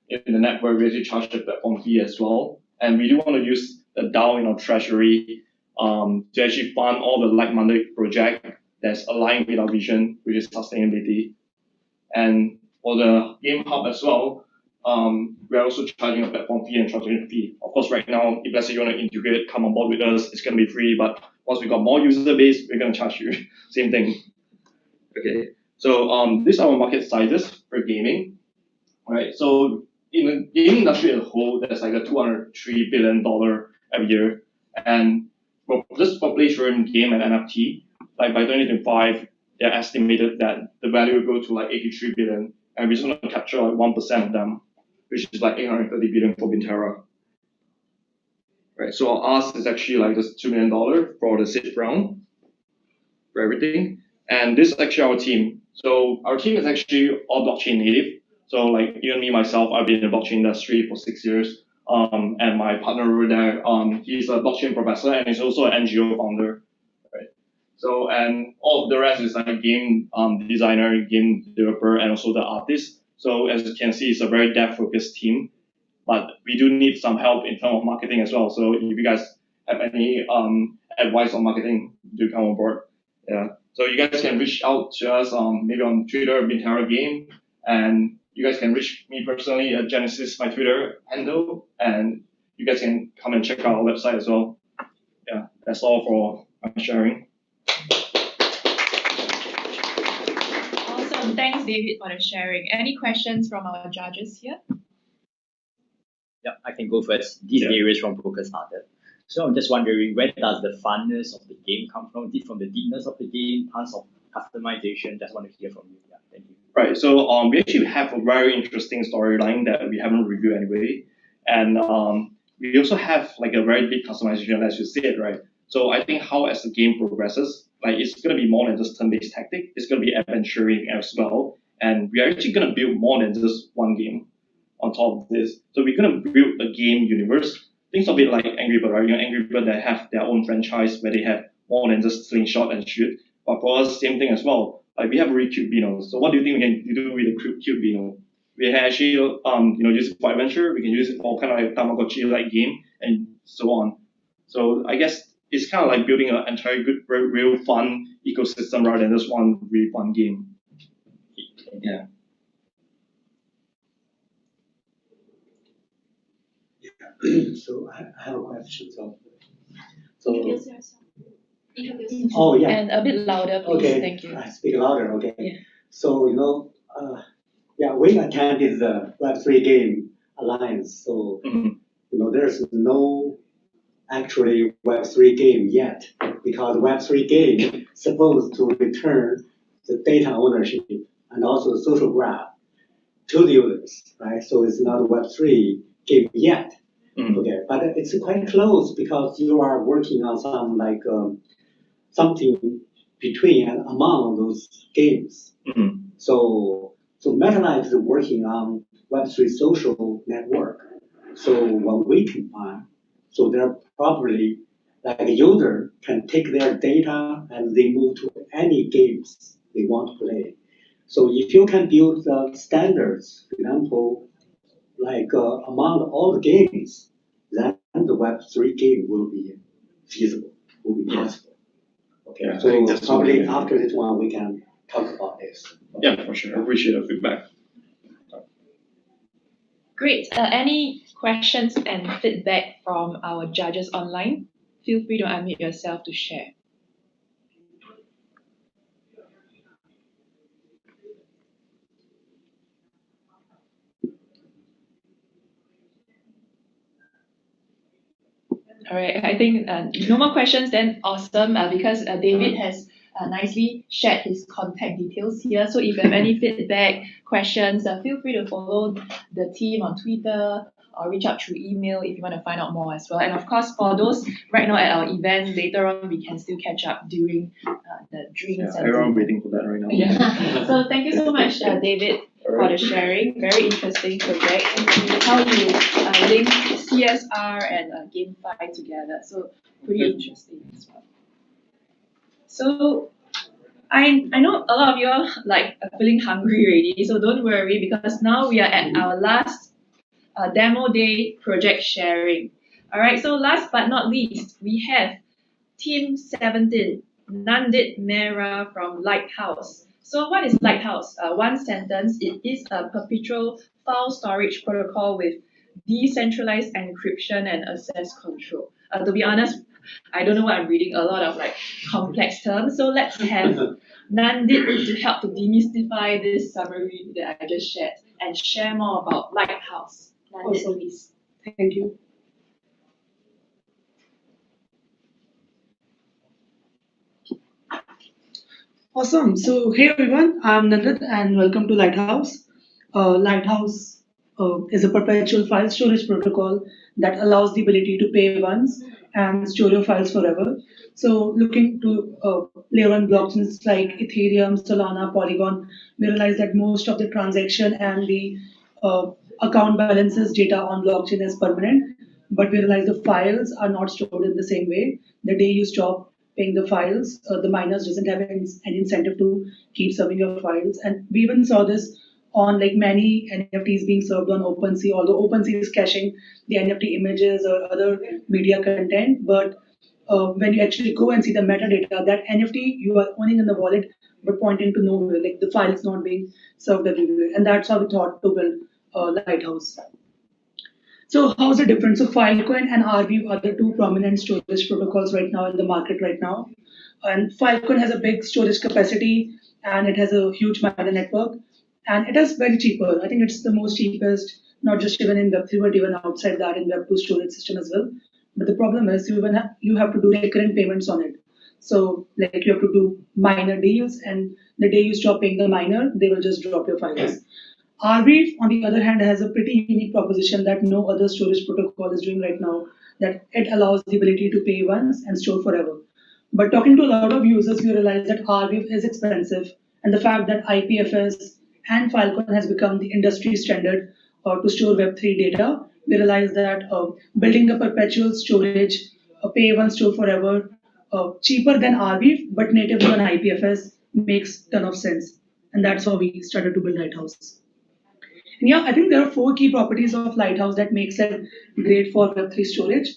in the network, we actually charge the platform fee as well. And we do want to use the DAO in our treasury to actually fund all the like-minded project that's aligned with our vision, which is sustainability. And for the game hub as well, we're also charging a platform fee and transaction fee. Of course, right now, if let's say you want to integrate, come on board with us, it's going to be free. But once we got more user base, we're going to charge you. Same thing. Okay. So these are our market sizes for gaming. All right. So in the gaming industry as a whole, there's like a $203 billion every year. And for this population game and NFT, like by 2025, they're estimated that the value will go to like 83 billion. And we're just going to capture like 1% of them, which is like 830 billion for Bintara. Right. So our ask is actually like just $2 million for the seed round for everything. And this is actually our team. So our team is actually all blockchain native. So like even me, myself, I've been in the blockchain industry for 6 years. And my partner over there, he's a blockchain professor and he's also an NGO founder. Right. So, and all of the rest is like game designer, game developer, and also the artist. So as you can see, it's a very dev-focused team. But we do need some help in terms of marketing as well. So if you guys have any advice on marketing, do come on board. Yeah. So you guys can reach out to us maybe on Twitter, Bintara Game, And you guys can reach me personally at Genesis, my Twitter handle, and you guys can come and check out our website as well. Yeah, that's all for my sharing. Awesome. Thanks, David, for the sharing. Any questions from our judges here? Yeah, I can go first. This is Darius from Polkastarter. So I'm just wondering, where does the funness of the game come from? Is it from the deepness of the game, tons of customization? Just want to hear from you. Yeah, thank you. Right. So we actually have a very interesting storyline that we haven't reviewed anyway, and we also have like a very deep customization, as you said, right? So I think how as the game progresses, like it's gonna be more than just turn-based tactic. It's gonna be adventuring as well, and we are actually gonna build more than just one game on top of this. So we're gonna build a game universe. Think of it like Angry Bird, right? Angry Bird, they have their own franchise where they have more than just slingshot and shoot. But for us, same thing as well. Like we have a really cute Beano. So what do you think we can do with a cute Beano? We can actually, use it for adventure. We can use it for kind of like Tamagotchi-like game and so on. So I guess it's kind of like building an entire good, real fun ecosystem rather than just one really fun game. Yeah. So I have a question. Introduce yourself. Oh yeah. And a bit louder, please. Okay. Thank you. I speak louder. Okay. Yeah. So we attended the Web3 Game Alliance. So there's no actually Web3 game yet because Web3 game supposed to return the data ownership and also the social graph to the users, right? So it's not a Web3 game yet. Okay, but it's quite close because you are working on some like something between and among those games. So Metalife is working on Web3 social network. So what we combine, so they're probably like a user can take their data and they move to any games they want to play. So if you can build the standards, for example, like among all the games, then the Web3 game will be feasible, will be possible. Okay, Yeah, so I think that's probably really after this one we can talk about this. Yeah, for sure. I appreciate the feedback. Great. Any questions and feedback from our judges online? Feel free to unmute yourself to share. All right, I think no more questions then. Awesome, because David has nicely shared his contact details here. So if you have any feedback, questions, feel free to follow the team on Twitter or reach out through email if you want to find out more as well. And of course, for those right now at our event, later on we can still catch up during the drinks. Yeah, everyone waiting for that right now. Yeah. So thank you so much, David, for the sharing. Very interesting project. How you link CSR and GameFi together. So pretty interesting as well. So I know a lot of you are feeling hungry already. So don't worry because now we are at our last demo day project sharing. All right. So last but not least, we have Team 17, Nandit Mehra from Lighthouse. So what is Lighthouse? One sentence, it is a perpetual file storage protocol with decentralized encryption and access control. To be honest, I don't know what I'm reading, a lot of complex terms. So let's have Nandit to help to demystify this summary that I just shared and share more about Lighthouse. Nandit, please. Thank you. Awesome. So, hey everyone, I'm Nandit and welcome to Lighthouse. Lighthouse is a perpetual file storage protocol that allows the ability to pay once and store your files forever. So, looking to layer on blockchains like Ethereum, Solana, Polygon, we realize that most of the transaction and the account balances data on blockchain is permanent, but we realize the files are not stored in the same way. The day you stop paying the files, the miners doesn't have any incentive to keep serving your files. And we even saw this on many NFTs being served on OpenSea, although OpenSea is caching the NFT images or other media content, but when you actually go and see the metadata, that NFT you are owning in the wallet but pointing to nowhere, like the file is not being served everywhere. And that's how we thought to build Lighthouse. So how's the difference? So Filecoin and Arweave are the two prominent storage protocols right now in the market right now. And Filecoin has a big storage capacity and it has a huge miner network and it is very cheaper. I think it's the most cheapest, not just even in Web3 but even outside that in Web2 storage system as well. But the problem is you have to do recurrent payments on it. So like you have to do miner deals and the day you stop paying the miner, they will just drop your files. Arweave, on the other hand, has a pretty unique proposition that no other storage protocol is doing right now, that it allows the ability to pay once and store forever. But talking to a lot of users, we realize that Arweave is expensive, and the fact that IPFS and Filecoin has become the industry standard to store Web3 data, we realize that building a perpetual storage, pay once, store forever, cheaper than Arweave, but natively on IPFS makes a ton of sense. And that's how we started to build Lighthouse. And yeah, I think there are 4 key properties of Lighthouse that makes it great for Web3 storage.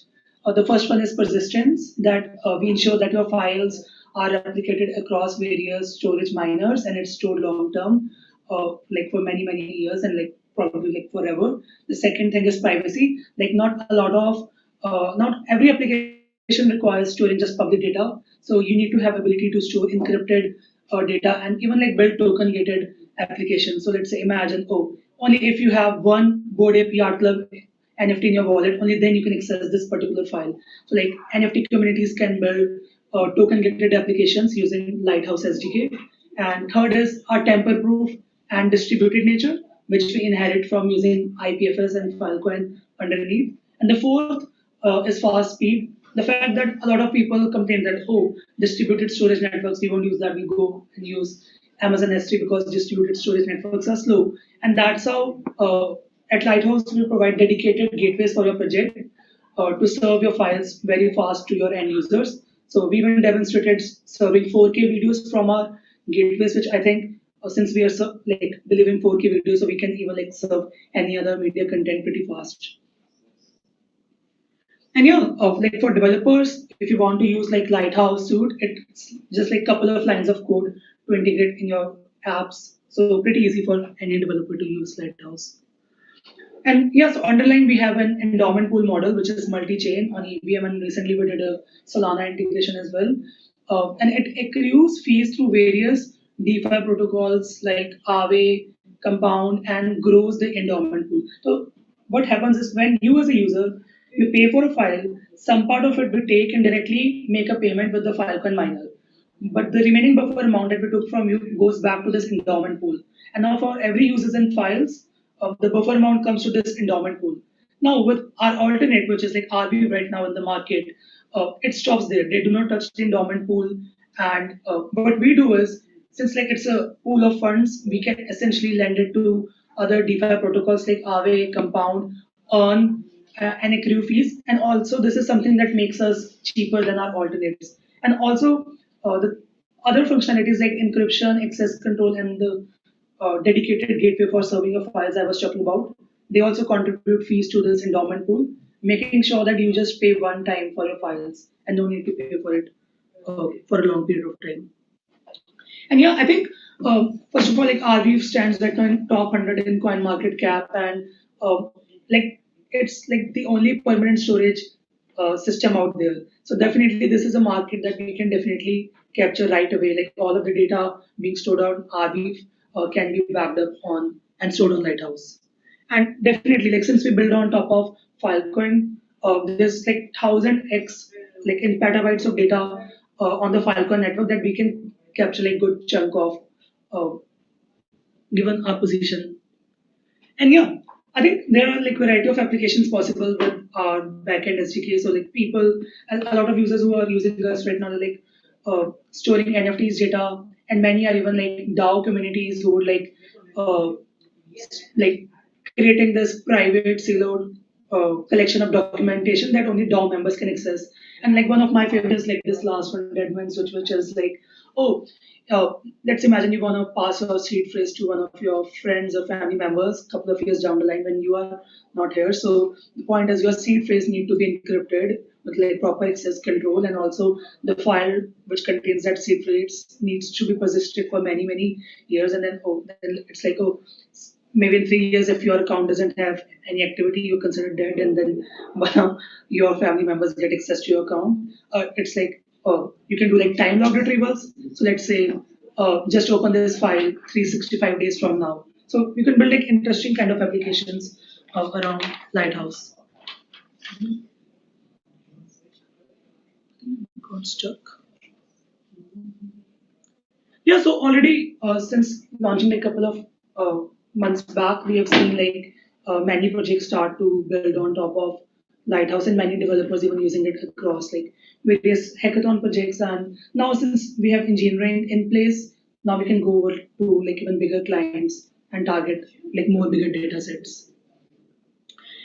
The first one is persistence, that we ensure that your files are replicated across various storage miners and it's stored long term, like for many, many years and like probably like forever. The second thing is privacy, like not every application requires storing just public data. So you need to have ability to store encrypted data and even like build token gated applications. So let's say imagine, only if you have one Bored Ape Yacht Club NFT in your wallet, only then you can access this particular file. So like NFT communities can build token gated applications using Lighthouse SDK. And third is our tamper proof and distributed nature, which we inherit from using IPFS and Filecoin underneath. And the fourth is fast speed. The fact that a lot of people complain that, distributed storage networks, we won't use that, we go and use Amazon S3 because distributed storage networks are slow. And that's how at Lighthouse we provide dedicated gateways for your project to serve your files very fast to your end users. So we even demonstrated serving 4K videos from our gateways, which I think since we are delivering 4K videos, so we can even like serve any other media content pretty fast. And yeah, like for developers, if you want to use like Lighthouse suite, it's just like a couple of lines of code to integrate in your apps. So pretty easy for any developer to use Lighthouse. And yeah, so underlying we have an endowment pool model, which is multi-chain on EVM, and recently we did a Solana integration as well. And it accrues fees through various DeFi protocols like Aave, Compound, and grows the endowment pool. So what happens is when you as a user, you pay for a file, some part of it we take and directly make a payment with the Filecoin miner. But the remaining buffer amount that we took from you goes back to this endowment pool. And now for every users and files, the buffer amount comes to this endowment pool. Now with our alternate, which is like Arweave right now in the market, it stops there. They do not touch the endowment pool. And what we do is, since like it's a pool of funds, we can essentially lend it to other DeFi protocols like Aave, Compound, Earn, and accrue fees. And also this is something that makes us cheaper than our alternatives. And also the other functionalities like encryption, access control, and the dedicated gateway for serving of files I was talking about, they also contribute fees to this endowment pool, making sure that you just pay one time for your files and no need to pay for it for a long period of time. And yeah, I think first of all, like Arweave stands like on top 100 in coin market cap, and like it's like the only permanent storage system out there. So definitely this is a market that we can definitely capture right away. Like all of the data being stored on Arweave can be backed up on and stored on Lighthouse. And definitely, like since we build on top of Filecoin, there's like 1000x like in petabytes of data on the Filecoin network that we can capture like good chunk of given our position. And yeah, I think there are like variety of applications possible with our backend SDK. So like a lot of users who are using us right now are like storing NFTs data, and many are even like DAO communities who would like creating this private siloed collection of documentation that only DAO members can access. And like one of my favorites, like this last one, Deadman Switch, which is like, let's imagine you want to pass your seed phrase to one of your friends or family members a couple of years down the line when you are not here. So the point is your seed phrase need to be encrypted with like proper access control, and also the file which contains that seed phrase needs to be persisted for many years, and then then it's like maybe in 3 years if your account doesn't have any activity, you're considered dead, and then your family members get access to your account. It's like you can do like time logged retrievals. So let's say just open this file 365 days from now. So you can build like interesting kind of applications around Lighthouse. Got stuck. Yeah, so already since launching a couple of months back, we have seen like many projects start to build on top of Lighthouse, and many developers even using it across like various hackathon projects. And now since we have engineering in place, now we can go over to like even bigger clients and target like more bigger data sets.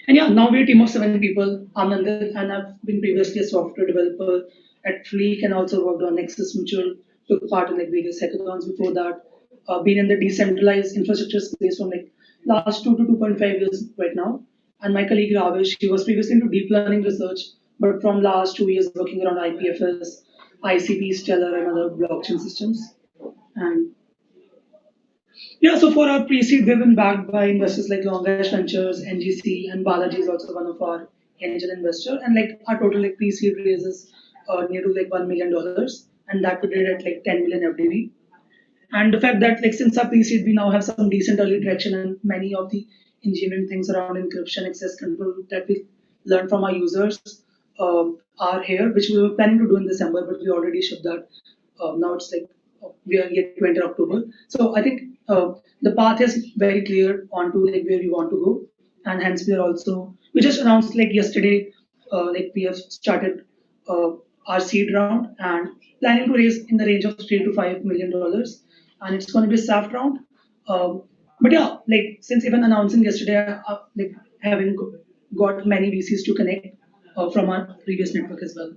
And yeah, now we're a team of 7 people. I'm Nandit, and I've been previously a software developer at Fleek, and also worked on Nexus Mutual, took part in like various hackathons before that. Been in the decentralized infrastructure space from like last 2 to 2.5 years right now. And my colleague Ravish, he was previously into deep learning research, but from last 2 years working around IPFS, ICP, Stellar, and other blockchain systems. And yeah, so for our pre-seed, we've been backed by investors like Longish Ventures, NGC, and Balaji is also one of our angel investor. And like our total like pre-seed raises near to like $1 million, and that we did at like 10 million FDV. And the fact that like since our pre-seed, we now have some decent early traction, and many of the engineering things around encryption, access control that we learned from our users are here, which we were planning to do in December, but we already shipped that. Now it's like we are yet to enter October. So I think the path is very clear onto like where we want to go, and hence we just announced like yesterday, like we have started our seed round and planning to raise in the range of $3 to $5 million, and it's going to be a soft round. But yeah, like since even announcing yesterday, like having got many VCs to connect from our previous network as well.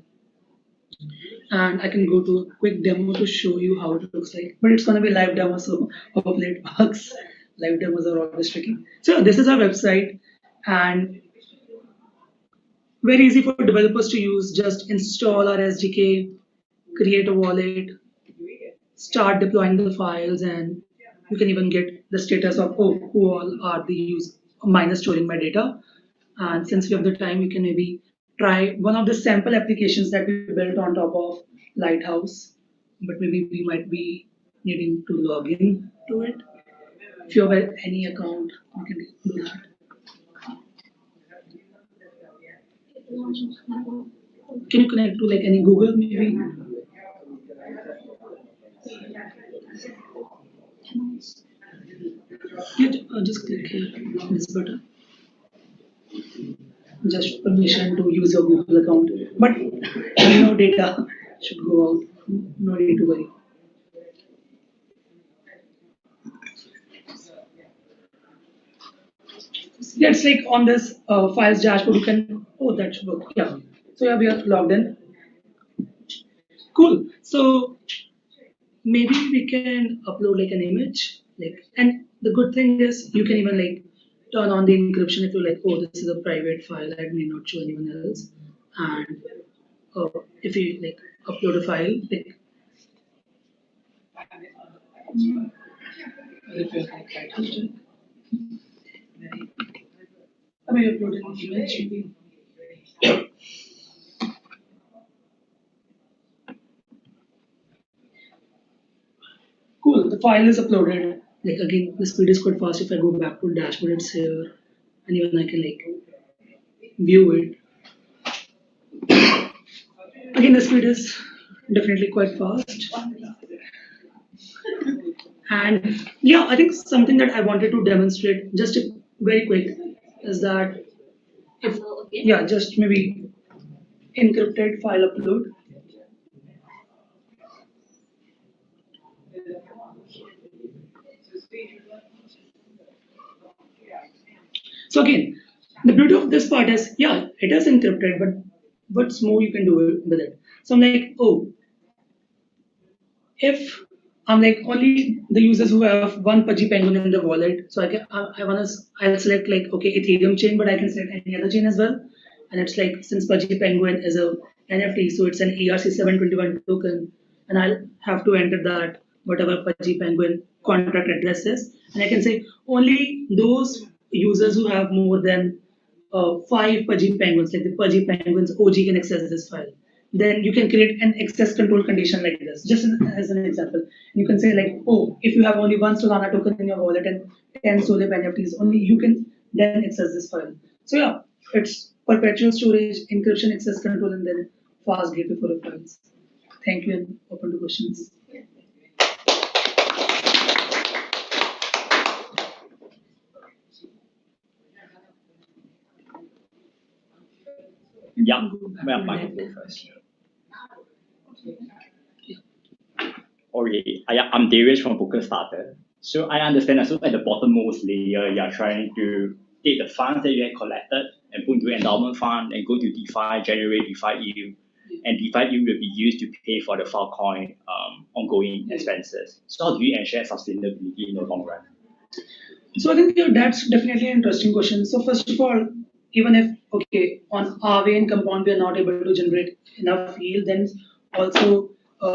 And I can go to a quick demo to show you how it looks like. But it's going to be live demo, so hopefully it works. Live demos are always tricky. So this is our website, and very easy for developers to use. Just install our SDK, create a wallet, start deploying the files, and you can even get the status of who all are the miners storing my data. And since we have the time, we can maybe try one of the sample applications that we built on top of Lighthouse, but maybe we might be needing to log in to it. If you have any account, you can do that. Can you connect to like any Google maybe? Yeah, just click here, this button. Just permission to use your Google account, but no data should go out. No need to worry. Let's like on this files dashboard, you can, that should work. Yeah. So yeah, we are logged in. Cool. So maybe we can upload like an image, and the good thing is you can even like turn on the encryption if you're like, this is a private file that may not show anyone else. And if you like upload a file, like I may upload an image maybe. Cool, the file is uploaded. Like again, the speed is quite fast. If I go back to the dashboard, it's here, and even I can like view it. Again, the speed is definitely quite fast. And yeah, I think something that I wanted to demonstrate just very quick is that if just maybe encrypted file upload. So again, the beauty of this part is, it is encrypted, but what's more you can do with it. So I'm like, if I'm like only the users who have one Pudgy Penguin in the wallet, so I'll select like, Ethereum chain, but I can select any other chain as well. and it's like since Pudgy Penguin is a NFT, so it's an ERC721 token, and I'll have to enter that whatever Pudgy Penguin contract address is, and I can say only those users who have more than 5 Pudgy Penguins, like the Pudgy Penguins OG, can access this file. Then you can create an access control condition like this, just as an example. You can say like, oh, if you have only 1 Solana token in your wallet and 10 Solib NFTs, only you can then access this file. So yeah, it's perpetual storage, encryption, access control, and then fast gateway for the files. Thank you, and open to questions. Yeah, well, I can go first. Okay, I'm Darius from Polkastarter. So I understand that so at the bottommost layer, you are trying to take the funds that you have collected and put into endowment fund and go to DeFi, generate DeFi yield. And DeFi yield will be used to pay for the Filecoin ongoing expenses. So how do you ensure sustainability in the long run? So I think that's definitely an interesting question. So first of all, even if, okay, on Aave and Compound we are not able to generate enough yield, then also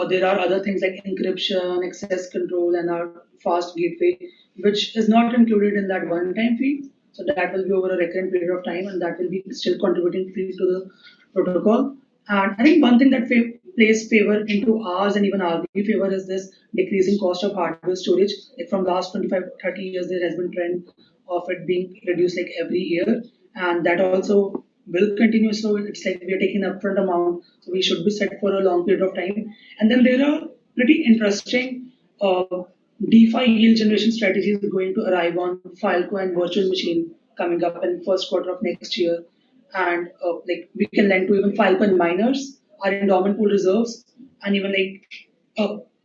there are other things like encryption, access control, and our fast gateway, which is not included in that one-time fee. So that will be over a recurrent period of time, and that will be still contributing fee to the protocol. And I think one thing that plays favor into ours and even our favor is this decreasing cost of hardware storage. Like from last 25, 30 years, there has been trend of it being reduced like every year, and that also will continue. So it's like we are taking an upfront amount, so we should be set for a long period of time. And then there are pretty interesting DeFi yield generation strategies going to arrive on Filecoin virtual machine coming up in first quarter of next year. And like we can lend to even Filecoin miners, our endowment pool reserves, and even like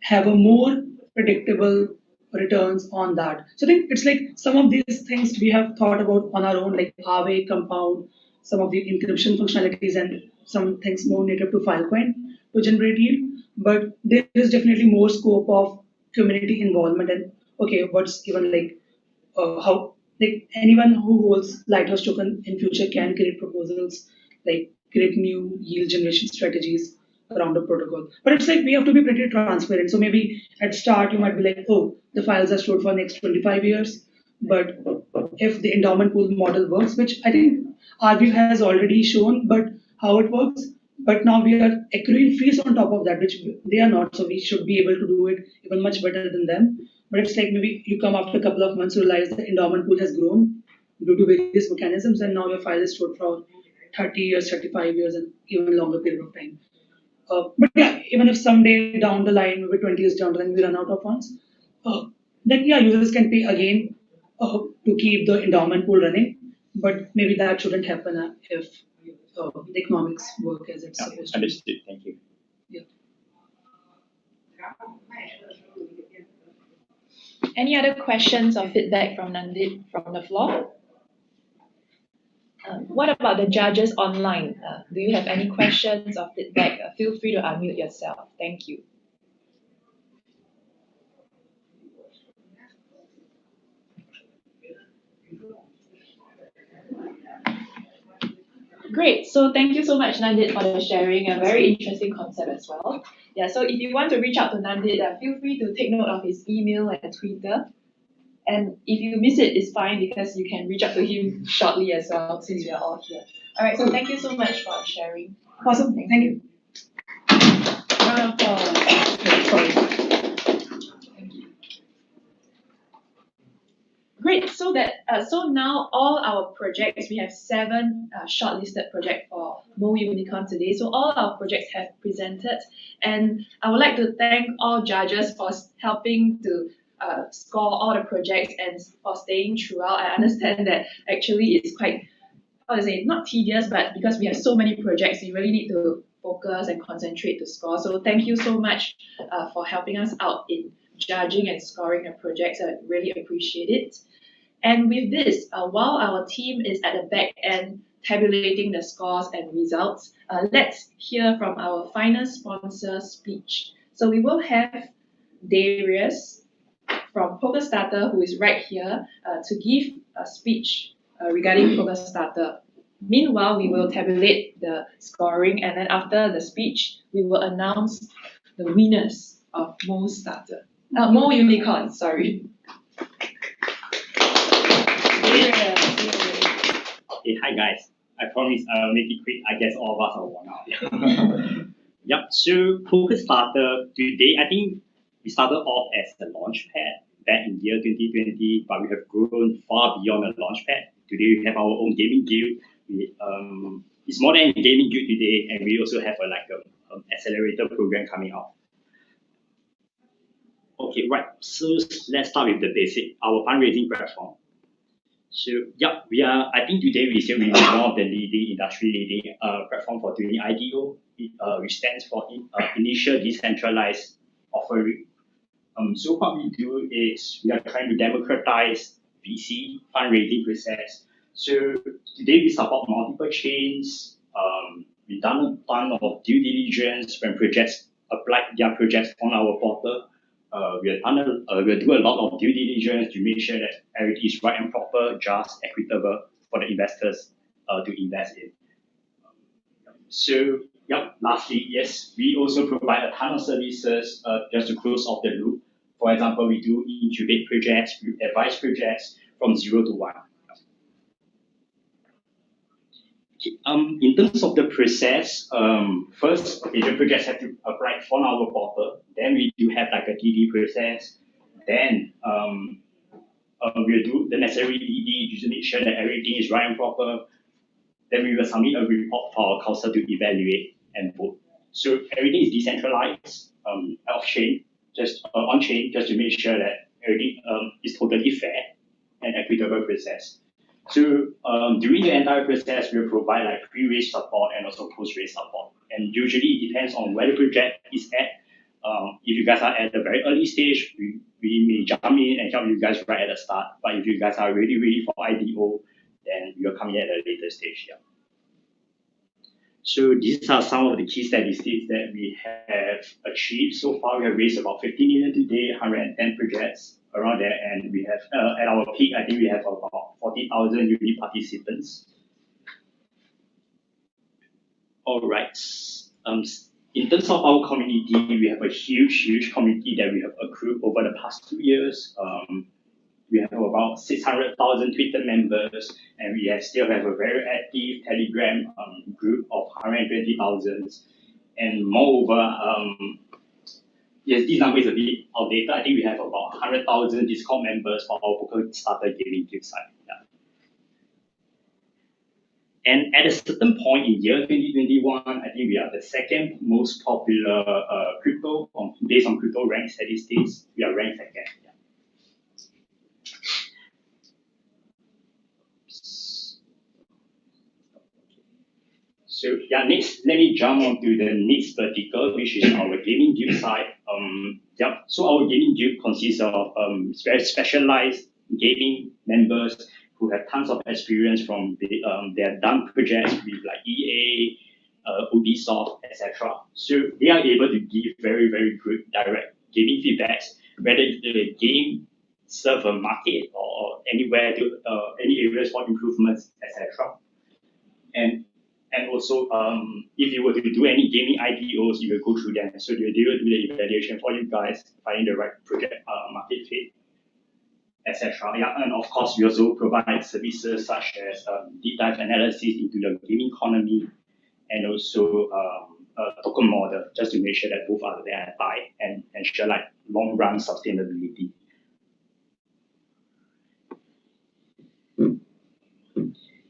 have a more predictable returns on that. So I think it's like some of these things we have thought about on our own, like Aave, Compound, some of the encryption functionalities, and some things more native to Filecoin to generate yield. But there is definitely more scope of community involvement, and okay, what's even like how like anyone who holds Lighthouse token in future can create proposals, like create new yield generation strategies around the protocol. But it's like we have to be pretty transparent. So maybe at start you might be like, oh, the files are stored for next 25 years. But if the endowment pool model works, which I think RV has already shown, but how it works. But now we are accruing fees on top of that, which they are not. So we should be able to do it even much better than them. But it's like maybe you come after a couple of months, realize the endowment pool has grown due to various mechanisms, and now your file is stored for 30 years, 35 years, and even longer period of time. But yeah, even if someday down the line, maybe 20 years down the line, we run out of funds, then yeah, users can pay again to keep the endowment pool running. But maybe that shouldn't happen if the economics work as it's supposed to. Understood. Thank you. Yeah. Any other questions or feedback from Nandit from the floor? What about the judges online? Do you have any questions or feedback? Feel free to unmute yourself. Thank you. Great. So thank you so much, Nandit, for the sharing. A very interesting concept as well. Yeah. So if you want to reach out to Nandit, feel free to take note of his email and Twitter. And if you miss it, it's fine because you can reach out to him shortly as well, since we are all here. All right. So thank you so much for sharing. Awesome. Thank you. Round of applause. Great. So now all our projects, we have 7 shortlisted projects for MoleUnicorn today. So all our projects have presented, and I would like to thank all judges for helping to score all the projects and for staying throughout. I understand that actually it's quite, how to say, not tedious, but because we have so many projects, you really need to focus and concentrate to score. So thank you so much for helping us out in judging and scoring the projects. I really appreciate it. And with this, while our team is at the back end tabulating the scores and results, let's hear from our final sponsor speech. So we will have Darius from Polkastarter, who is right here, to give a speech regarding Polkastarter. Meanwhile, we will tabulate the scoring, and then after the speech, we will announce the winners of MoleUnicorn, sorry. Hey, hi guys. I promise I'll make it quick. I guess all of us are worn out. Yep. So Polkastarter today, I think we started off as a launchpad back in year 2020, but we have grown far beyond a launchpad. Today we have our own gaming guild. It's more than a gaming guild today, and we also have a accelerator program coming out. Okay, right. So let's start with the basic. Our fundraising platform. So yeah, I think today we still remain one of the industry-leading platform for doing IDO, which stands for Initial Decentralized Offering. So what we do is we are trying to democratize VC fundraising process. So today we support multiple chains. We've done a ton of due diligence when projects apply their projects on our portal. We'll do a lot of due diligence to make sure that everything is right and proper, just, equitable for the investors to invest in. So, yep, lastly, yes, we also provide a ton of services just to close off the loop. For example, we do incubate projects, we advise projects from 0 to 1. In terms of the process, first, the projects have to apply on our portal. Then we do have like a DD process. Then we'll do the necessary DD to make sure that everything is right and proper. Then we will submit a report for our council to evaluate and vote. So everything is decentralized, off-chain, just on-chain, just to make sure that everything is totally fair and equitable process. So during the entire process, we'll provide like pre-raise support and also post-raise support. And usually it depends on where the project is at. If you guys are at a very early stage, we may jump in and help you guys right at the start. But if you guys are really ready for IDO, then we will come in at a later stage. Yeah. So these are some of the key statistics that we have achieved. So far, we have raised about 50 million today, 110 projects around there, and we have at our peak, I think we have about 40,000 unique participants. All right. In terms of our community, we have a huge community that we have accrued over the past 2 years. We have about 600,000 Twitter members, and we still have a very active Telegram group of 120,000. And moreover, yes, this number is a bit outdated. I think we have about 100,000 Discord members for our Polkastarter gaming guild site. Yeah. And at a certain point in year 2021, I think we are the second most popular crypto based on crypto rank statistics. We are ranked second. Yeah. So yeah, next, let me jump on to the next vertical, which is our gaming guild side. So our gaming guild consists of very specialized gaming members who have tons of experience from they have done projects with like EA, Ubisoft, etc. So they are able to give very good direct gaming feedbacks, whether the game serve a market or anywhere to any areas for improvements, etc. And also, if you were to do any gaming IPOs, you will go through them. So they will do the evaluation for you guys, finding the right project market fit, etc. Yeah, and of course, we also provide services such as deep dive analysis into the gaming economy, and also token model, just to make sure that both are there at buy and ensure like long run sustainability.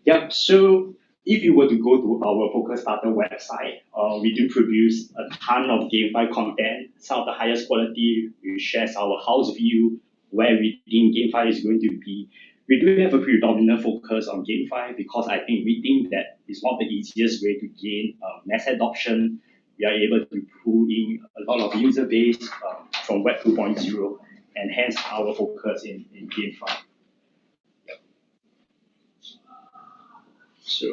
Yep. So if you were to go to our Polkastarter website, we do produce a ton of GameFi content, some of the highest quality. We share our house view, where we think GameFi is going to be. We do have a predominant focus on GameFi because I think we think that it's one of the easiest way to gain mass adoption. We are able to pull in a lot of user base from Web 2.0, and hence our focus in GameFi. So,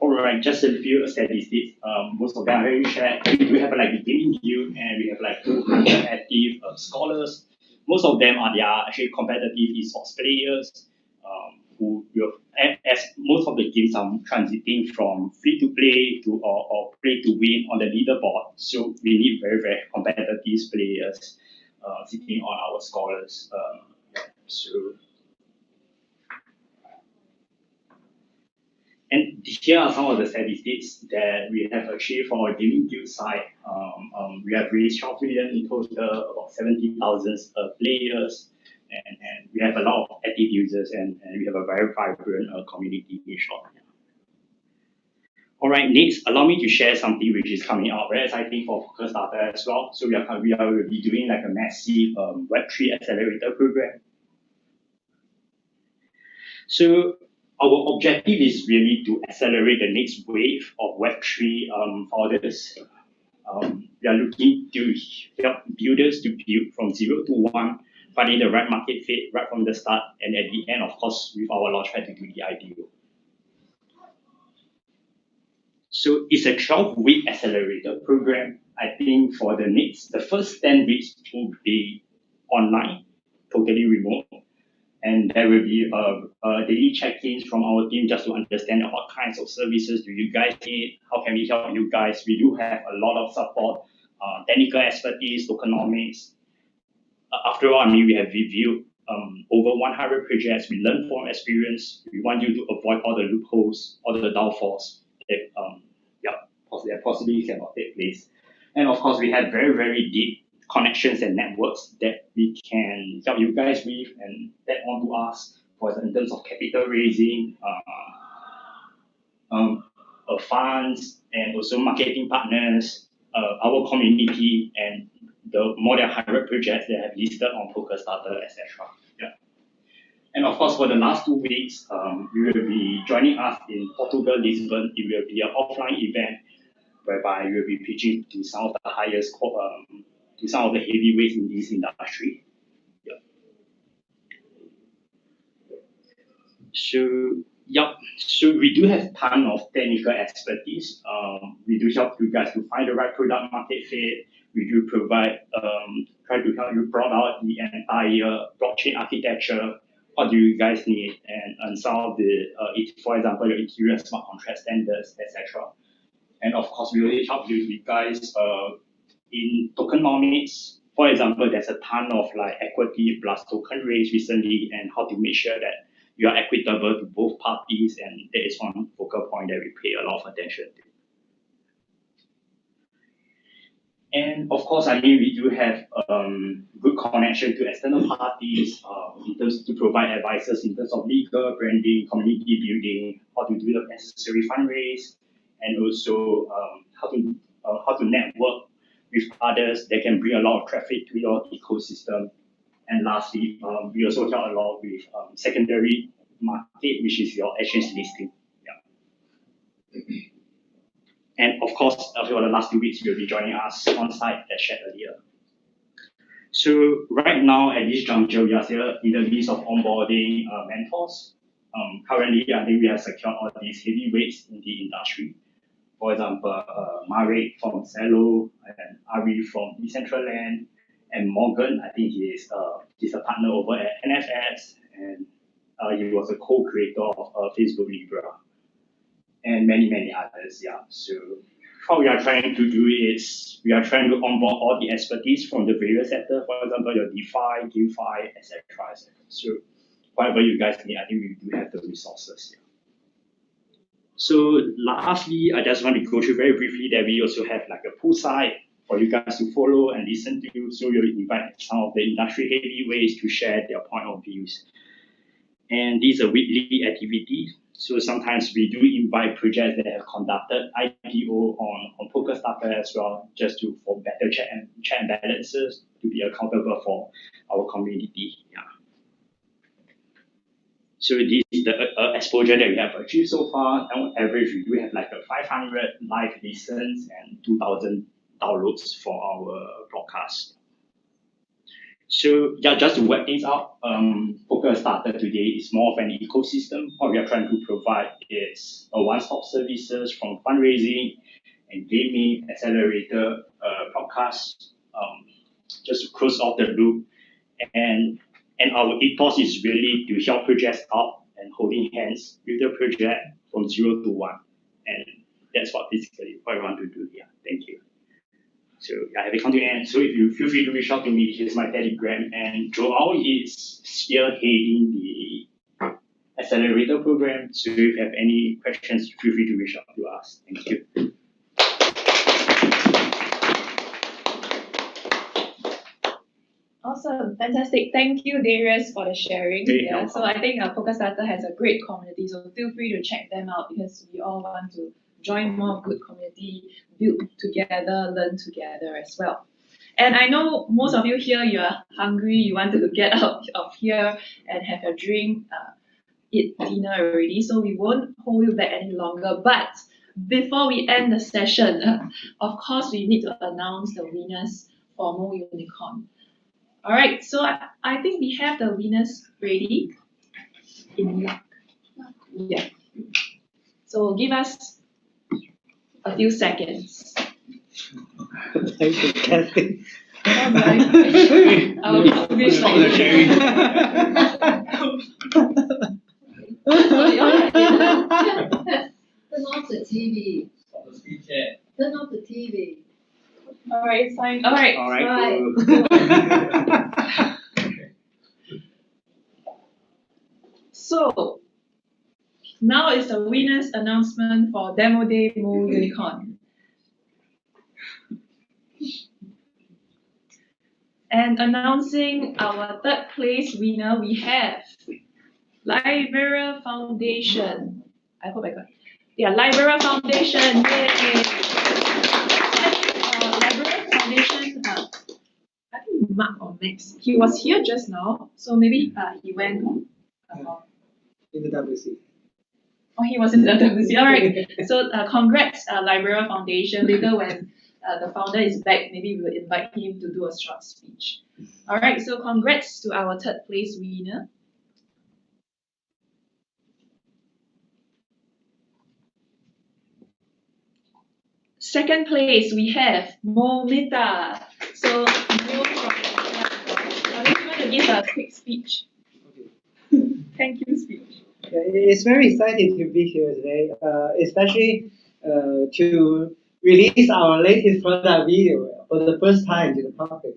all right, just a few statistics. Most of them are very shared. We do have like the gaming guild, and we have like 200 active scholars. Most of them are actually competitive esports players. who will, as most of the games are transiting from free to play to or play to win on the leaderboard, so we need very, very competitive players sitting on our scholars. And here are some of the statistics that we have achieved for our gaming guild side. We have reached 12 million in total, about 70,000 players, and we have a lot of active users, and we have a very vibrant community in short. All right, next, allow me to share something which is coming out very exciting for Polkastarter as well. So we will be doing like a massive Web3 accelerator program. So our objective is really to accelerate the next wave of Web3 founders. We are looking to help builders to build from 0 to 1, finding the right market fit right from the start, and at the end, of course, with our launchpad to do the IPO. So it's a 12-week accelerator program. I think for the first 10 weeks will be online, totally remote. And there will be daily check-ins from our team just to understand what kinds of services do you guys need, how can we help you guys. We do have a lot of support, technical expertise, tokenomics. After all, I mean, we have reviewed over 100 projects. We learn from experience. We want you to avoid all the loopholes, all the downfalls that possibly cannot take place. And of course, we have very, very deep connections and networks that we can help you guys with and that on to us, for example, in terms of capital raising, funds, and also marketing partners, our community, and the more than 100 projects that have listed on Polkastarter, etc. Yeah. And of course, for the last 2 weeks, you will be joining us in Portugal, Lisbon. It will be an offline event whereby we will be pitching to some of the highest, to some of the heavyweights in this industry. Yeah. So we do have a ton of technical expertise. We do help you guys to find the right product market fit. We do provide, try to help you plot out the entire blockchain architecture. What do you guys need? And some of the, for example, your Ethereum smart contract standards, etc. And of course, we will help you guys in tokenomics. For example, there's a ton of like equity plus token raised recently, and how to make sure that you are equitable to both parties, and that is one focal point that we pay a lot of attention to. And of course, I mean, we do have good connection to external parties in terms to provide advices in terms of legal, branding, community building, how to do the necessary fundraise, and also how to network with others that can bring a lot of traffic to your ecosystem. And lastly, we also help a lot with secondary market, which is your exchange listing. Yeah. And of course, for the last 2 weeks, you'll be joining us on site as shared earlier. So right now, at this juncture, we are still in the list of onboarding mentors. Currently, I think we have secured all these heavyweights in the industry. For example, Marek from Cello, and Ari from Decentraland, and Morgan, I think he's a partner over at NFS, and he was a co-creator of Facebook Libera, and many, many others. Yeah. So what we are trying to do is we are trying to onboard all the expertise from the various sectors, for example, your DeFi, GameFi, etc. So whatever you guys need, I think we do have the resources here. So lastly, I just want to go through very briefly that we also have like a pool site for you guys to follow and listen to. So we'll invite some of the industry heavyweights to share their point of views. And these are weekly activities. So sometimes we do invite projects that have conducted IPO on Polkastarter as well, just for better check and balances to be accountable for our community. Yeah. So this is the exposure that we have achieved so far. On average, we do have like a 500 live listens and 2,000 downloads for our broadcast. So yeah, just to wrap things up, Polkastarter today is more of an ecosystem. What we are trying to provide is a one-stop services from fundraising and gaming, accelerator, broadcast, just to close off the loop. And our ethos is really to help projects out and holding hands with the project from 0 to 1. And that's what basically what I want to do here. Thank you. So I have a continent. So if you feel free to reach out to me, here's my Telegram. And Joao is spearheading the accelerator program. So if you have any questions, feel free to reach out to us. Thank you. Awesome, fantastic. Thank you, Darius, for the sharing. Very Yeah, helpful. so I think Polkastarter has a great community, so feel free to check them out because we all want to join more good community, build together, learn together as well. And I know most of you here, you are hungry, you want to get out of here and have your drink, eat dinner already, so we won't hold you back any longer. But before we end the session, of course, we need to announce the winners for MoleUnicorn. All right, so I think we have the winners ready. Yeah. So give us a few seconds. Thank you, Kathy. Turn off the TV. Turn off the TV. All right, it's fine. All right. All right. So now is the winners announcement for Demo Day MoleUnicorn. And announcing our third place winner, we have Libera Foundation. I hope I got it. Yeah, Libera Foundation. Yay! Libera Foundation, I think Mark or Max, he was here just now, so maybe he went In the WC. Oh, he was in the WC. All right. So congrats, Libera Foundation. Later when the founder is back, maybe we will invite him to do a short speech. All right. So congrats to our third place winner. Second place, we have Momenta. So, Mo from I just want to give a quick speech. Thank you speech. Yeah, it's very exciting to be here today, especially to release our latest product video for the first time to the public.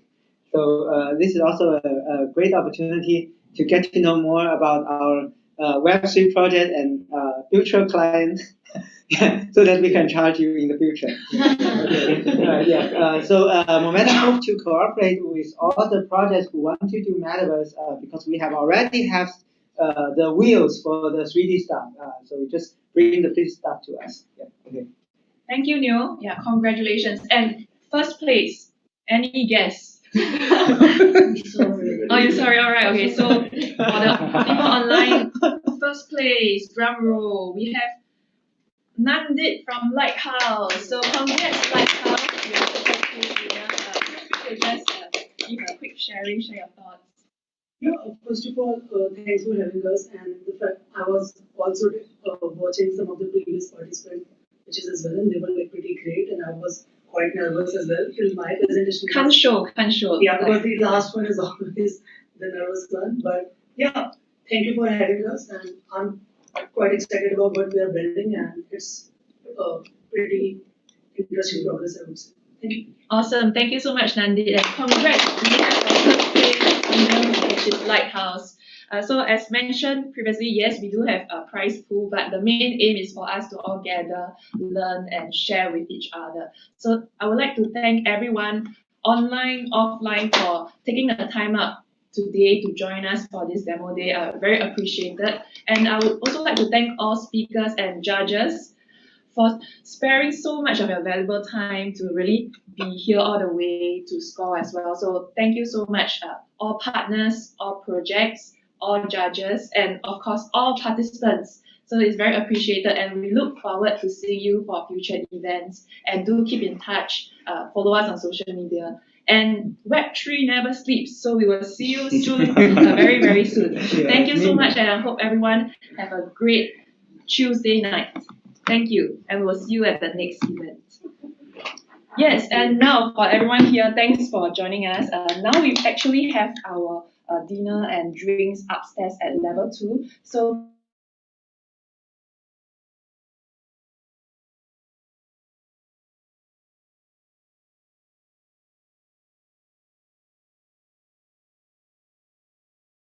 So this is also a great opportunity to get to know more about our Web3 project and future clients. So that we can charge you in the future. So Momenta hope to cooperate with all the projects who want to do metaverse because we have already have the wheels for the 3D stuff. So we just bring the 3D stuff to us. Yeah. Okay. Thank you, Neil. Yeah, congratulations. And first place, any guess? Sorry. Oh, you're sorry. All right. Okay. So for the people online, first place, drum roll. We have Nandit from Lighthouse. So congrats, Lighthouse. You're the first place winner. Feel free to just give a quick sharing, share your thoughts. Yeah, first of all, thanks for having us. And the fact I was also watching some of the previous participant pitches as well, and they were like pretty great. And I was quite nervous as well till my presentation. Can't show. Yeah, because the last one is always the nervous one. But yeah, thank you for having us, and I'm quite excited about what we are building, and it's pretty interesting progress, I would say. Thank you. Awesome. Thank you so much, Nandit. And congrats. We have our first place winner, which is Lighthouse. So as mentioned previously, yes, we do have a prize pool, but the main aim is for us to all gather, learn, and share with each other. So I would like to thank everyone, online, offline, for taking the time out today to join us for this demo day. Very appreciated. And I would also like to thank all speakers and judges for sparing so much of your valuable time to really be here all the way to score as well. So thank you so much, all partners, all projects, all judges, and of course, all participants. So it's very appreciated, and we look forward to seeing you for future events. And do keep in touch, follow us on social media. And Web3 never sleeps, so we will see you soon, very, very soon. Thank you so much, and I hope everyone have a great Tuesday night. Thank you, and we'll see you at the next event. Yes, and now for everyone here, thanks for joining us. Now we actually have our dinner and drinks upstairs at level 2. So